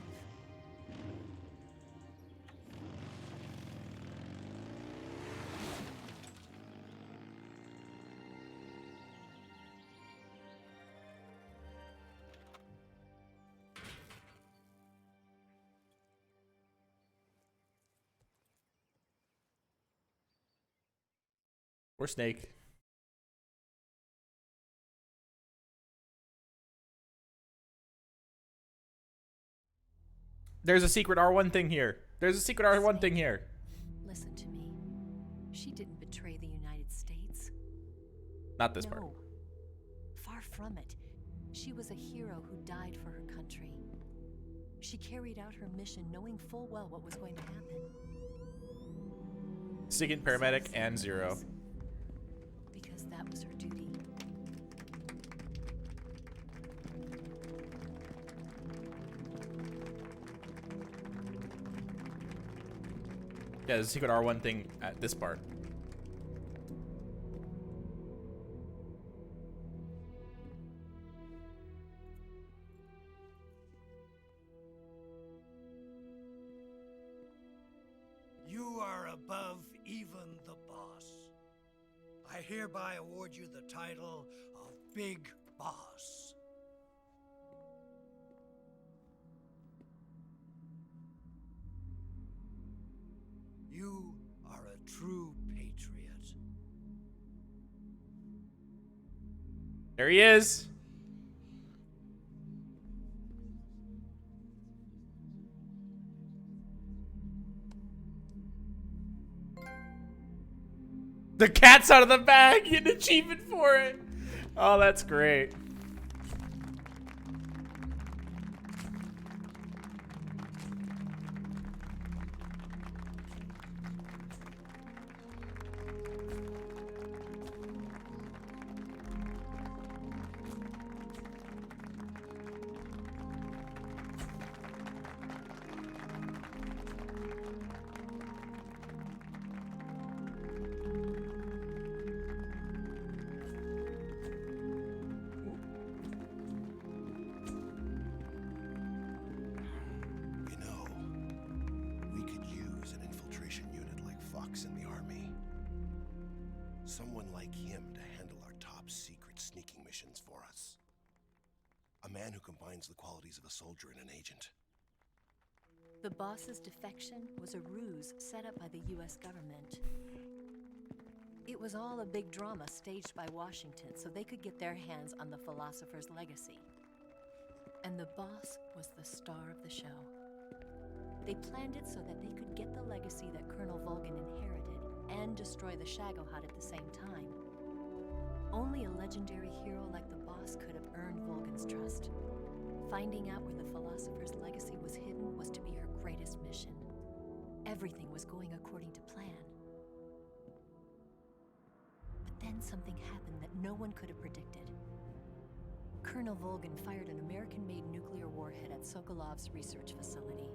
Or Snake. There's a secret R1 thing here. There's a secret R1 thing here. Listen to me. She didn't betray the United States. Not this part. No. Far from it. She was a hero who died for her country. She carried out her mission knowing full well what was going to happen. Second paramedic and Zero. Because that was her duty. Yeah, there's a secret R1 thing at this part. You are above even the I hereby award you the title of Big Boss. You are a true patriot. There he is. The cat's out of the bag. Get an achievement for it. Oh, that's great. You know, we could use an infiltration unit like Fox in the army. Someone like him to handle our top secret sneaking missions for us. A man who combines the qualities of a soldier and an agent. The boss's defection was a ruse set up by the US government. It was all a big drama staged by Washington so they could get their hands on the philosopher's legacy. And the boss was the star of the show. They planned it so that they could get the legacy that Colonel Volgan inherited and destroy the Shagohod at the same time. Only a legendary hero like the boss could have earned Volgan's trust. Finding out where the philosopher's legacy was hidden was to be her greatest mission. Everything was going according to plan. But then something happened that no one could have predicted. Colonel Volgan fired an American-made nuclear warhead at Sokolov's research facility.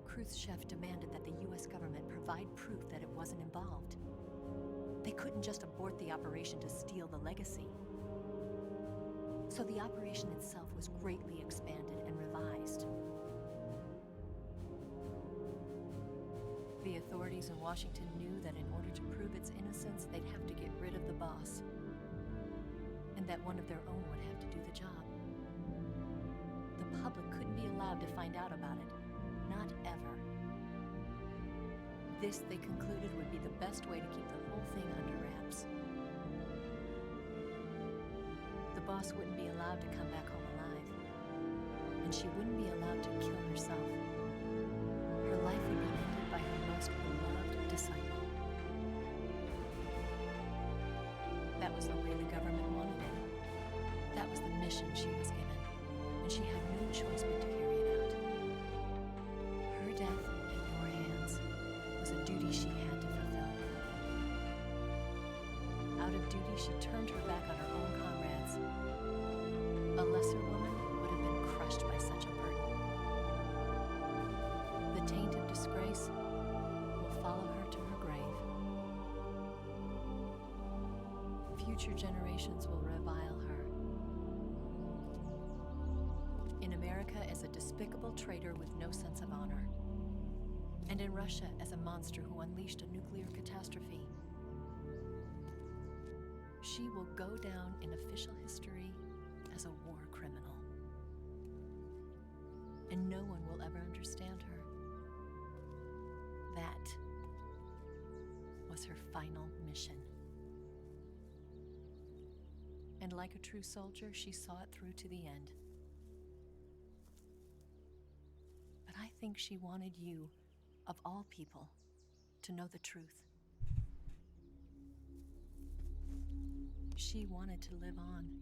Khrushchev demanded that the US government provide proof that it wasn't involved. They couldn't just abort the operation to steal the legacy. So the operation itself was greatly expanded and revised. The authorities in Washington knew that in order to prove its innocence, they'd have to get rid of the boss. And that one of their own would have to do the job. The public couldn't be allowed to find out about it. Not ever. This, they concluded, would be the best way to keep the whole thing under wraps. The boss wouldn't be allowed to come back home alive. And she wouldn't be allowed to kill herself. Her life would be ended by her most beloved disciple. That was the way the government wanted it. That was the mission she was given, and she had no choice but to carry it out. Her death in your hands was a duty she had to fulfill. Out of duty, she turned her back on her own comrades. A lesser woman would have been crushed by such a burden. The taint of disgrace will follow her to her grave. Future generations will revile her. In America as a despicable traitor with no sense of honor. And in Russia as a monster who unleashed a nuclear catastrophe. She will go down in official history as a war criminal. And no one will ever understand her. That was her final mission. And like a true soldier, she saw it through to the end. But I think she wanted you, of all people, to know the truth. She wanted to live on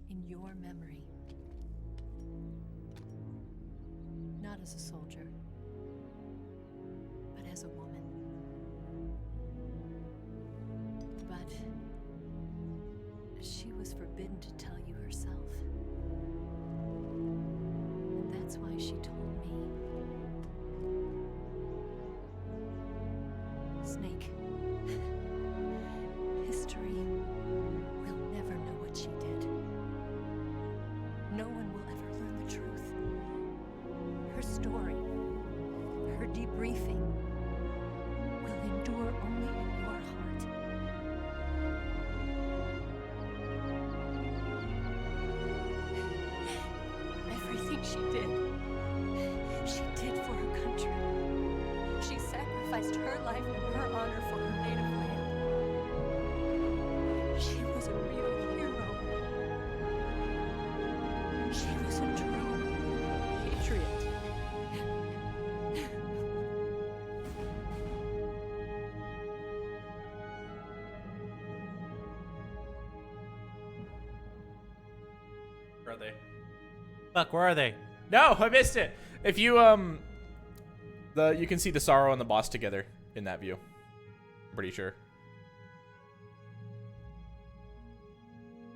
in your memory. Not as a soldier, but as a woman. But she was forbidden to tell you herself. And that's why she told me. Snake, history will never know what she did. No one will ever learn the truth. Her story, her debriefing, will endure only in your her life and her honor for her native land. She was a real hero. She was a true patriot. Where are they? Fuck, where are they? No, I missed it. If you you can see the Sorrow and the boss together in that view. I'm pretty sure.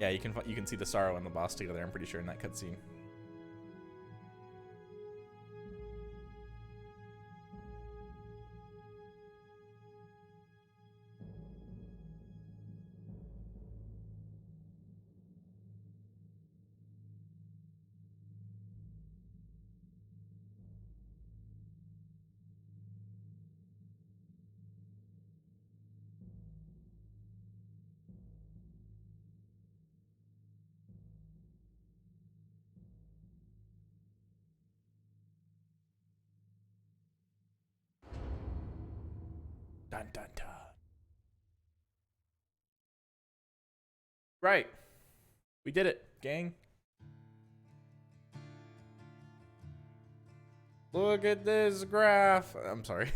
Yeah, you can see the Sorrow and the boss together. I'm pretty sure in that cutscene. Dun dun dun. Right. We did it, gang. Look at this graph. I'm sorry.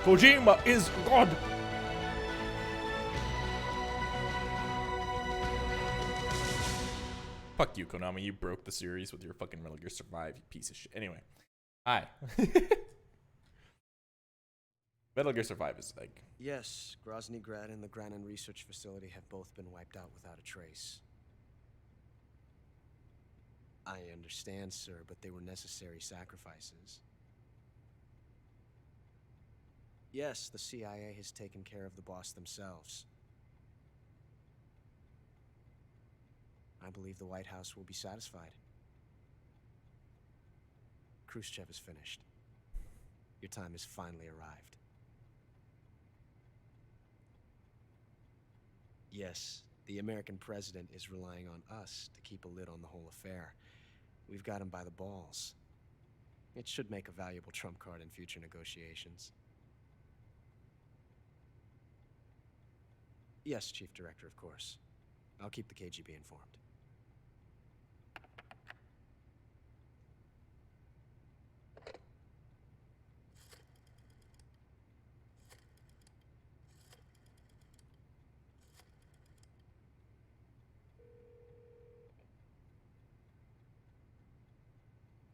Kojima is God. Fuck you, Konami. You broke the series with your fucking Metal Gear Survive, you piece of shit. Anyway. Hi. Metal Gear Survive is like... Yes, Grozny Grad and the Granin Research Facility have both been wiped out without a trace. I understand, sir, but they were necessary sacrifices. Yes, the CIA has taken care of the boss themselves. I believe the White House will be satisfied. Khrushchev is finished. Your time has finally arrived. Yes, the American president is relying on us to keep a lid on the whole affair. We've got him by the balls. It should make a valuable trump card in future negotiations. Yes, Chief Director, of course. I'll keep the KGB informed.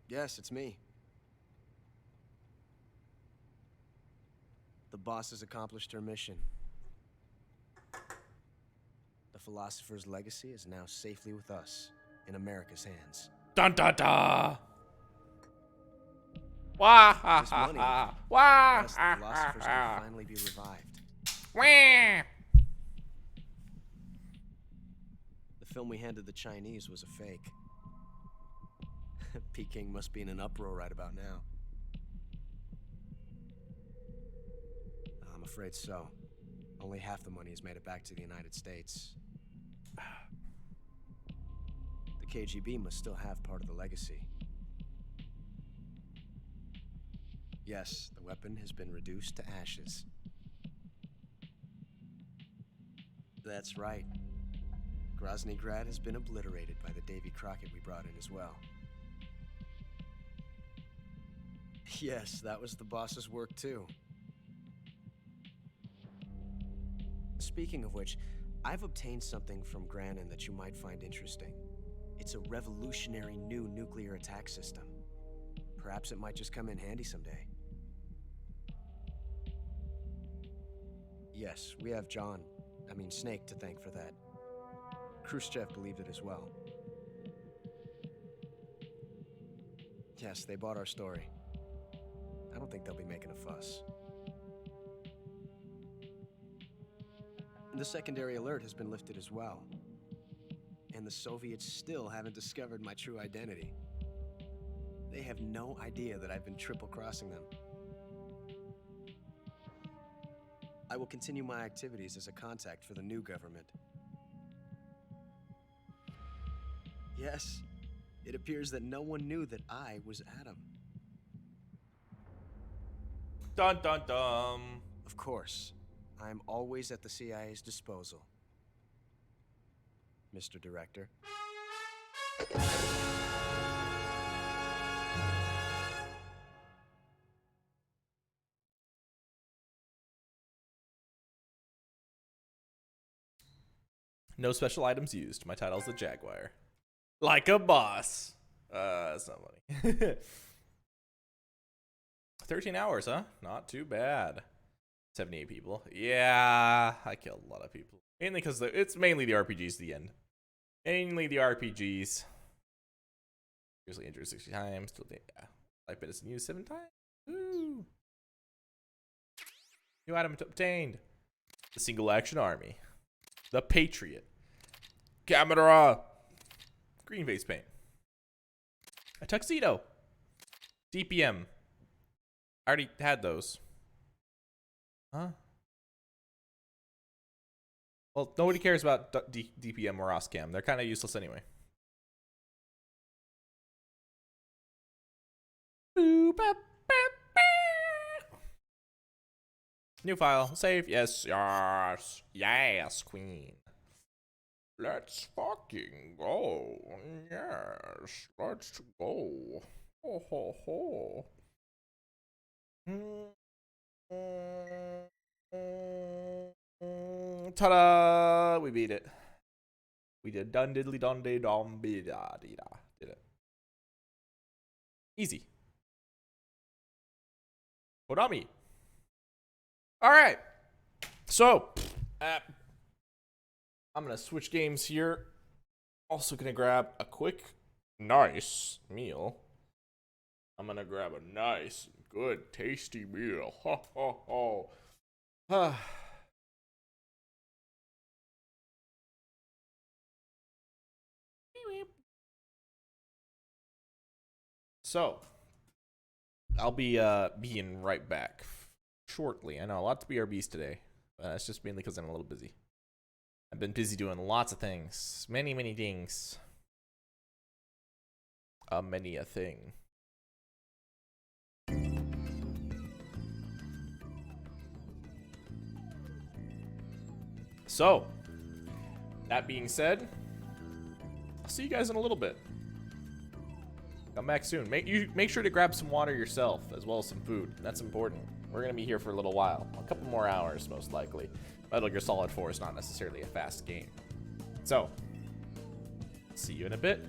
Yes, it's me. The boss has accomplished her mission. The philosopher's legacy is now safely with us, in America's hands. Dun dun dun! Wah ha This ha money, ha! Wah yes, the ha philosophers ha can ha! finally be revived. Wah! The film we handed the Chinese was a fake. Peking must be in an uproar right about now. I'm afraid so. Only half the money has made it back to the United States. The KGB must still have part of the legacy. Yes, the weapon has been reduced to ashes. That's right. Grozny Grad has been obliterated by the Davy Crockett we brought in as well. Yes, that was the boss's work too. Speaking of which, I've obtained something from Granin that you might find interesting. It's a revolutionary new nuclear attack system. Perhaps it might just come in handy someday. Yes, we have Snake to thank for that. Khrushchev believed it as well. Yes, they bought our story. I don't think they'll be making a fuss. The secondary alert has been lifted as well. And the Soviets still haven't discovered my true identity. They have no idea that I've been triple-crossing them. I will continue my activities as a contact for the new government. Yes, it appears that no one knew that I was Adam. Dun dun dun. Of course, I'm always at the CIA's disposal, Mr. Director. No special items used. My title's the Jaguar. Like a boss. That's not funny. 13 hours, huh? Not too bad. 78 people. Yeah, I killed a lot of people. Mainly because it's mainly the RPGs at the end. Mainly the RPGs. Seriously injured 60 times. Still, yeah. 5 minutes and used 7 times. Woo! New item obtained. The single action army. The Patriot. Camera. Green face paint. A tuxedo. DPM. I already had those. Huh? Well, nobody cares about DPM or Roscam. They're kind of useless anyway. New file. Save. Yes. Yes. Yes, queen. Let's fucking go. Yes. Let's go. Ho ho ho. Ta-da! We beat it. We did dun diddly dun day dum be da dee da. Did it. Easy. Kodami. All right. So, I'm gonna switch games here. Also gonna grab a quick, nice meal. I'm gonna grab a nice, good, tasty meal. Ho ho ho. So, I'll be being right back shortly. I know, lots of BRBs today. It's just mainly because I'm a little busy. I've been busy doing lots of things. Many, many things. Many a thing. So, that being said, I'll see you guys in a little bit. Come back soon. Make sure to grab some water yourself, as well as some food. That's important. We're gonna be here for a little while, a couple more hours most likely. Metal Gear Solid 4 is not necessarily a fast game. So, see you in a bit.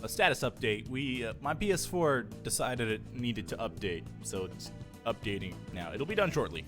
a status update. My PS4 decided it needed to update, so it's updating now. It'll be done shortly.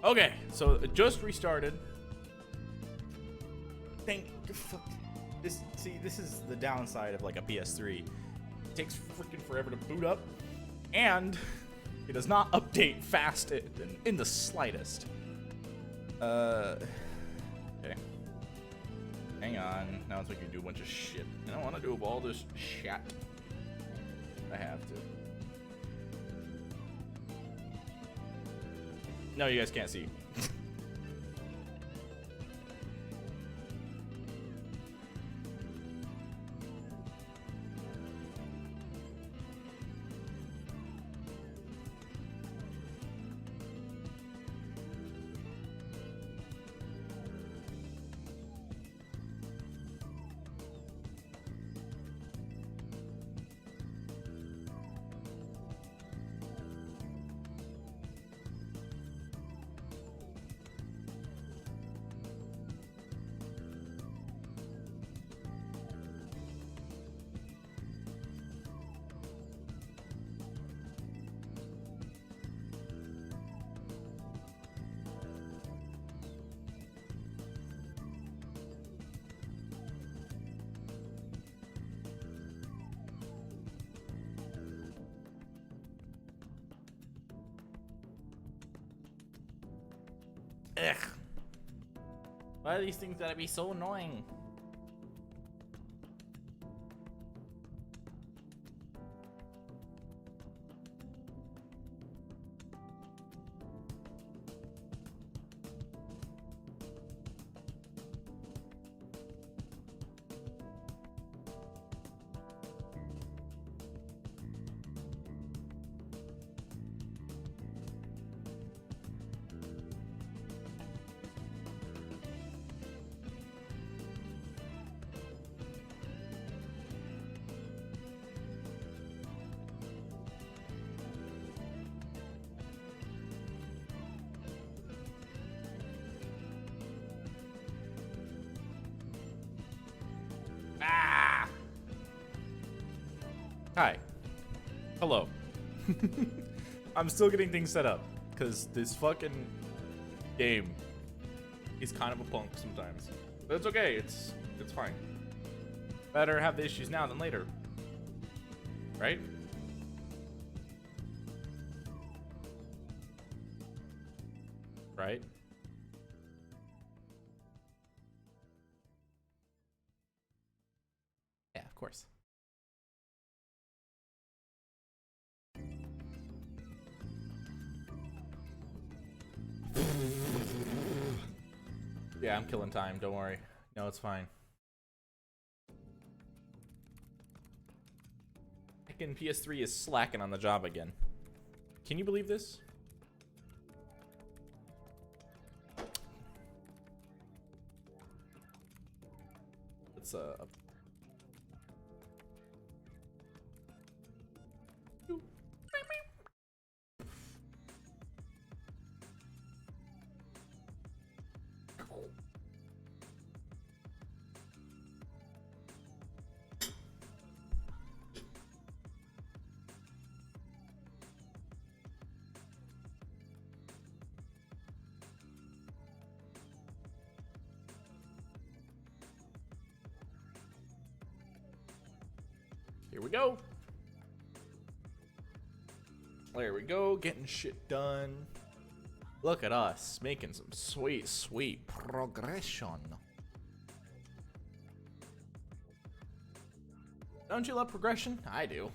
Okay, so it just restarted. Thank fuck. This is the downside of like a PS3. It takes freaking forever to boot up, and it does not update fast in the slightest. Okay. Hang on. Now it's like you do a bunch of shit. I don't want to do all this shit. I have to. No, you guys can't see. Ugh. Why are these things gotta be so annoying? Ah! Hi. Hello. I'm still getting things set up because this fucking game is kind of a punk sometimes. But it's okay. It's fine. Better have the issues now than later. Right? Right? Yeah, of course. Yeah, I'm killing time. Don't worry. No, it's fine. Freaking PS3 is slacking on the job again. Can you believe this? It's Here we go. There we go, getting shit done. Look at us making some sweet, sweet progression. Don't you love progression? I do.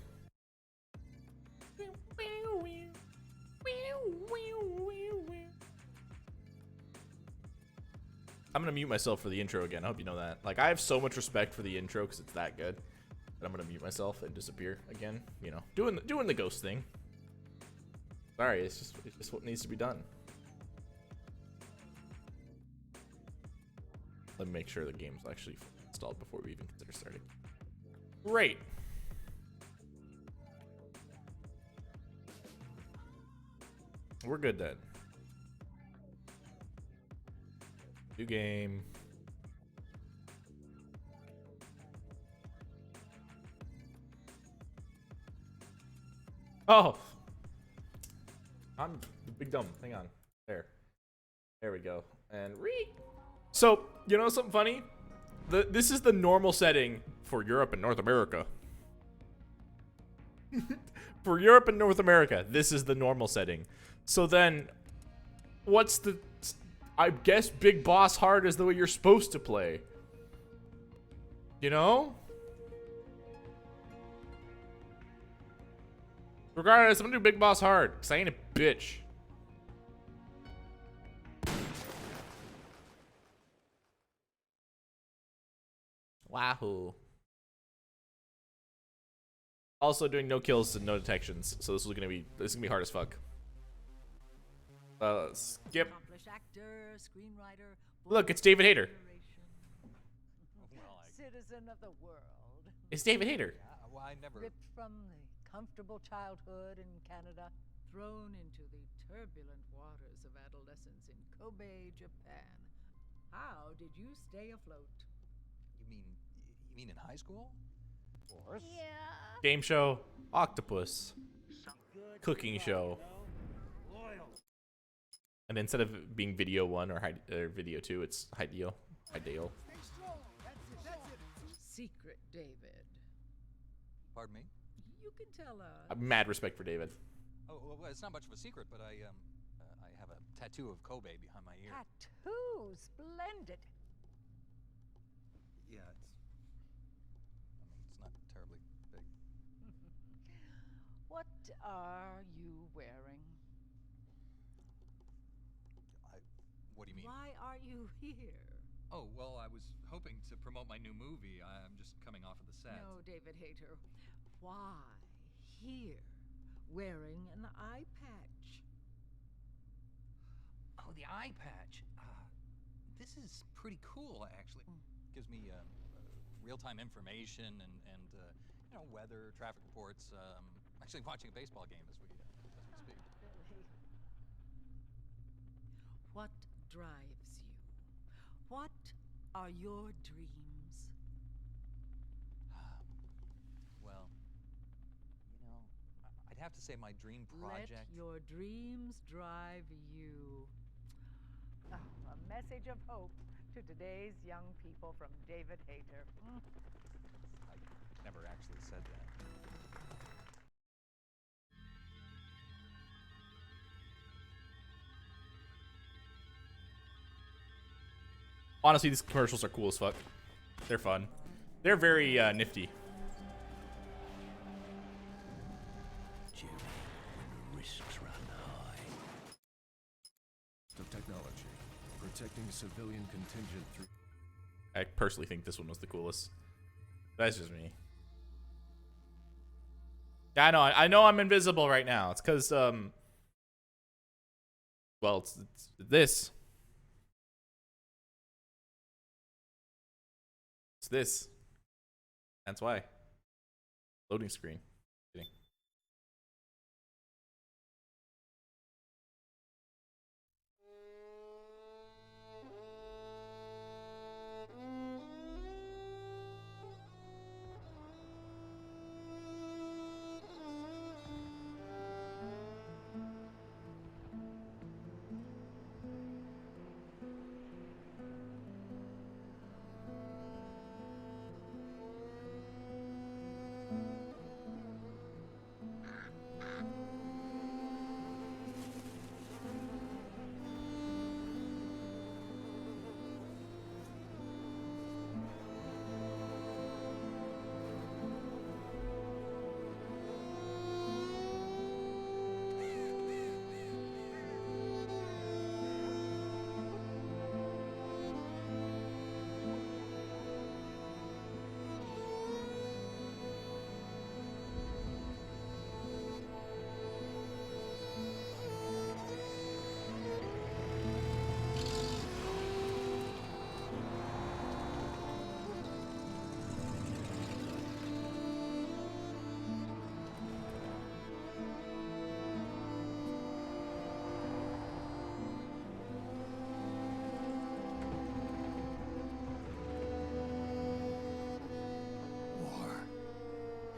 I'm gonna mute myself for the intro again. I hope you know that. Like, I have so much respect for the intro because it's that good. But I'm gonna mute myself and disappear again. You know, doing the ghost thing. Sorry, it's just what needs to be done. Let me make sure the game's actually installed before we even consider starting. Great. We're good then. New game. Oh, I'm the big dumb. Hang on. There we go. And read. So, you know something funny? This is the normal setting for Europe and North America. For Europe and North America, this is the normal setting. So then, what's the... I guess Big Boss Hard is the way you're supposed to play. You know? Regardless, I'm gonna do Big Boss Hard, because I ain't a bitch. Wahoo. Also doing no kills and no detections, so this is gonna be hard as fuck. Skip. Actor, screenwriter, Look, it's David Hayter. Citizen of the world. It's David Hayter. Well, I never... Ripped from the comfortable childhood in Canada, thrown into the turbulent waters of adolescence in Kobe, Japan. How did you stay afloat? You mean in high school? Yeah. Game show, octopus, cooking show. And instead of being video 1 or video 2, it's Ideal. Secret David. Pardon me? You can tell us. I have mad respect for David. Oh, well, it's not much of a secret, but I have a tattoo of Kobe behind my ear. Tattoo, splendid. Yeah, it's not terribly big. What are you wearing? What do you mean? Why are you here? Oh, well, I was hoping to promote my new movie. I'm just coming off of the set. No, David Hayter. Why here, wearing an eye patch? Oh, the eye patch. This is pretty cool, actually. Gives me real-time information and you know, weather, traffic reports. I'm actually watching a baseball game as we speak. Billy. What drives you? What are your dreams? Well, you know, I'd have to say my dream project... Let your dreams drive you. Oh, a message of hope to today's young people from David Hayter. I never actually said that. Honestly, these commercials are cool as fuck. They're fun. They're very nifty. Jimmy, when the risks run high. Of technology, protecting civilian contingent through... I personally think this one was the coolest. That's just me. Yeah, I know I'm invisible right now. It's because, well, it's this. It's this. That's why. Loading screen. Kidding.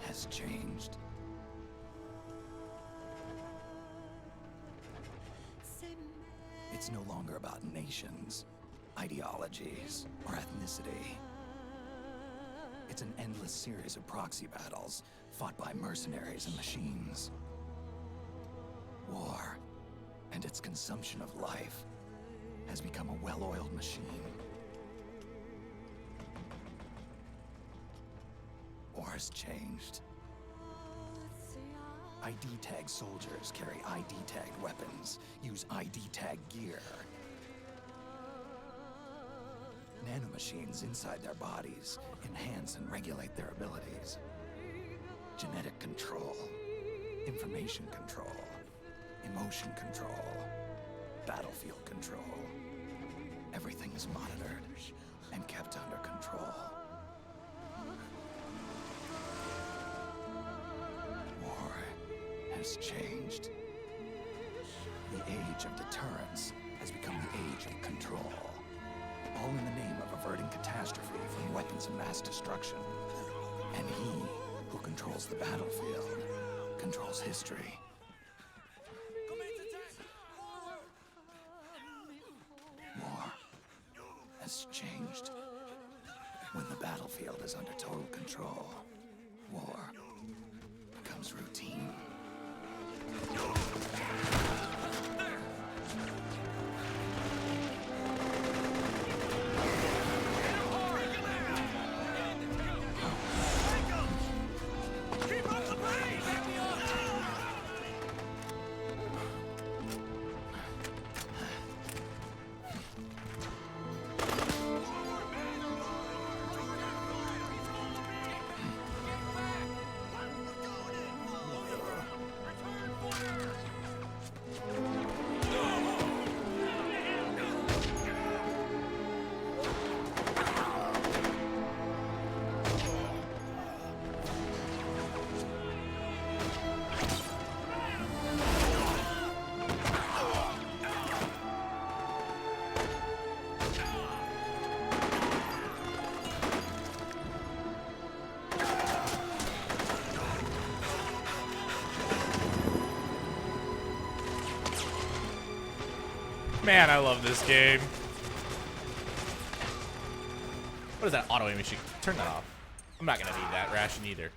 Has changed. It's no longer about nations, ideologies, or ethnicity. It's an endless series of proxy battles, fought by mercenaries and machines. War, and its consumption of life, has become a well-oiled machine. War's changed. ID tag soldiers carry ID tagged weapons, use ID tag gear. Nanomachines inside their bodies enhance and regulate their abilities. Genetic control, information control, emotion control, battlefield control. Everything's monitored and kept under control. War has changed. The age of deterrence has become the age of control. All in the name of averting catastrophe from weapons of mass destruction. And he who controls the battlefield controls history. War has changed. When the battlefield is under total control, war becomes routine. Man, I love this game. What is that auto aim machine? Turn that off. I'm not gonna need that ration either.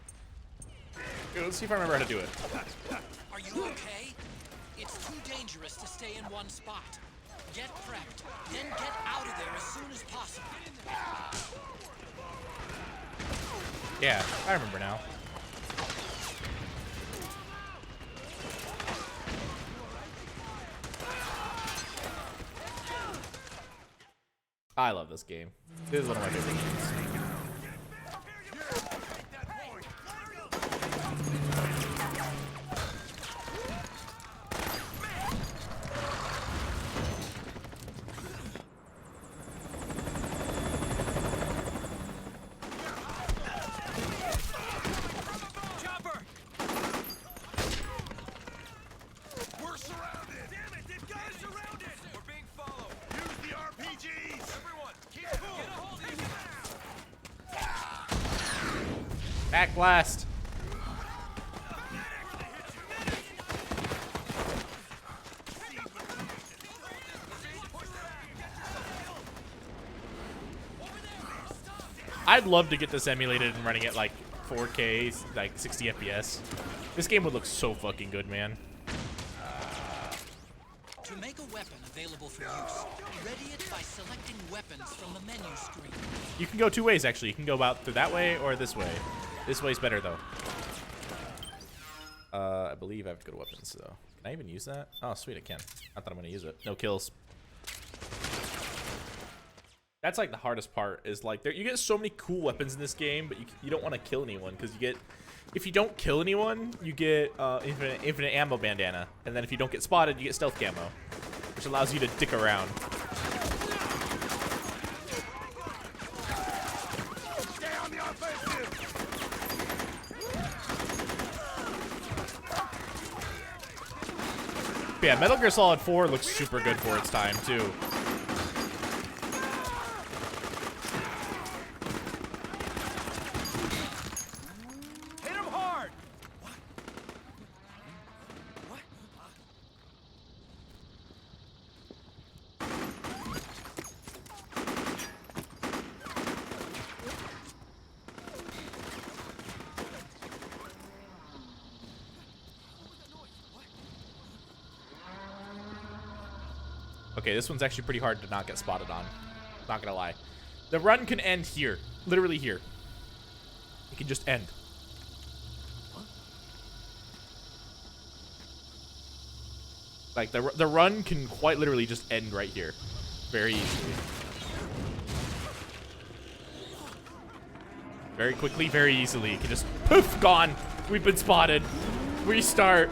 Okay, let's see if I remember how to do it. Are you okay? It's too dangerous to stay in one spot. Get prepped, then get out of there as soon as possible. Yeah, I remember now. I love this game. This is one of my favorite games. We're surrounded! Damn it, they've got us surrounded! We're being followed! Use the RPGs! Everyone, keep cool! Get a hold of you! Back blast. I'd love to get this emulated and running at like 4K, like 60 FPS. This game would look so fucking good, man. To make a weapon available for use, ready it by selecting weapons from the menu screen. You can go two ways, actually. You can go about through that way or this way. This way's better, though. I believe I have to go to weapons, though. Can I even use that? Oh, sweet, I can. I thought I'm going to use it. No kills. That's like the hardest part is like you get so many cool weapons in this game, but you don't want to kill anyone because you get, if you don't kill anyone, you get infinite ammo bandana, and then if you don't get spotted, you get stealth camo, which allows you to dick around. Stay on the offensive! But yeah, Metal Gear Solid 4 looks super good for its time too. Okay, this one's actually pretty hard to not get spotted on. Not gonna lie. The run can end here. Literally here. It can just end. Like, the run can quite literally just end right here. Very easily. Very quickly, very easily. It can just, poof, gone. We've been spotted. Restart.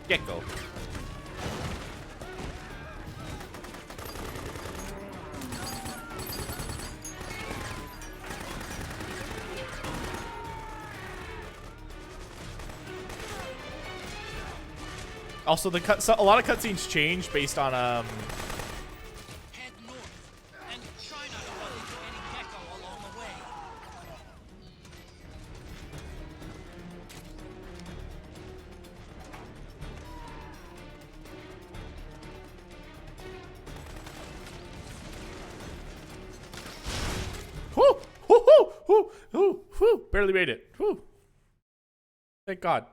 Gecko. Also, a lot of cutscenes change based on Head north and try not to run into any gecko along the way. Whoo! Whoo! Whoo! Whoo! Whoo! Whoo! Barely made it. Whoo! Thank God.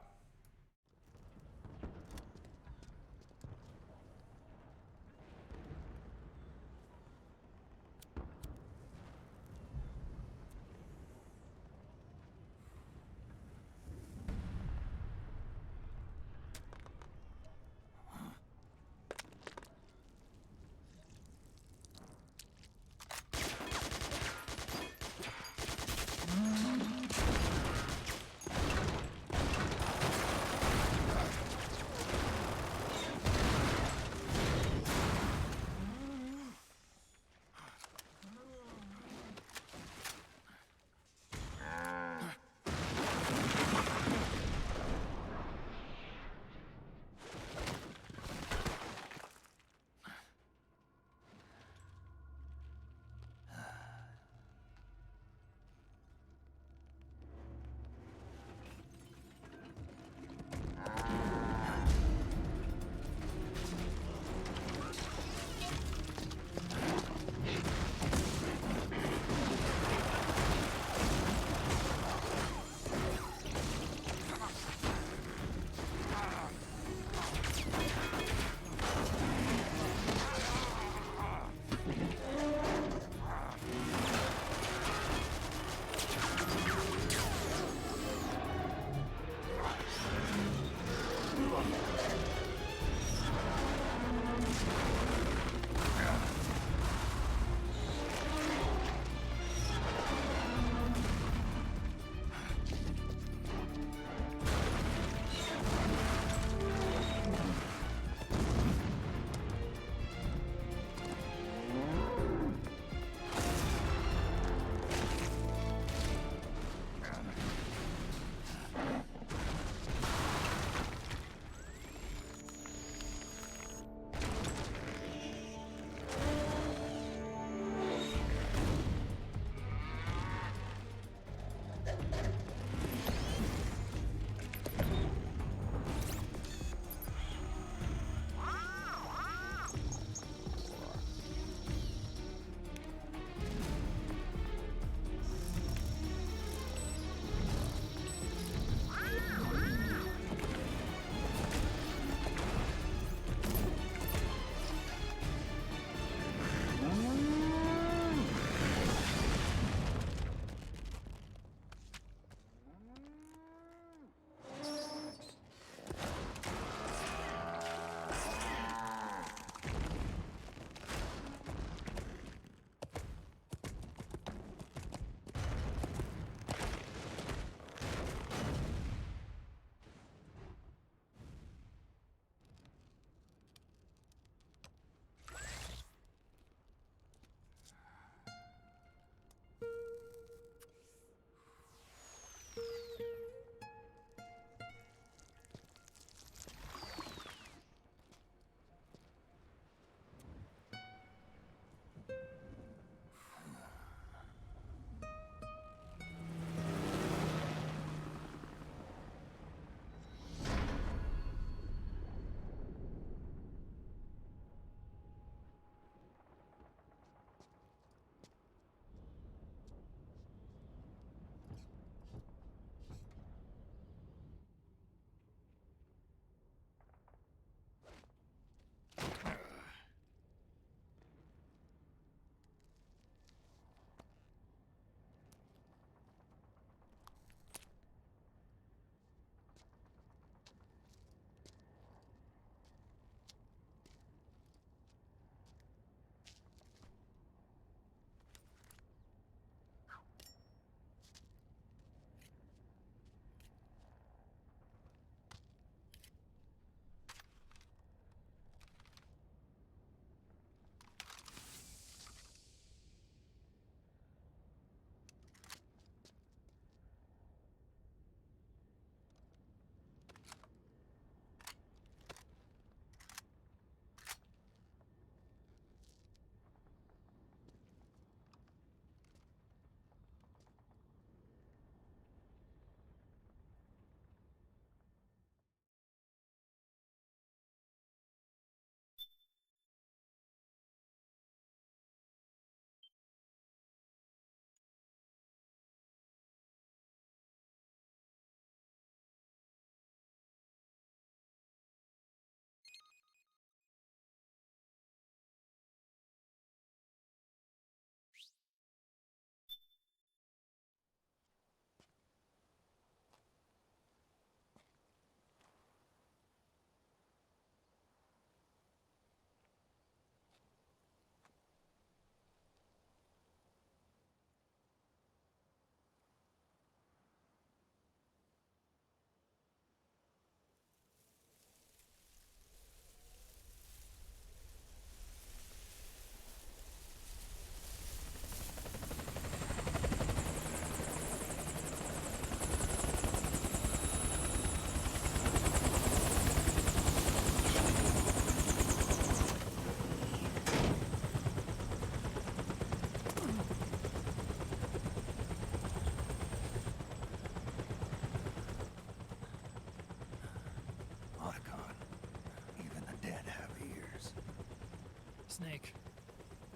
Snake,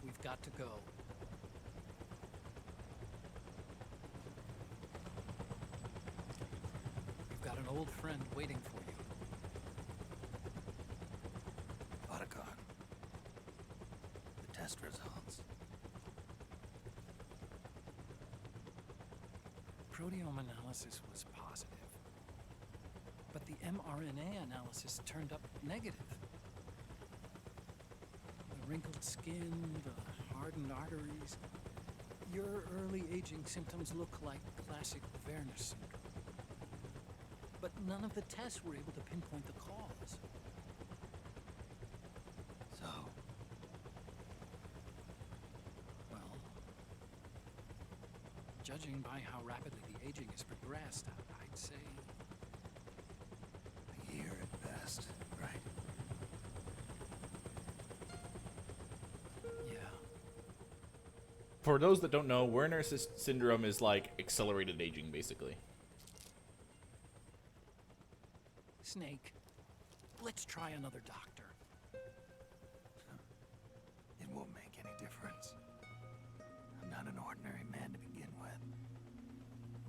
we've got to go. You've got an old friend waiting for you. Otacon. The test results. Proteome analysis was positive, but the mRNA analysis turned up negative. The wrinkled skin, the hardened arteries. Your early aging symptoms look like classic Werner syndrome. But none of the tests were able to pinpoint the cause. So? Well, judging by how rapidly the aging has progressed, I'd say... A year at best, right? Yeah. For those that don't know, Werner syndrome is like accelerated aging, basically. Snake, let's try another doctor. It won't make any difference. I'm not an ordinary man to begin with.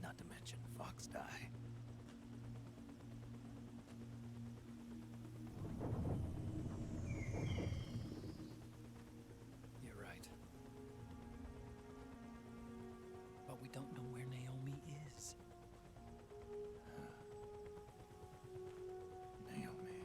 Not to mention Fox die. You're right. But we don't know where Naomi is. Naomi.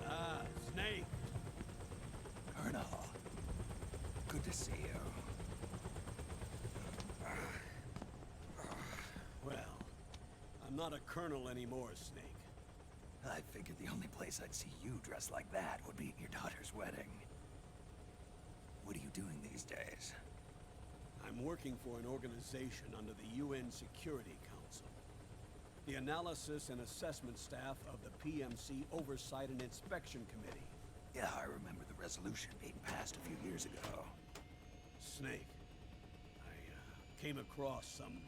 Ah, Snake. Colonel. Good to see you. Well, I'm not a colonel anymore, Snake. I figured the only place I'd see you dressed like that would be at your daughter's wedding. What are you doing these days? I'm working for an organization under the UN Security Council. The Analysis and Assessment Staff of the PMC Oversight and Inspection Committee. Yeah, I remember the resolution being passed a few years ago. Snake, I came across some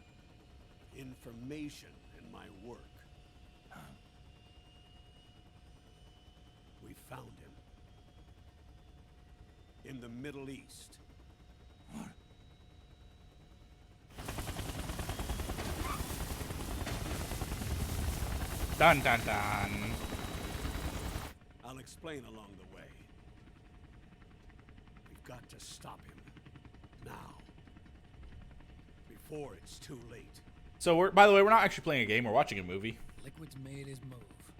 information in my work. Huh? We found him. In the Middle East. What? Dun dun dun. I'll explain along the way. We've got to stop him. Now. Before it's too late. So by the way, we're not actually playing a game, we're watching a movie. Liquid's made his move.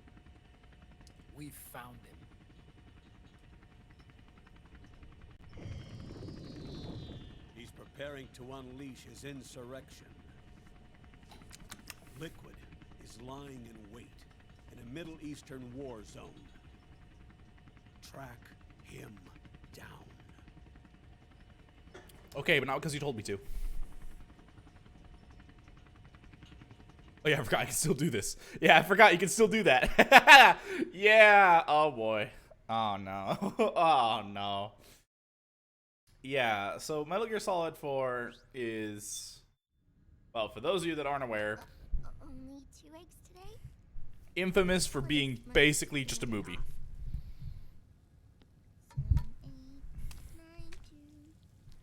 We found him. He's preparing to unleash his insurrection. Liquid is lying in wait in a Middle Eastern war zone. Track him down. Okay, but not because you told me to. Oh yeah, I forgot I can still do this. Yeah, I forgot you can still do that. Yeah, oh boy. Oh no. Oh no. Yeah, so Metal Gear Solid 4 is, well, for those of you that aren't aware, Only 2 eggs today? infamous for being basically just a movie. 7, 8, 9, 2,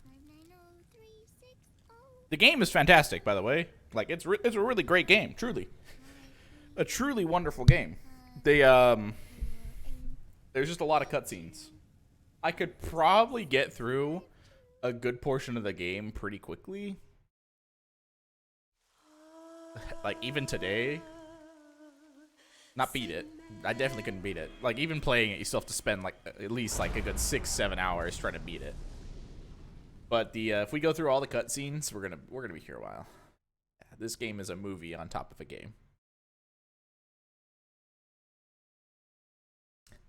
5, 9, 0, 3, 6, 0. The game is fantastic, by the way. Like, it's a really great game, truly. A truly wonderful game. They, there's just a lot of cutscenes. I could probably get through a good portion of the game pretty quickly. Like, even today. Not beat it. I definitely couldn't beat it. Like, even playing it, you still have to spend, like, at least, like, a good 6-7 hours trying to beat it. But if we go through all the cutscenes, we're gonna be here a while. Yeah, this game is a movie on top of a game.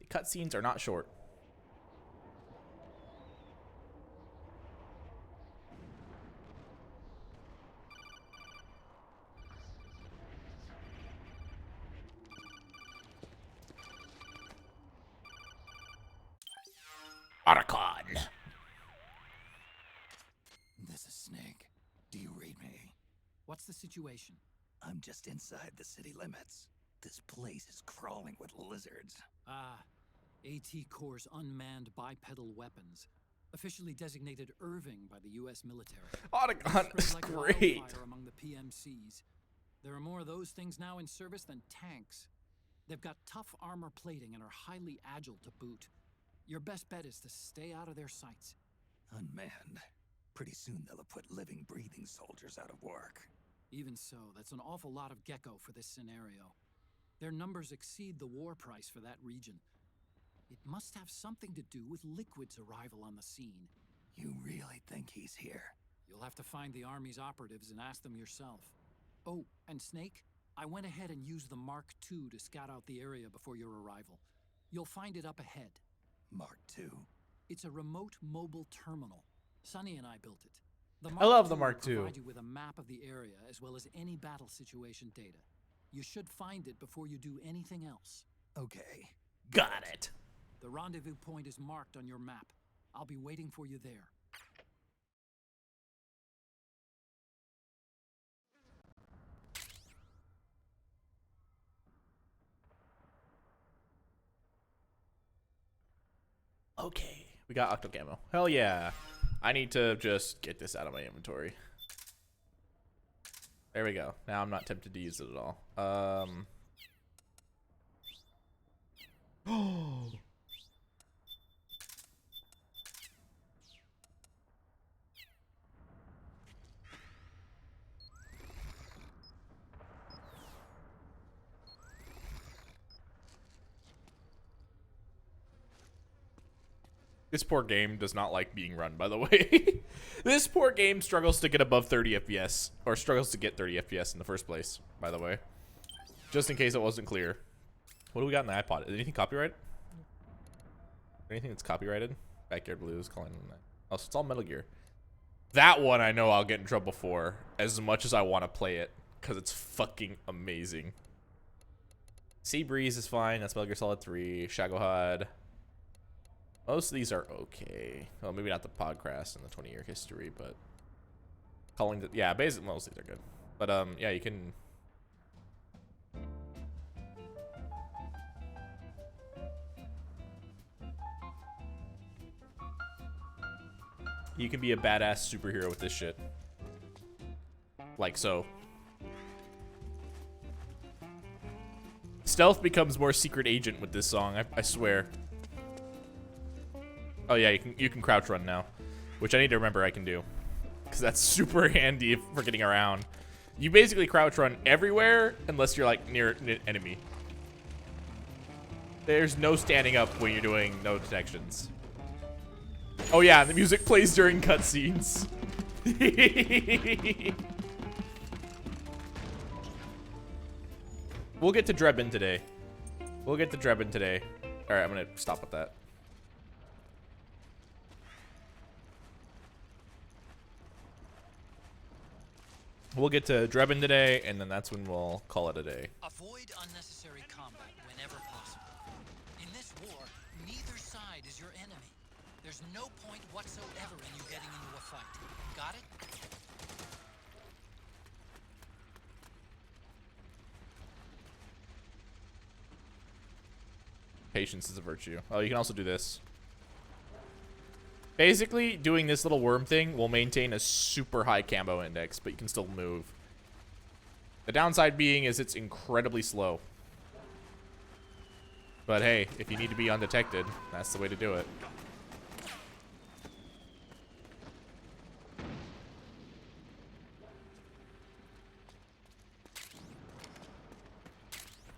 The cutscenes are not short. Otacon. What's the situation? I'm just inside the city limits. This place is crawling with lizards. Ah, AT Corps' unmanned bipedal weapons. Officially designated Irving by the U.S. military. Autogon is Like great. wildfire among the PMCs. There are more of those things now in service than tanks. They've got tough armor plating and are highly agile to boot. Your best bet is to stay out of their sights. Unmanned. Pretty soon they'll have put living, breathing soldiers out of work. Even so, that's an awful lot of gecko for this scenario. Their numbers exceed the war price for that region. It must have something to do with Liquid's arrival on the scene. You really think he's here? You'll have to find the Army's operatives and ask them yourself. Oh, and Snake, I went ahead and used the Mark II to scout out the area before your arrival. You'll find it up ahead. Mark II? It's a remote mobile terminal. Sonny and I built it. The I love the Mark will II. provide you with a map of the area as well as any battle situation data. You should find it before you do anything else. Okay. Got it. The rendezvous point is marked on your map. I'll be waiting for you there. Okay, we got octo camo. Hell yeah. I need to just get this out of my inventory. There we go. Now I'm not tempted to use it at all. Oh. This poor game does not like being run, by the way. This poor game struggles to get above 30 FPS, or struggles to get 30 FPS in the first place, by the way. Just in case it wasn't clear. What do we got in the iPod? Is anything copyrighted? Anything that's copyrighted? Backyard Blues calling them that. Oh, so it's all Metal Gear. That one I know I'll get in trouble for, as much as I want to play it, because it's fucking amazing. Sea Breeze is fine. That's Metal Gear Solid 3. Shagohod. Most of these are okay. Well, maybe not the Podcrast and the 20-year history, but calling the, yeah, basically most of these are good. But yeah, you can. You can be a badass superhero with this shit. Like so. Stealth becomes more secret agent with this song, I swear. Oh yeah, you can crouch run now, which I need to remember I can do, because that's super handy for getting around. You basically crouch run everywhere unless you're like near an enemy. There's no standing up when you're doing no detections. Oh yeah, the music plays during cutscenes. We'll get to Drebin today. We'll get to Drebin today. All right, I'm gonna stop with that. We'll get to Drebin today, and then that's when we'll call it a day. Avoid unnecessary combat whenever possible. In this war, neither side is your enemy. There's no point whatsoever in you getting into a fight. Got it? Patience is a virtue. Oh, you can also do this. Basically, doing this little worm thing will maintain a super high combo index, but you can still move. The downside being is it's incredibly slow. But hey, if you need to be undetected, that's the way to do it.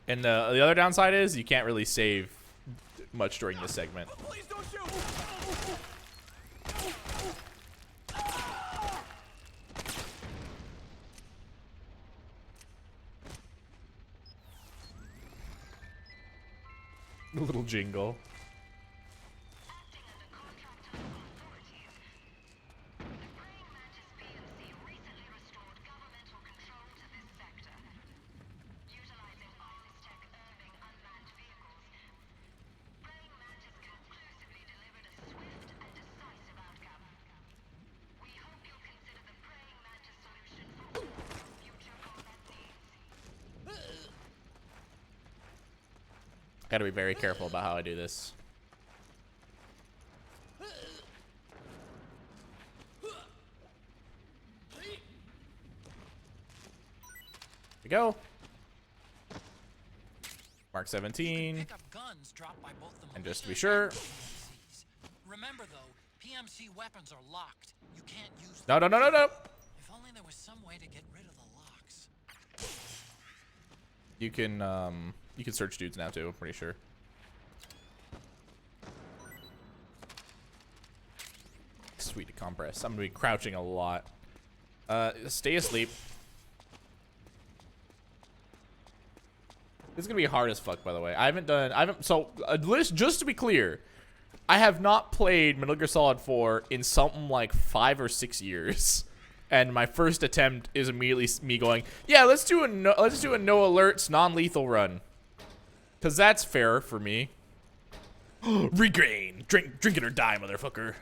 And the other downside is you can't really save much during this segment. Please don't shoot! A little jingle. Gotta be very careful about how I do this. We go. Mark 17. And just to be sure. Remember though, PMC weapons are locked. You can't use No, no, no, no, no. If only there was some way to get rid of the locks. You can search dudes now too, I'm pretty sure. Sweet decompress. I'm gonna be crouching a lot. Stay asleep. This is gonna be hard as fuck, by the way. So, just to be clear, I have not played Metal Gear Solid 4 in something like 5 or 6 years. And my first attempt is immediately me going, yeah, let's do a no alerts non-lethal run. Cause that's fair for me. Regain. Drink it or die, motherfucker.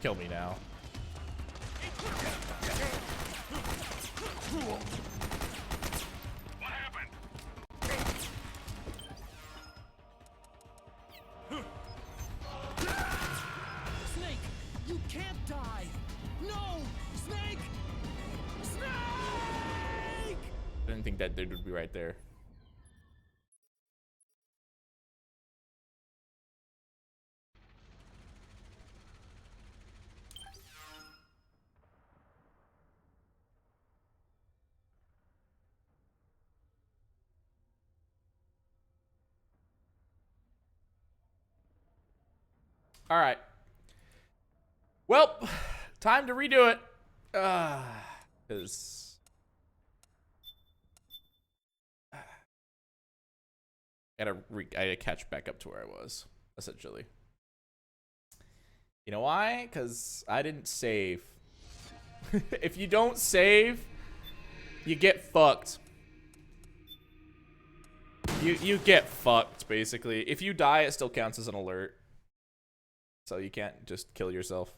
Kill me now. What happened? Snake, you can't die. No, Snake! Snake! I didn't think that dude would be right there. All right. Well, time to redo it. Cause I gotta catch back up to where I was, essentially. You know why? Cause I didn't save. If you don't save, you get fucked. You get fucked, basically. If you die, it still counts as an alert. So you can't just kill yourself.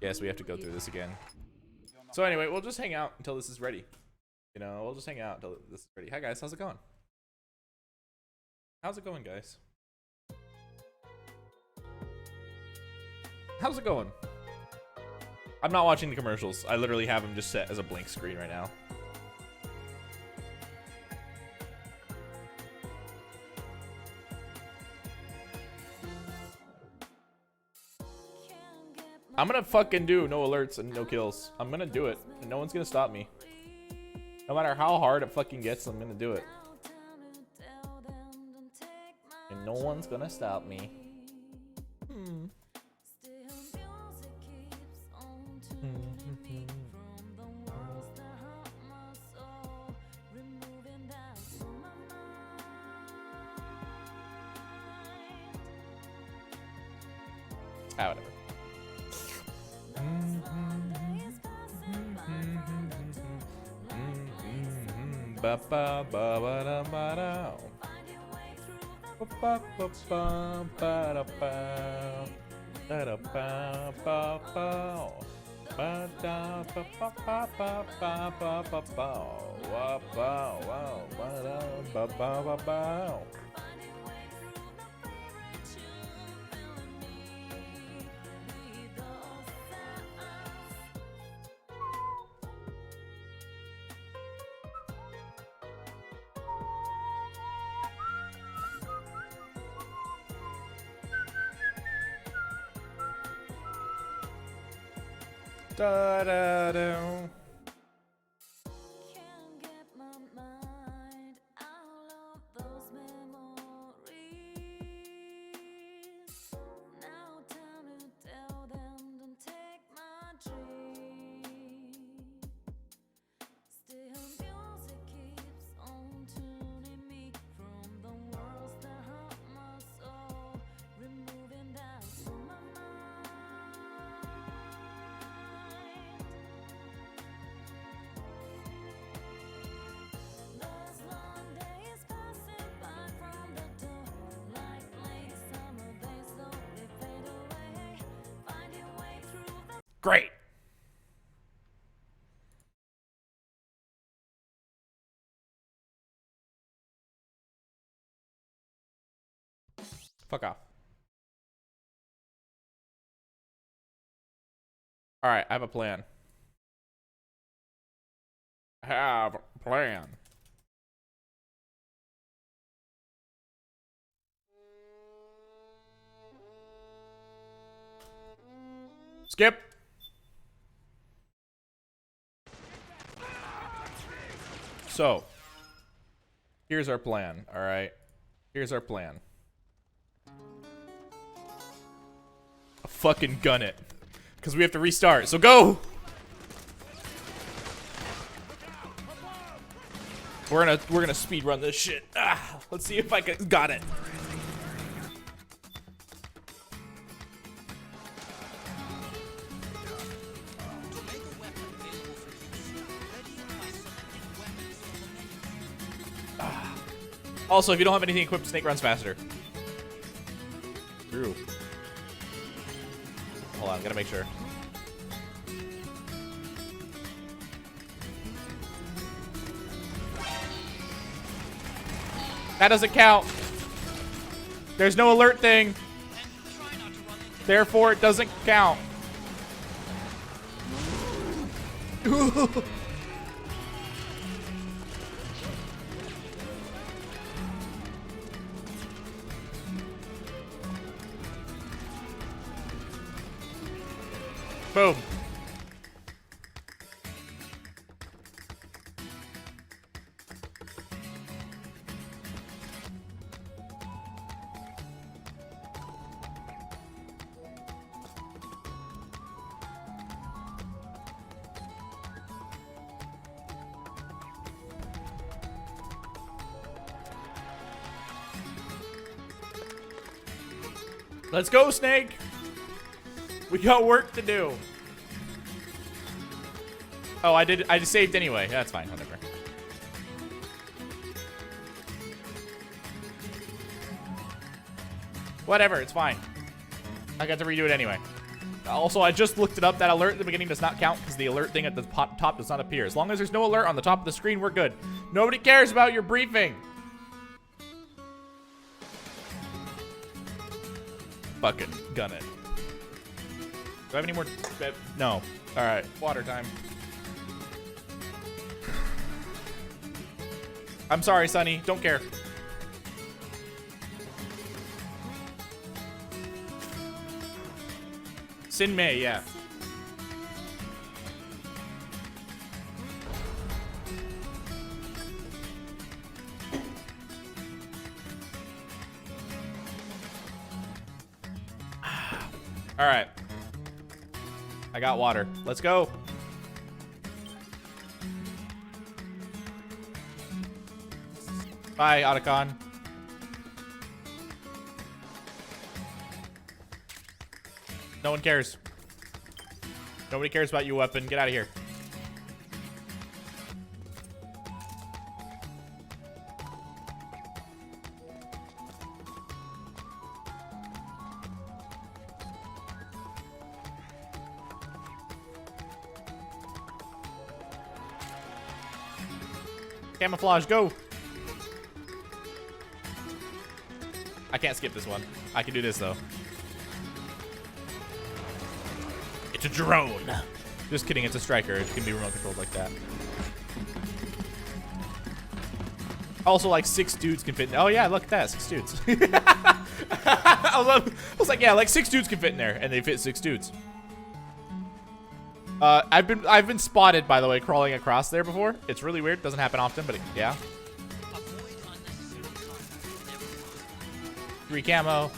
Yes, we have to go through this again. So anyway, we'll just hang out until this is ready. You know, we'll just hang out until this is ready. Hi guys, how's it going? How's it going, guys? How's it going? I'm not watching the commercials. I literally have them just set as a blank screen right now. I'm gonna fucking do no alerts and no kills. I'm gonna do it, and no one's gonna stop me. No matter how hard it fucking gets, I'm gonna do it. And no one's gonna stop me. Ah, whatever. Ba ba ba ba da ba da. Ba ba ba ba ba da ba. Da da ba ba ba. Ba da ba ba ba ba ba ba ba ba. Wa ba wow ba da ba ba ba ba. Da da da. Great. Fuck off. All right, I have a plan. I have a plan. Skip. So, here's our plan, all right? Here's our plan. Fucking gun it. Because we have to restart, so go! We're gonna speed run this shit. Ah, let's see if I got it. Also, if you don't have anything equipped, Snake runs faster. True. Hold on, gotta make sure. That doesn't count. There's no alert thing. Therefore, it doesn't count. Boom. Let's go, Snake. We got work to do. Oh, I just saved anyway. That's fine, whatever. Whatever, it's fine. I got to redo it anyway. Also, I just looked it up. That alert at the beginning does not count because the alert thing at the top does not appear. As long as there's no alert on the top of the screen, we're good. Nobody cares about your briefing. Fucking gun it. Do I have any more? No. All right, water time. I'm sorry, Sonny. Don't care. Sin Mei, yeah. All right. I got water. Let's go. Bye, Otacon. No one cares. Nobody cares about your weapon. Get out of here. Camouflage, go. I can't skip this one. I can do this, though. It's a drone. Just kidding, it's a striker. It can be remote controlled like that. Also, like 6 dudes can fit in. Oh, yeah, look at that. 6 dudes. I was like, yeah, like 6 dudes can fit in there, and they fit 6 dudes. I've been spotted, by the way, crawling across there before. It's really weird. Doesn't happen often, but yeah. 3 camo.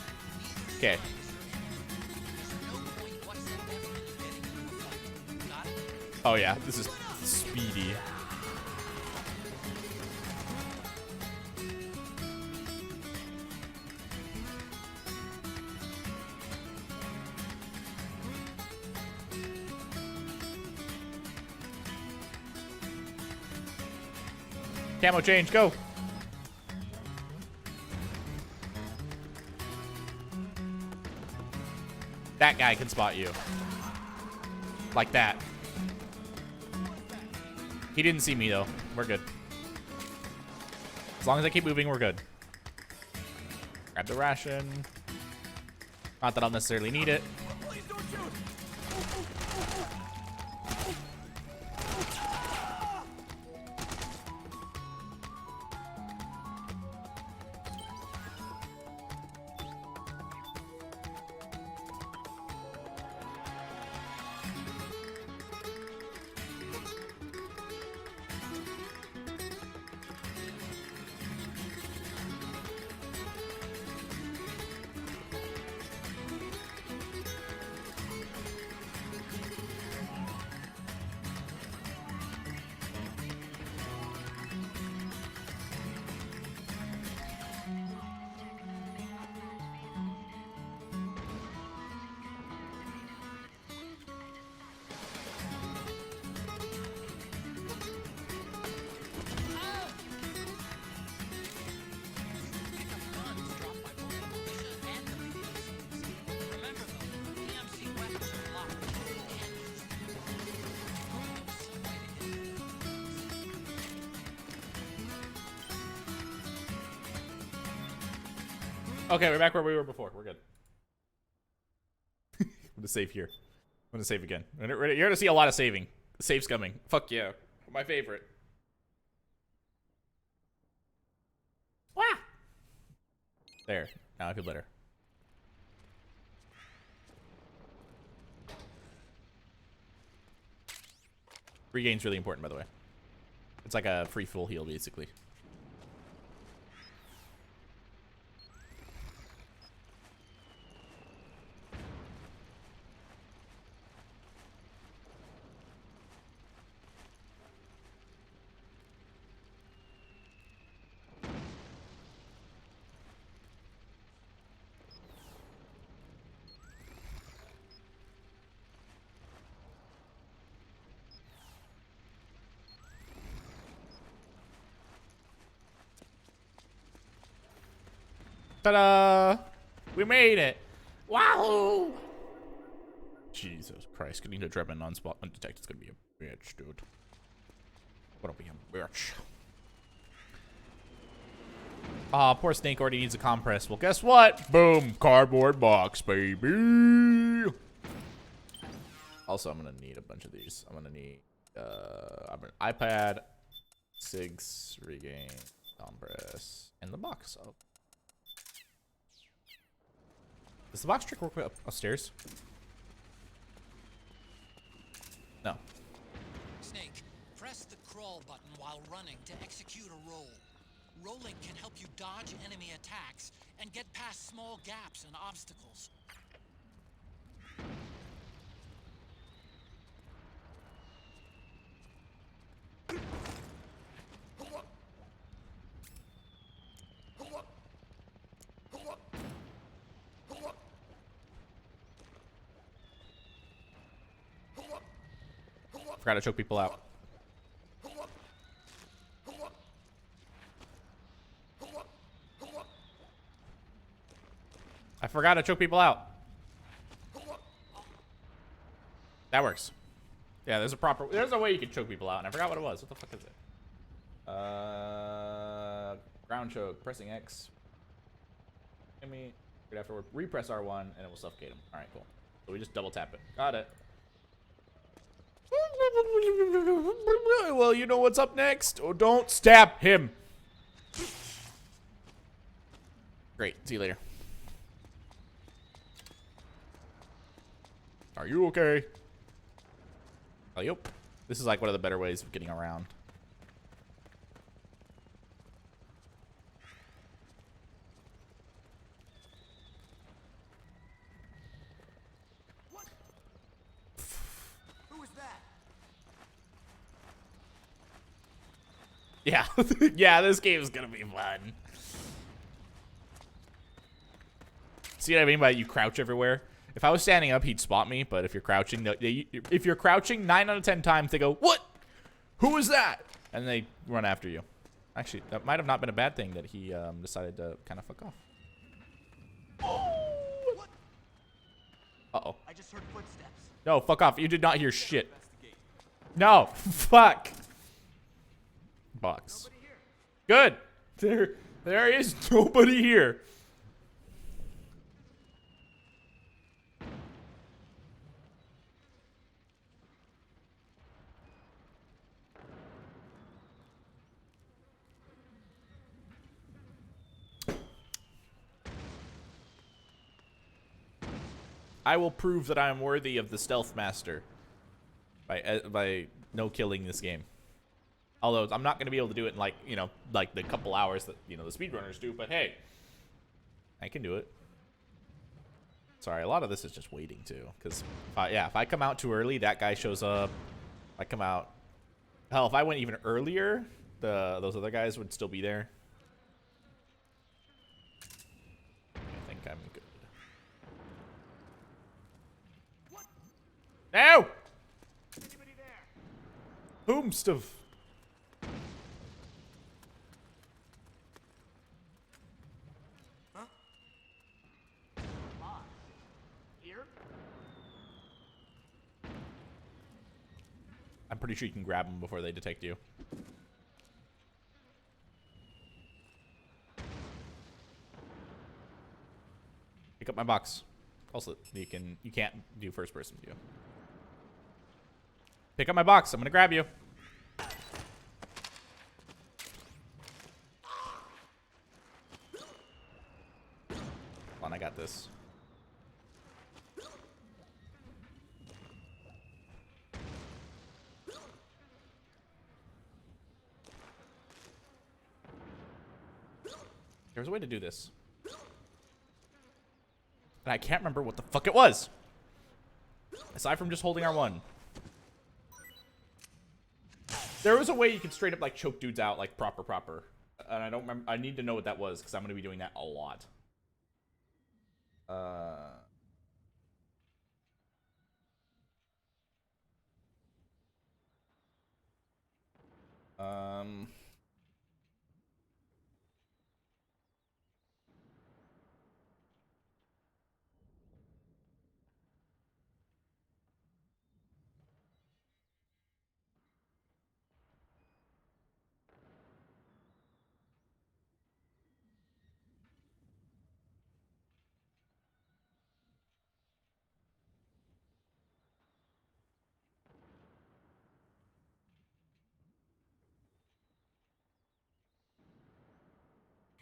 Okay. Oh yeah, this is speedy. Camo change, go. That guy can spot you. Like that. He didn't see me, though. We're good. As long as I keep moving, we're good. Grab the ration. Not that I'll necessarily need it. Okay, we're back where we were before. We're good. I'm gonna save here. I'm gonna save again. You're gonna see a lot of saving. Save's coming. Fuck yeah. My favorite. Wah! There. Now I feel better. Regain's really important, by the way. It's like a free full heal, basically. Ta-da! We made it! Wow! Jesus Christ, getting to Drebin on spot undetected is gonna be a bitch, dude. Gonna be a bitch. Aw, poor Snake already needs a compress. Well, guess what? Boom! Cardboard box, baby! Also, I'm gonna need a bunch of these. I'm gonna need an iPad, SIGs, regain, compress, and the box. Oh. Does the box trick work upstairs? No. Snake, press the crawl button while running to execute a roll. Rolling can help you dodge enemy attacks and get past small gaps and obstacles. Forgot to choke people out. I forgot to choke people out. That works. Yeah, there's a way you can choke people out, and I forgot what it was. What the fuck is it? Ground choke, pressing X. Right afterward, repress R1, and it will suffocate him. Alright, cool. So we just double tap it. Got it. Well, you know what's up next? Oh, don't stab him. Great. See you later. Are you okay? Oh, yep. This is like one of the better ways of getting around. What? Who was that? Yeah. Yeah, this game is gonna be fun. See what I mean by you crouch everywhere? If I was standing up, he'd spot me, but if you're crouching, if you're crouching, 9 out of 10 times they go, "What? Who is that?" And they run after you. Actually, that might have not been a bad thing that he decided to kind of fuck off. Uh-oh. I just heard footsteps. No, fuck off. You did not hear shit. No, fuck. Box. Good. There is nobody here. I will prove that I am worthy of the Stealth Master by no killing this game. Although I'm not going to be able to do it in, like, you know, like the couple hours that, you know, the speedrunners do. But hey, I can do it. Sorry, a lot of this is just waiting too. Because, yeah, if I come out too early, that guy shows up. If I come out... Hell, if I went even earlier, those other guys would still be there. I think I'm good. No! Whomstuff. Huh? Here? I'm pretty sure you can grab them before they detect you. Pick up my box. Also, you can't do first person view. Pick up my box. I'm gonna grab you. Hold on, I got this. There's a way to do this. And I can't remember what the fuck it was. Aside from just holding R1. There was a way you could straight up like choke dudes out like proper. And I don't remember. I need to know what that was because I'm going to be doing that a lot.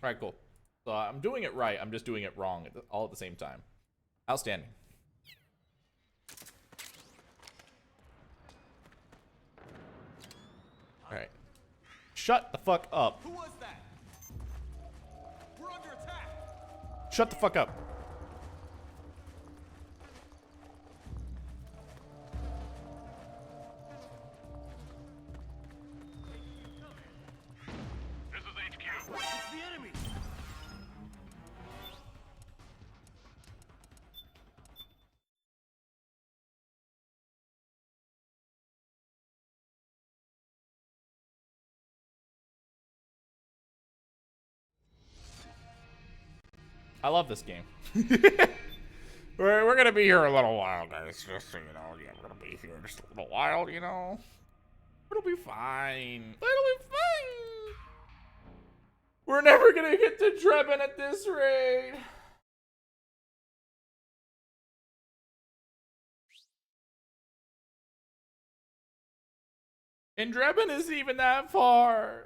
All right, cool. So I'm doing it right. I'm just doing it wrong all at the same time. Outstanding. All right. Shut the fuck up. Who was that? We're under attack. Shut the fuck up. This is HQ. It's the enemy. I love this game. We're gonna be here a little while, guys. Just so you know, yeah, we're gonna be here just a little while, you know. It'll be fine. It'll be fine. We're never gonna get to Drebin at this rate. And Drebin isn't even that far.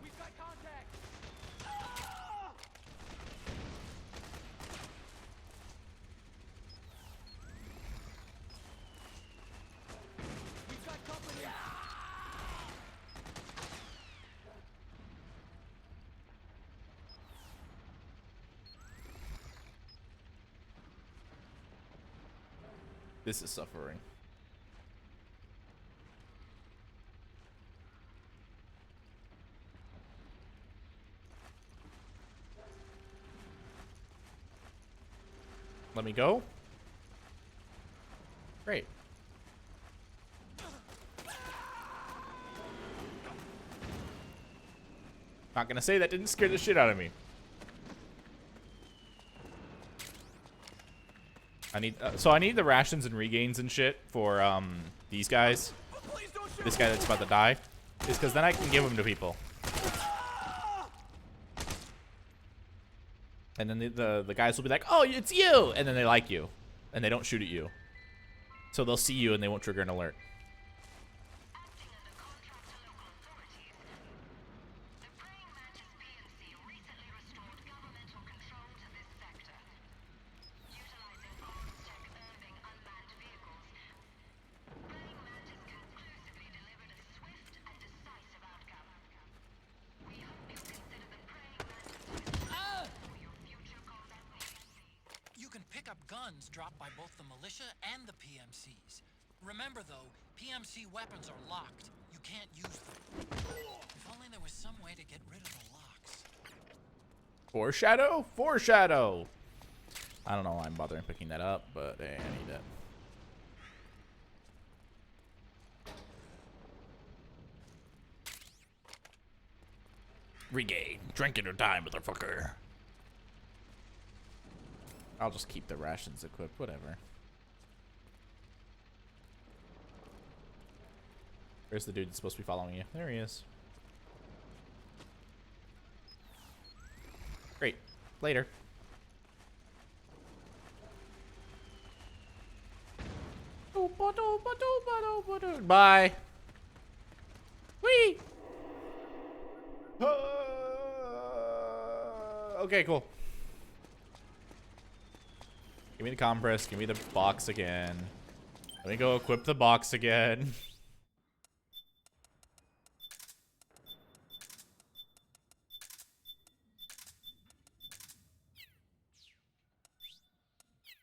We've got contact. We've got company. This is suffering. Let me go. Great. Not gonna say that didn't scare the shit out of me. I need so I need the rations and regains and shit for these guys. This guy that's about to die is because then I can give them to people. And then the guys will be like, "Oh, it's you," and then they like you, and they don't shoot at you. So they'll see you and they won't trigger an alert. You can pick up guns dropped by both the militia and the PMCs. Remember though, PMC weapons are locked. You can't use them. If only there was some way to get rid of the locks. Foreshadow? Foreshadow! I don't know why I'm bothering picking that up, but hey, I need it. Regain. Drink it or die, motherfucker. I'll just keep the rations equipped, whatever. Where's the dude that's supposed to be following you? There he is. Great. Later. Bye. Whee! Okay, cool. Give me the compress. Give me the box again. Let me go equip the box again.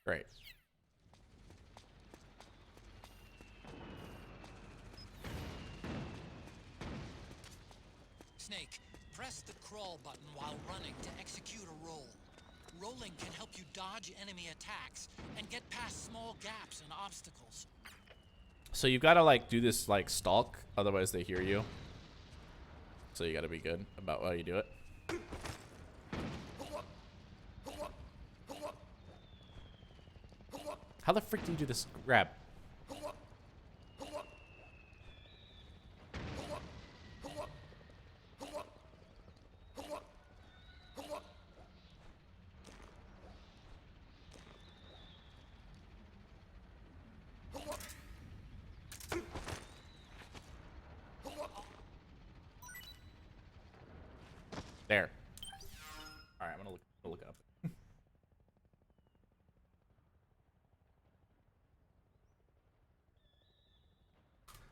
Great. Snake, press the crawl button while running to execute a roll. Rolling can help you dodge enemy attacks and get past small gaps and obstacles. So you've got to like do this like stalk, otherwise they hear you. So you got to be good about how you do it. How the frick do you do this grab? There. All right, I'm gonna look up.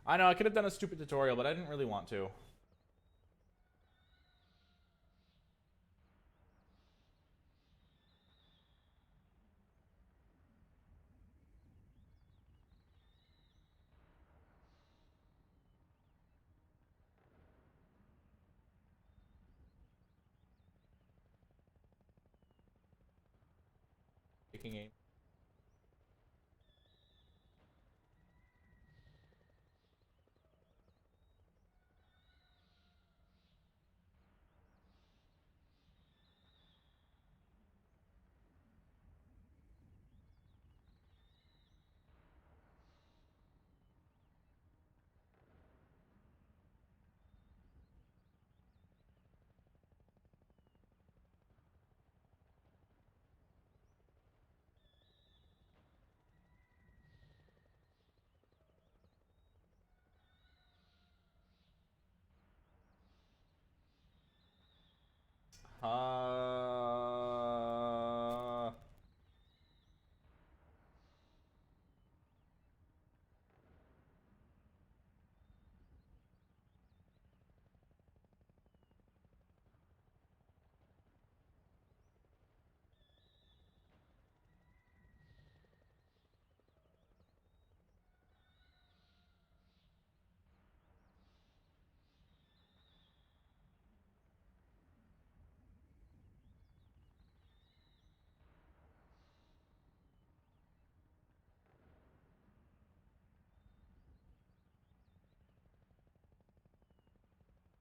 I know I could have done a stupid tutorial, but I didn't really want to. Taking aim.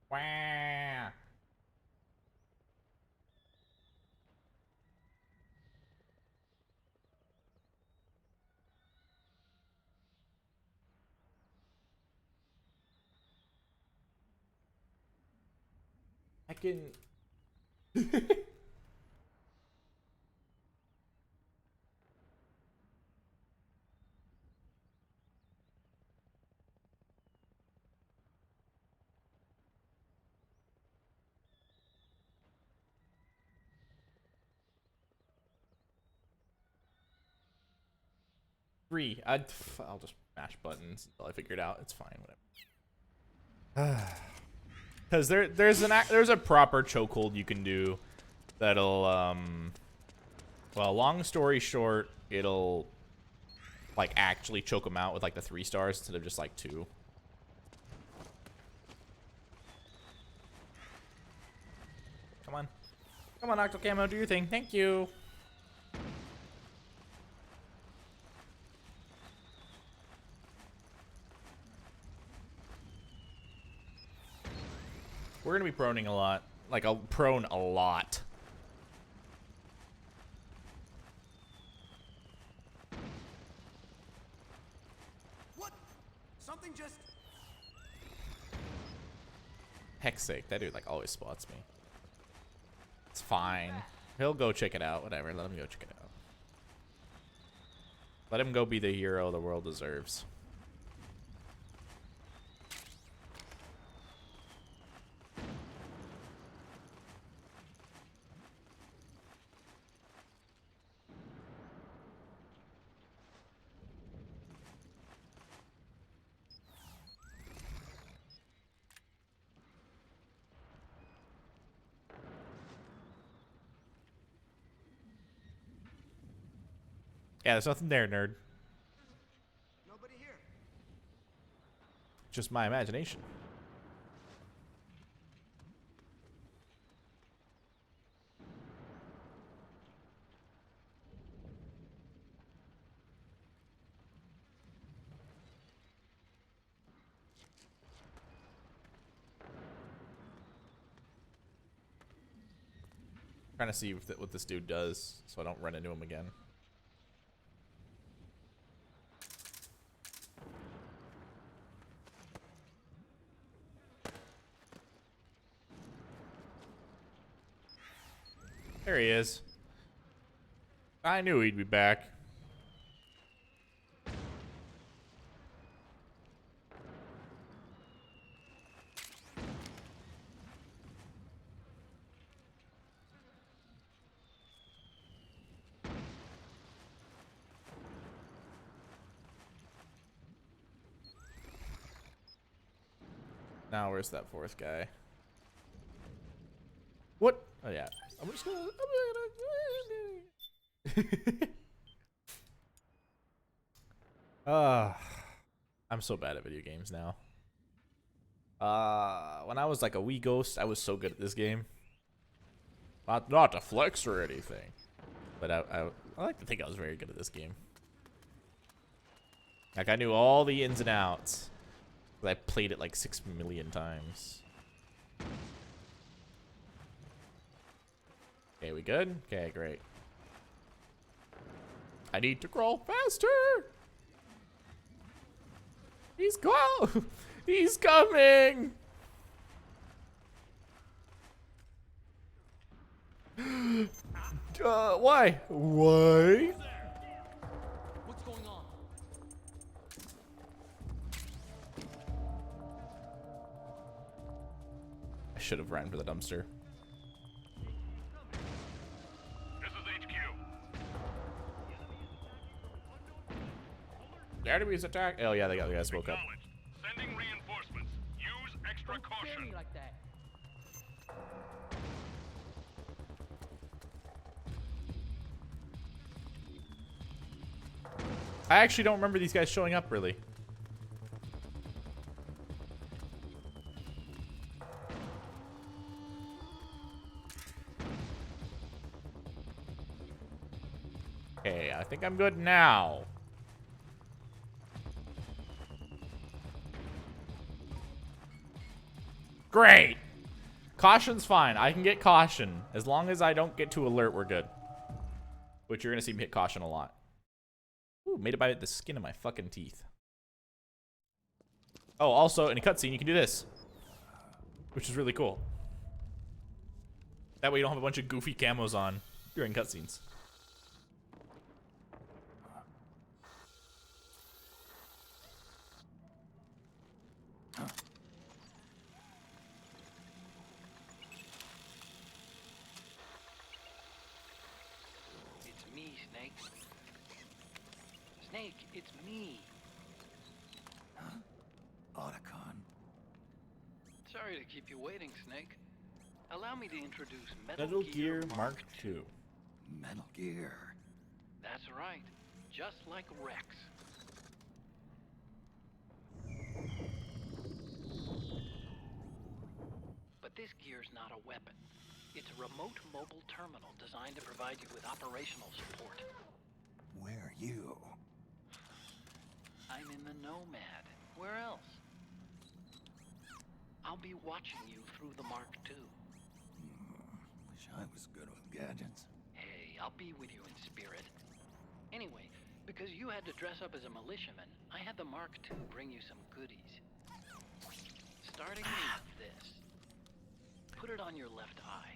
Wah. can. I'll just mash buttons until I figure it out. It's fine, whatever. Because there's a proper chokehold you can do that'll well, long story short, it'll like actually choke them out with like the 3 stars instead of just like 2. Come on, come on, Octo Camo, do your thing. Thank you. We're gonna be proning a lot. Like, I'll prone a lot. What? Something just... Heck's sake, that dude like always spots me. It's fine. He'll go check it out. Whatever, let him go check it out. Let him go be the hero the world deserves. Yeah, there's nothing there, nerd. Nobody here. Just my imagination. Trying to see what this dude does so I don't run into him again. There he is. I knew he'd be back. Now where's that 4th guy? What? Oh yeah. I'm just gonna. I'm so bad at video games now. When I was like a wee ghost, I was so good at this game. Not to flex or anything, but I like to think I was very good at this game. Like I knew all the ins and outs. I played it like 6 million times. Okay, we good? Okay, great. I need to crawl faster. He's He's coming. Why? Why? What's going on? I should have ran for the dumpster. This is HQ. The enemy's attack. Oh yeah, the guys woke up. Sending reinforcements. Use extra caution. Like that. I actually don't remember these guys showing up really. Okay, I think I'm good now. Great. Caution's fine. I can get caution. As long as I don't get to alert, we're good. Which you're going to see me hit caution a lot. Ooh, made it by the skin of my fucking teeth. Oh, also, in a cutscene, you can do this. Which is really cool. That way you don't have a bunch of goofy camos on during cutscenes. It's me, Snake. Snake, it's me. Otacon. Sorry to keep you waiting, Snake. Allow me to introduce Metal Gear Mark II. Metal Gear. That's right. Just like Rex. But this gear's not a weapon. It's a remote mobile terminal designed to provide you with operational support. Where are you? I'm in the Nomad. Where else? I'll be watching you through the Mark II. Wish I was good with gadgets. Hey, I'll be with you in spirit. Anyway, because you had to dress up as a militiaman, I had the Mark II bring you some goodies. Starting with this. Put it on your left eye.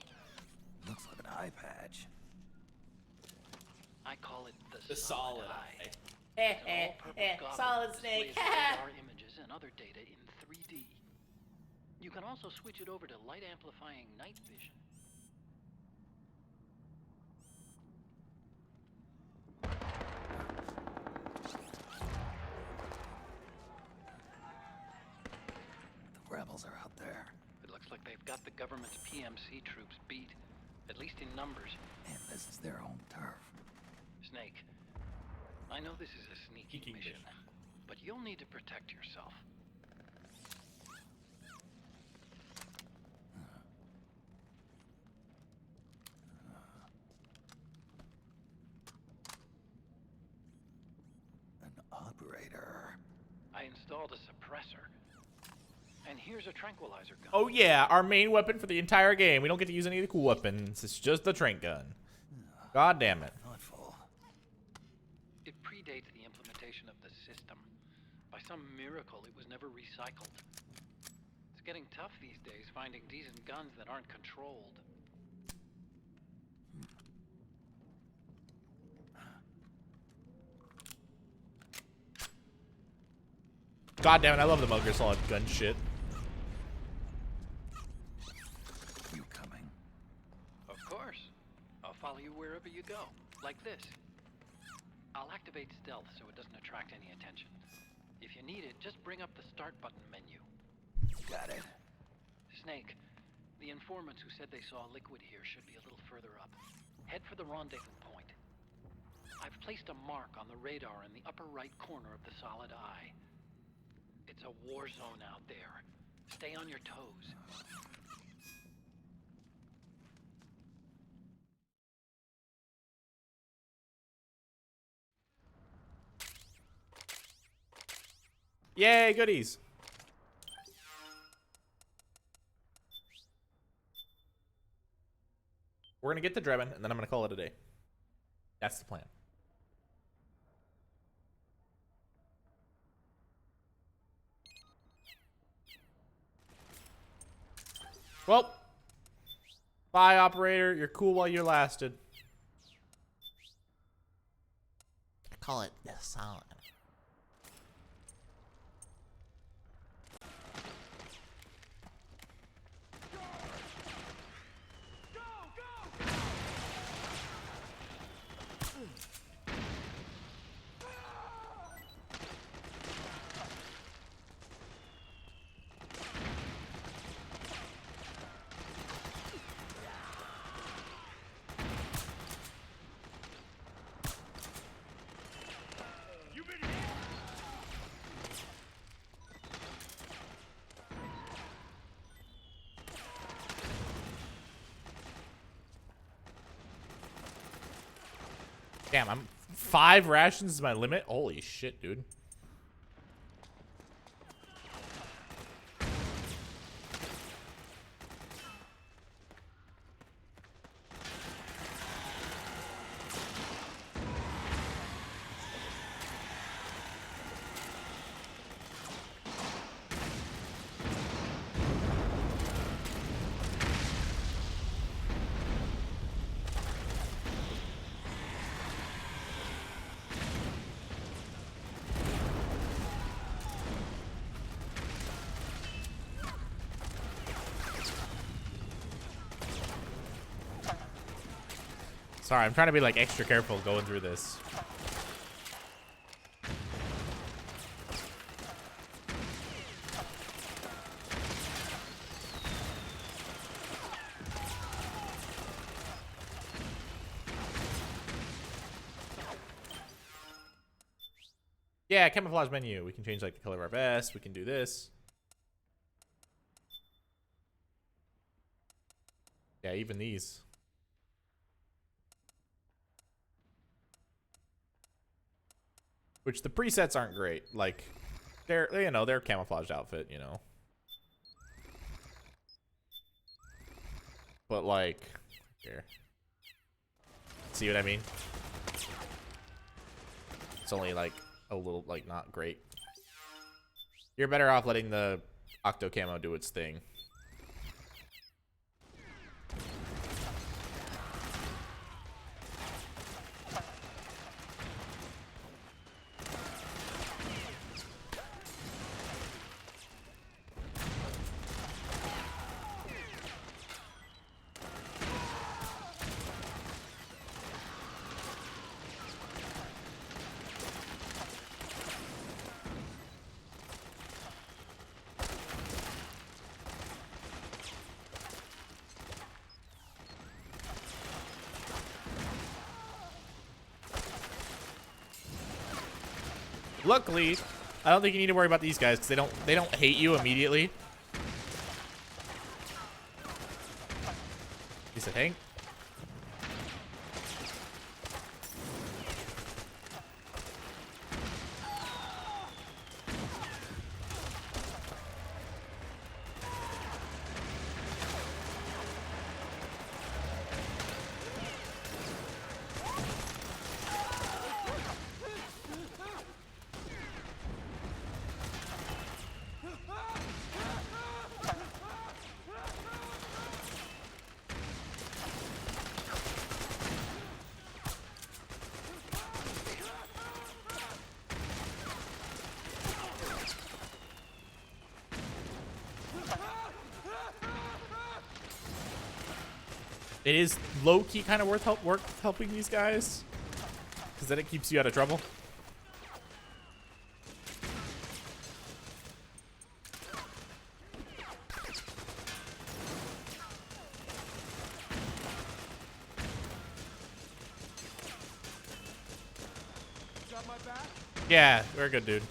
Looks like an eye patch. I call it The solid eye. It's an all-purpose goggle Solid that Snake. displays radar images and other data in 3D. You can also switch it over to light amplifying night vision. The rebels are out there. It looks like they've got the government's PMC troops beat, at least in numbers. And this is their home turf. Snake, I know this is a sneaky mission, but you'll need to protect yourself. An operator. I installed a suppressor. And here's a tranquilizer gun. Oh yeah, our main weapon for the entire game. We don't get to use any of the cool weapons. It's just the trank gun. God damn it. Thoughtful. It predates the implementation of the system. By some miracle, it was never recycled. It's getting tough these days finding decent guns that aren't controlled. God damn it, I love the Metal Gear Solid gun shit. You coming? Of course. I'll follow you wherever you go, like this. I'll activate stealth so it doesn't attract any attention. If you need it, just bring up the start button menu. Got it. Snake, the informants who said they saw liquid here should be a little further up. Head for the rendezvous point. I've placed a mark on the radar in the upper right corner of the solid eye. It's a war zone out there. Stay on your toes. Yay, goodies. We're gonna get to Drebin, and then I'm gonna call it a day. That's the plan. Well, bye, operator. You're cool while you lasted. I call it the solid. Damn, I'm 5 rations is my limit. Holy shit, dude. Sorry, I'm trying to be like extra careful going through this. Yeah, camouflage menu. We can change like the color of our vest. We can do this. Yeah, even these. Which the presets aren't great. Like, they're, you know, they're camouflaged outfit, you know. But like, here. See what I mean? It's only like a little, like, not great. You're better off letting the Octo Camo do its thing. Luckily, I don't think you need to worry about these guys because they don't hate you immediately. At least I think. It is low-key kind of worth helping these guys, because then it keeps you out of trouble. Got my back? Yeah, we're good, dude.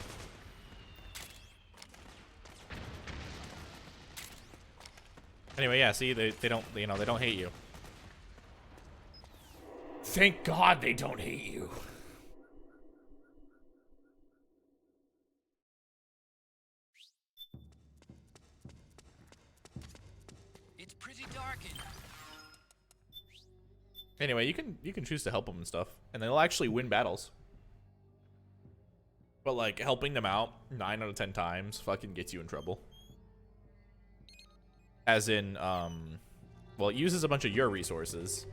Anyway, yeah, see, they don't, you know, they don't hate you. Thank God they don't hate you. It's pretty dark in here. Anyway, you can choose to help them and stuff, and they'll actually win battles. But like helping them out 9 out of 10 times fucking gets you in trouble. As in, well, it uses a bunch of your resources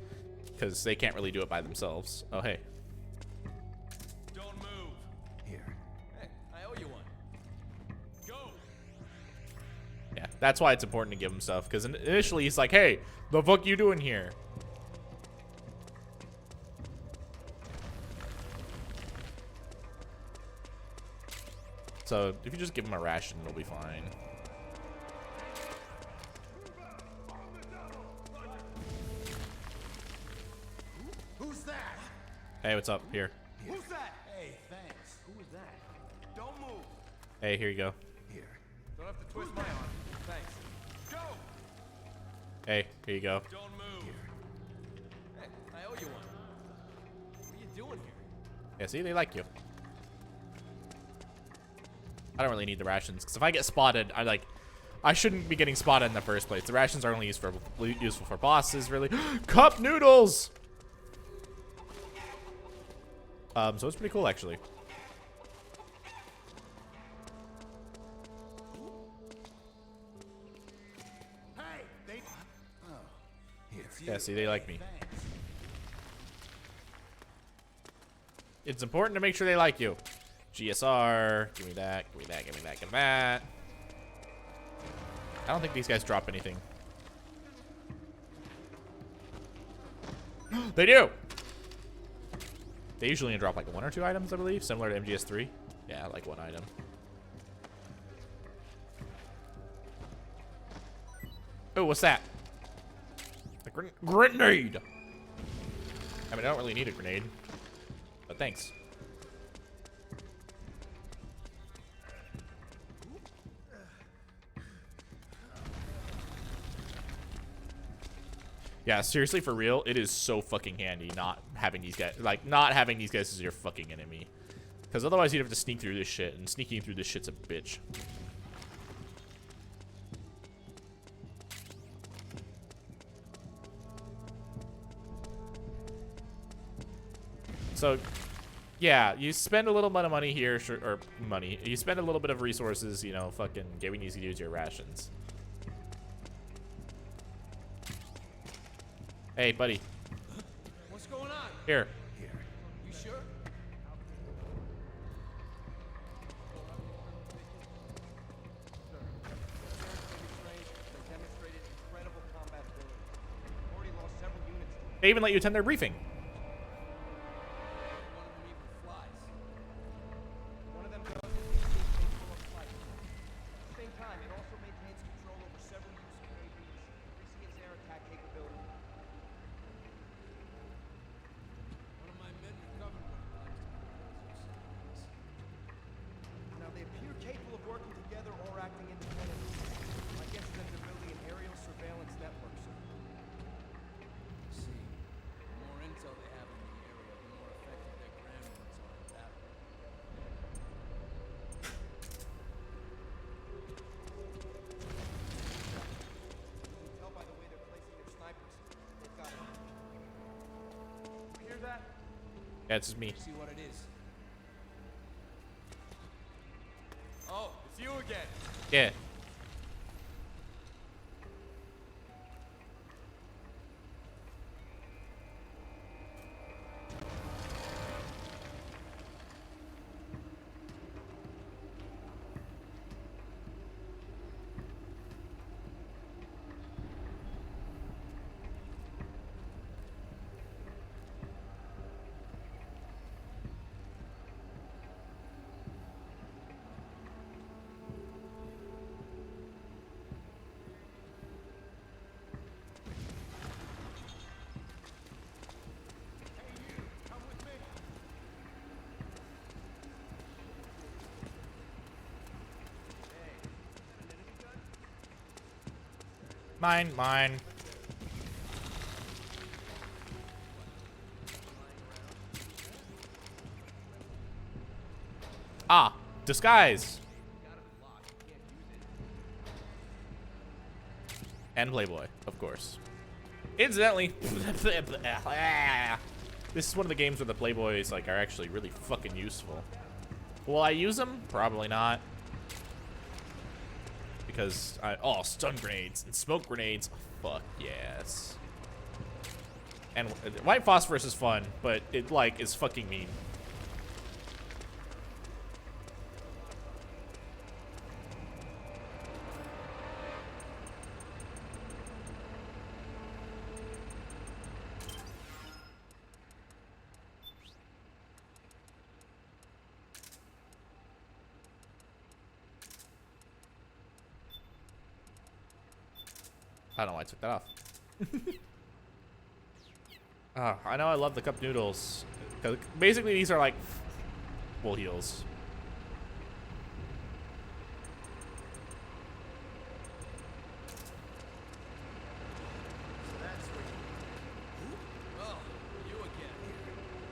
because they can't really do it by themselves. Oh, hey. Don't move. Here. Hey, I owe you one. Go. Yeah, that's why it's important to give him stuff, because initially he's like, hey, the fuck you doing here? So if you just give him a ration, it'll be fine. Who's that? Hey, what's up? Here. Who's that? Hey, thanks. Who is that? Don't move. Hey, here you go. Here. Don't have to twist my arm. Thanks. Go. Hey, here you go. Don't move. Hey, I owe you one. What are you doing here? Yeah, see, they like you. I don't really need the rations, because if I get spotted, I shouldn't be getting spotted in the first place. The rations are only useful for bosses, really. Cup noodles! So it's pretty cool, actually. Hey, they. Oh, Yeah, see, they like me. It's important to make sure they like you. GSR, give me that, give me that, give me that, give me that. I don't think these guys drop anything. They do! They usually only drop like 1 or 2 items, I believe, similar to MGS3. Yeah, like 1 item. Oh, what's that? A grenade! I mean, I don't really need a grenade, but thanks. Yeah, seriously, for real, it is so fucking handy not having these guys, not having these guys as your fucking enemy. Because otherwise you'd have to sneak through this shit, and sneaking through this shit's a bitch. So, yeah, you spend a little bit of money here, or money. You spend a little bit of resources, you know, fucking giving these dudes your rations. Hey, buddy. What's going on? Here. You sure? They even let you attend their briefing. Yeah, it's just me. See what it is. Oh, it's you again. Yeah. Mine. Ah, disguise. And Playboy, of course. Incidentally, this is one of the games where the Playboys are actually really fucking useful. Will I use them? Probably not. Because oh, stun grenades and smoke grenades. Oh, fuck yes. And white phosphorus is fun, but it is fucking mean. I don't know why I took that off. I know I love the cup noodles. Basically, these are like full heals. Oh, you again.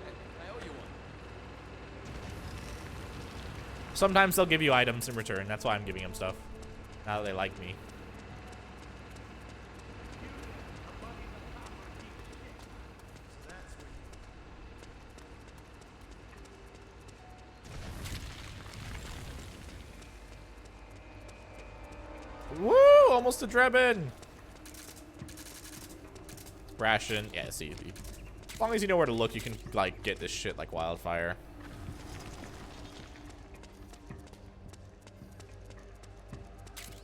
Hey, I owe you one. Sometimes they'll give you items in return. That's why I'm giving them stuff. Now that they like me. Woo! Almost a Drebin! Ration. Yeah, it's easy. As long as you know where to look, you can, get this shit like wildfire.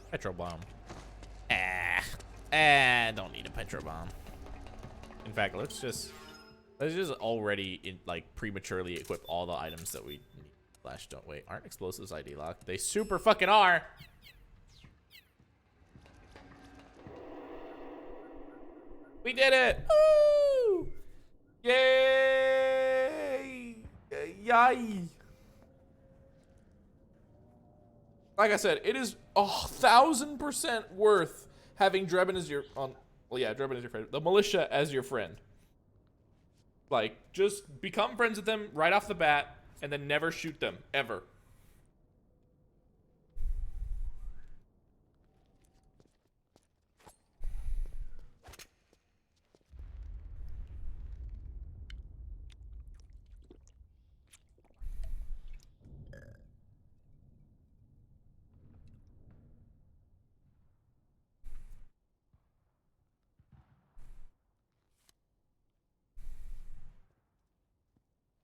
Petro bomb. Don't need a petro bomb. In fact, let's Let's just already like prematurely equip all the items that we need. Slash don't wait. Aren't explosives ID locked? They super fucking are. We did it! Woo! Yay! Yay! Like I said, it is 1,000% worth having Drebin as your well, yeah, Drebin as your friend. The militia as your friend. Like, just become friends with them right off the bat, and then never shoot them ever.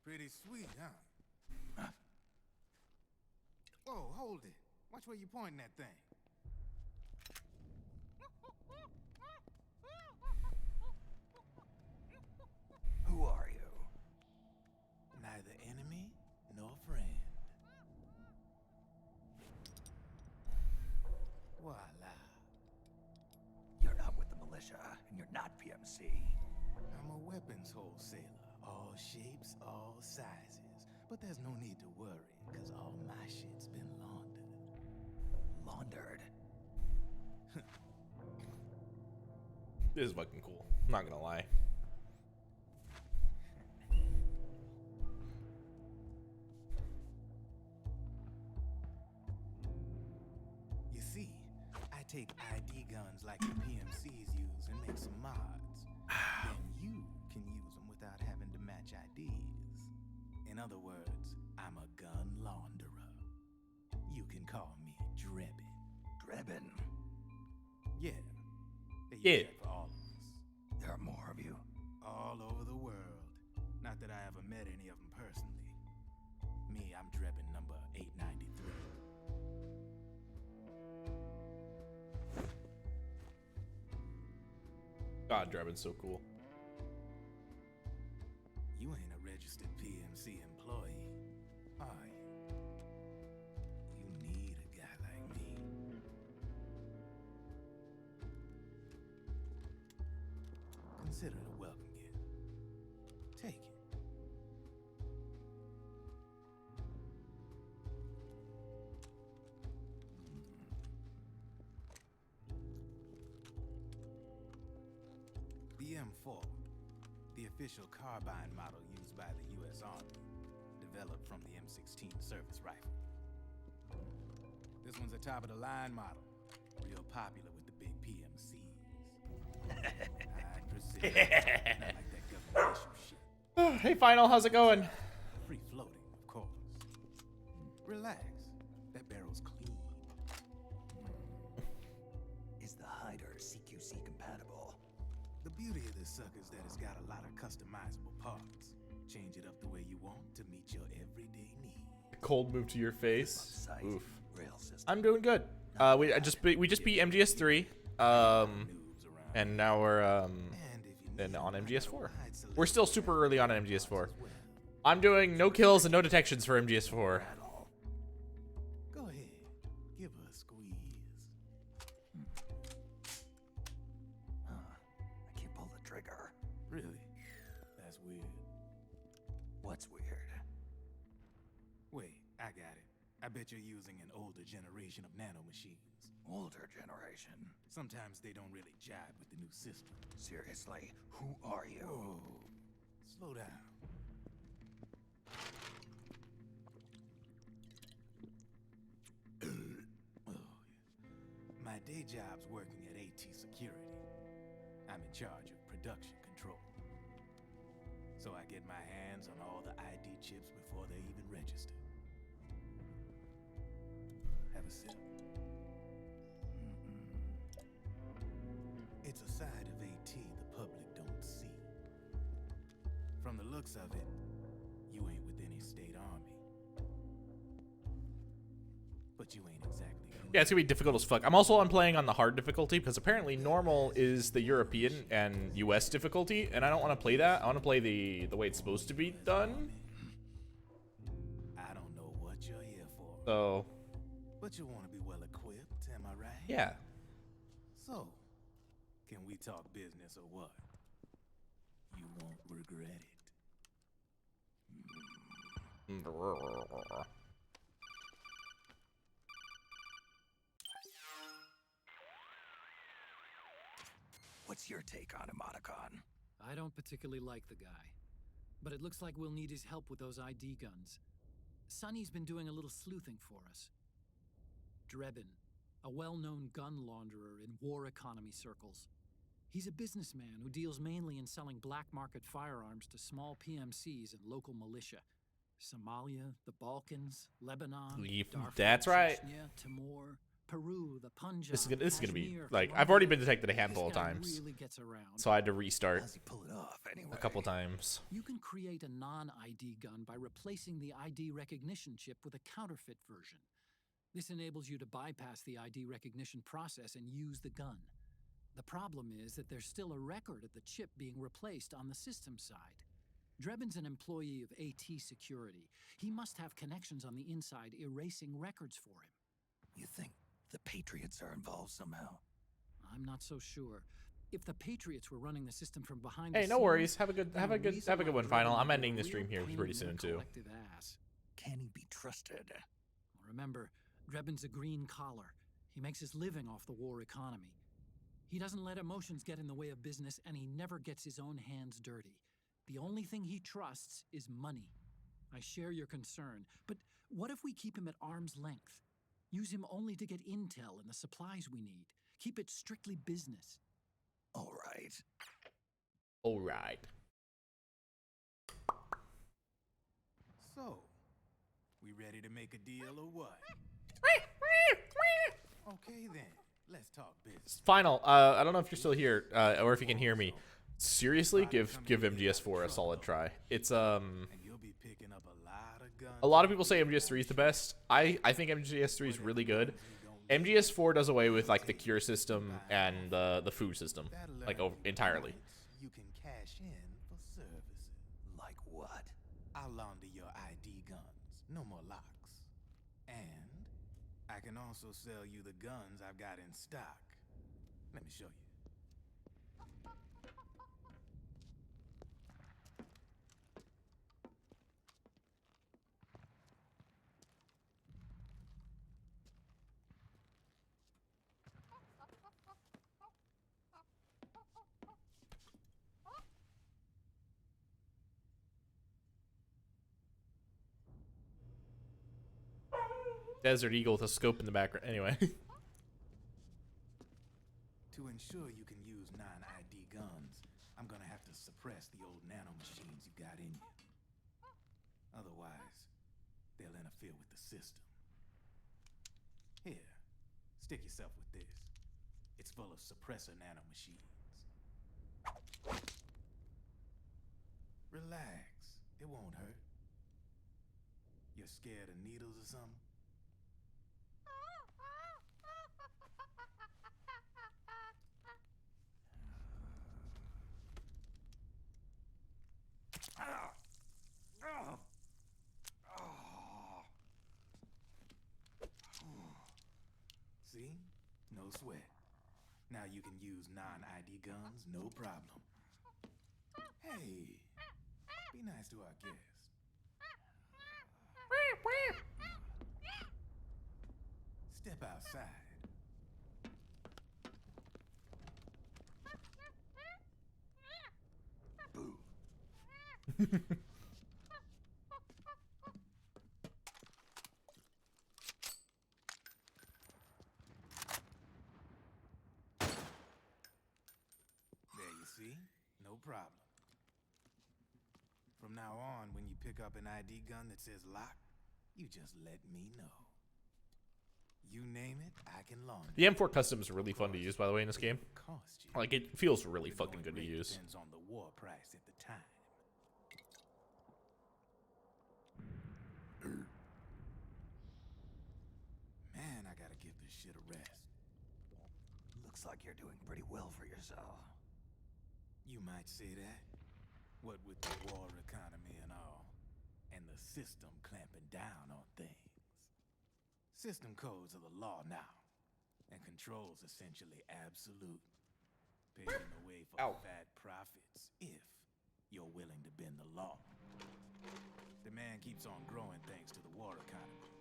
Pretty sweet, huh? Whoa, hold it. Watch where you pointing that thing. Who are you? Neither enemy nor friend. Voila. You're not with the militia, and you're not PMC. I'm a weapons wholesaler. All shapes, all sizes. But there's no need to worry, because all my shit's been laundered. Laundered? This is fucking cool. I'm not gonna lie. You see, I take ID guns like the PMCs use and make some mods. Then you can use them without having to match IDs. In other words, I'm a gun launderer. You can call me Drebin. Drebin? Yeah. They use Yeah. that for all of us. There are more of you. All over the world. Not that I ever met any of them personally. Me, I'm Drebin number 893. God, Drebin's so cool. You ain't a registered PMC employee, are you? You need a guy like me. Consider it a welcome gift. Take it. The M4, the official carbine model used by the U.S. Army, developed from the M16 service rifle. This one's a top-of-the-line model, real popular with the big PMCs. High precision, not like that government issue shit. Hey, Final, how's it going? Free floating, of course. Relax, that barrel's clean. Is the hider CQC compatible? The beauty of this sucker is that it's got a lot of customizable parts. Change it up the way you want to meet your everyday needs. Cold move to your face. Oof. Rail system. I'm doing good. We just beat MGS3. And now we're then on MGS4. We're still super early on MGS4. I'm doing no kills and no detections for MGS4. Go ahead, give her a squeeze. I can't pull the trigger. Really? That's weird. What's weird? Wait, I got it. I bet you're using an older generation of nanomachines. Older generation? Sometimes they don't really jive with the new system. Seriously, who are you? Whoa. Slow down. Oh, yeah. My day job's working at AT Security. I'm in charge of production control. So I get my hands on all the ID chips before they even register. Have a sip. It's a side of AT the public don't see. From the looks of it, you ain't with any state army. But you ain't exactly Yeah, it's gonna be difficult as fuck. I'm also playing on the hard difficulty because apparently normal is the European and US difficulty, and I don't want to play that. I want to play the way it's supposed to be done. I don't know what you're here for. So, But you want to be well equipped, am I right? yeah. So, can we talk business or what? You won't regret it. What's your take on him, Otacon? I don't particularly like the guy, but it looks like we'll need his help with those ID guns. Sonny's been doing a little sleuthing for us. Drebin, a well-known gun launderer in war economy circles. He's a businessman who deals mainly in selling black market firearms to small PMCs and local militia. Somalia, the Balkans, Lebanon, Darfur, That's right. Chechnya, Timor, Peru, the Punjab, This is gonna be Kashmir, like Colombia. I've already been detected a handful of This guy times, really gets around. so I had to restart Pull it off anyway. a couple times. You can create a non-ID gun by replacing the ID recognition chip with a counterfeit version. This enables you to bypass the ID recognition process and use the gun. The problem is that there's still a record of the chip being replaced on the system side. Drebin's an employee of AT Security. He must have connections on the inside erasing records for him. You think the Patriots are involved somehow? I'm not so sure. If the Patriots were running the system from behind Hey, the no scenes, worries. Have a good then reason why one, Drebin Final. I'm would be ending a the real stream here pain pretty in soon the too. collective ass. Can he be trusted? Remember, Drebin's a green collar. He makes his living off the war economy. He doesn't let emotions get in the way of business, and he never gets his own hands dirty. The only thing he trusts is money. I share your concern, but what if we keep him at arm's length? Use him only to get intel and the supplies we need. Keep it strictly business. All right. All right. So, we ready to make a deal or what? Okay then, let's talk business. Final. I don't know if you're still here, or if you can hear me. Seriously, give MGS4 a solid try. It's And you'll be picking up a lot of guns. a lot of people say MGS3 is the best. I think MGS3 is really good. MGS4 does away with like the cure system and the food system, like entirely. You can cash in for services. Like what? I'll launder your ID guns. No more locks. And I can also sell you the guns I've got in stock. Let me show you. Desert Eagle with a scope in the background. Anyway. To ensure you can use non-ID guns, I'm gonna have to suppress the old nanomachines you've got in you. Otherwise, they'll interfere with the system. Here, stick yourself with this. It's full of suppressor nanomachines. Relax, it won't hurt. You're scared of needles or something? See? No sweat. Now you can use non-ID guns, no problem. Hey, be nice to our guest. Step outside. There you see? No problem. From now on, when you pick up an ID gun that says lock, you just let me know. You name it, I can launder. The M4 custom is really fun to use, by the way, in this game. Like, it feels really fucking good to use. Depends on the war price at the time. Man, I gotta to give this shit a rest. Looks like you're doing pretty well for yourself. You might say that. What with the war economy and all, and the system clamping down on things. System codes are the law now, and control's essentially absolute, paving the way for fat profits if you're willing to bend the law. Demand keeps on growing thanks to the war economy.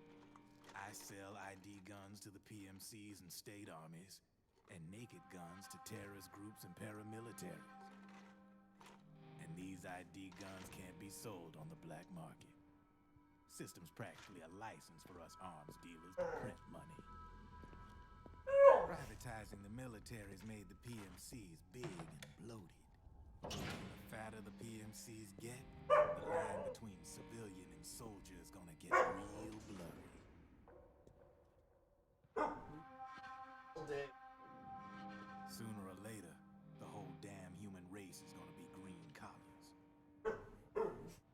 I sell ID guns to the PMCs and state armies, and naked guns to terrorist groups and paramilitaries. And these ID guns can't be sold on the black market. System's practically a license for us arms dealers to print money. Privatizing the military's made the PMCs big and bloated. The fatter the PMCs get, the line between civilian and soldier is gonna get real blurry. Sooner or later, the whole damn human race is gonna be green collars.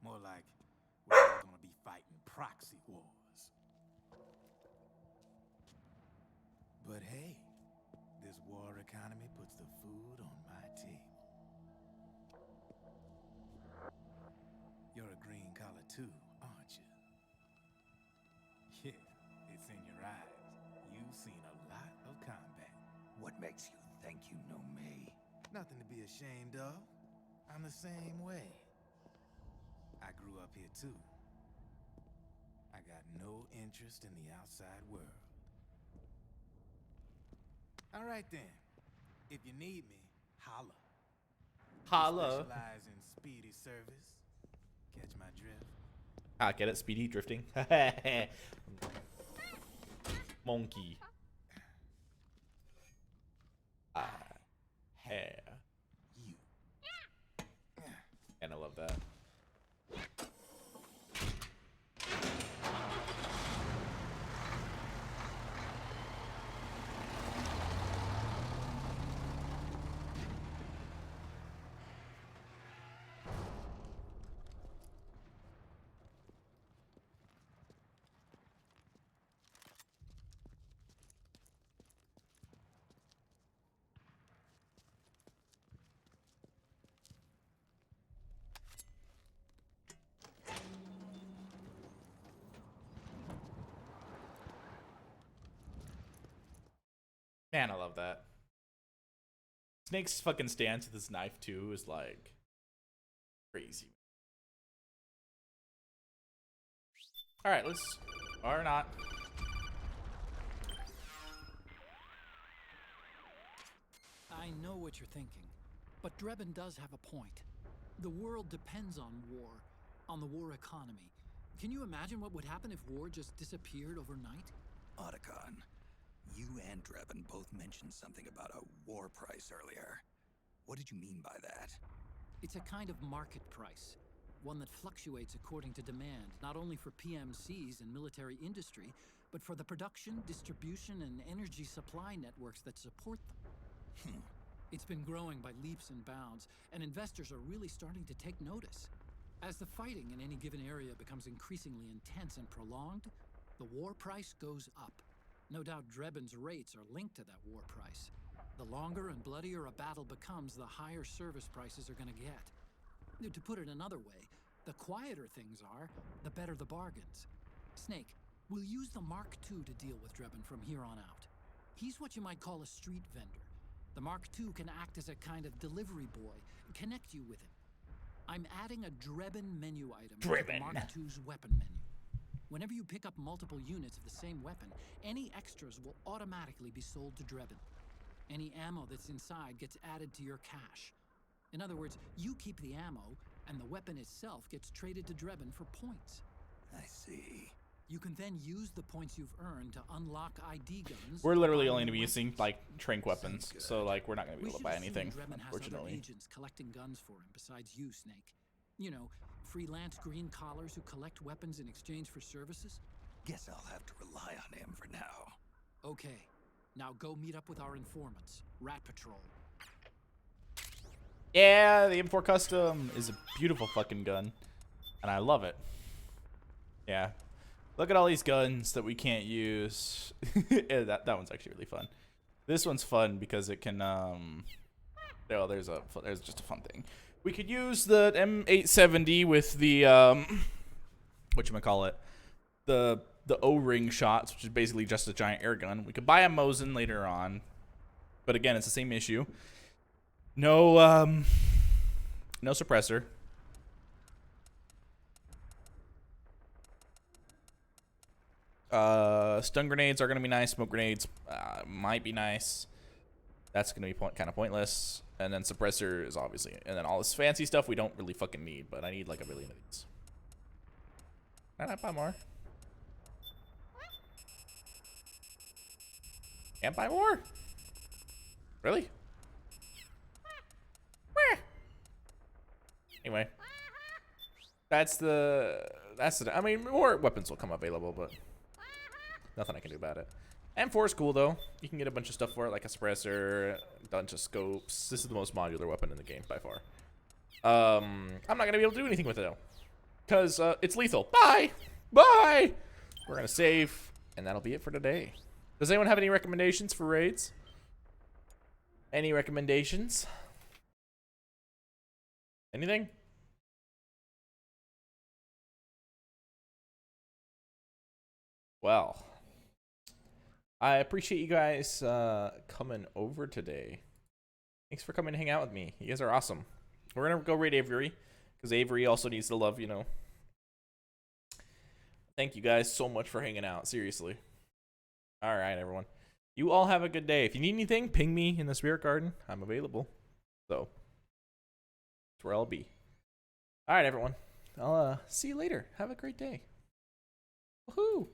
More like we're all gonna be fighting proxy wars. But hey, this war economy puts the food on my table. You're a green collar too, aren't you? Yeah, it's in your eyes. You've seen a lot of combat. What makes you think you know me? Nothing to be ashamed of. I'm the same way. I grew up here too. I got no interest in the outside world. All right then. If you need me, holla. Holla. We specialize in speedy service. Catch my drift? Ah, get it? Speedy drifting. Monkey. Hair. You. And I love that. Man, I love that. Snake's fucking stance with his knife too is like crazy. Alright, let's or not. I know what you're thinking, but Drebin does have a point. The world depends on war, on the war economy. Can you imagine what would happen if war just disappeared overnight? Otacon, you and Drebin both mentioned something about a war price earlier. What did you mean by that? It's a kind of market price, one that fluctuates according to demand, not only for PMCs and military industry, but for the production, distribution, and energy supply networks that support them. It's been growing by leaps and bounds, and investors are really starting to take notice. As the fighting in any given area becomes increasingly intense and prolonged, the war price goes up. No doubt Drebin's rates are linked to that war price. The longer and bloodier a battle becomes, the higher service prices are going to get. To put it another way, the quieter things are, the better the bargains. Snake, we'll use the Mark II to deal with Drebin from here on out. He's what you might call a street vendor. The Mark II can act as a kind of delivery boy, connect you with him. I'm adding a Drebin menu item to the Mark II's weapon menu. Whenever you pick up multiple units of the same weapon, any extras will automatically be sold to Drebin. Any ammo that's inside gets added to your cache. In other words, you keep the ammo, and the weapon itself gets traded to Drebin for points. I see. You can then use the points you've earned to unlock ID guns. We're literally only going to be using like trank weapons, so like we're not going to be able to buy anything, Drebin has unfortunately. other agents collecting guns for him besides you, Snake. You know, freelance green collars who collect weapons in exchange for services. Guess I'll have to rely on him for now. Okay, now go meet up with our informants, Rat Patrol. Yeah, the M4 Custom is a beautiful fucking gun, and I love it. Yeah, Look at all these guns that we can't use. Yeah, that one's actually really fun. This one's fun because it can oh, there's just a fun thing. We could use the M870 with the whatchamacallit, the O-ring shots, which is basically just a giant air gun. We could buy a Mosin later on, but again, it's the same issue. No no suppressor. Stun grenades are gonna be nice. Smoke grenades might be nice. That's gonna be kind of pointless. And then suppressor is obviously, and then all this fancy stuff we don't really fucking need. But I need like a billion of these. Can I buy more? Can't buy more? Really? Anyway, that's the. I mean, more weapons will come available, but nothing I can do about it. M4 is cool though. You can get a bunch of stuff for it, like a suppressor, a bunch of scopes. This is the most modular weapon in the game by far. I'm not gonna be able to do anything with it though, cause it's lethal. Bye, bye. We're gonna save, and that'll be it for today. Does anyone have any recommendations for raids? Any recommendations? Anything? Well, I appreciate you guys coming over today. Thanks for coming to hang out with me. You guys are awesome. We're gonna go raid Avery, because Avery also needs the love, you know. Thank you guys so much for hanging out, seriously. Alright, everyone. You all have a good day. If you need anything, ping me in the Spirit Garden. I'm available. So, that's where I'll be. Alright, everyone. I'll see you later. Have a great day. Woohoo!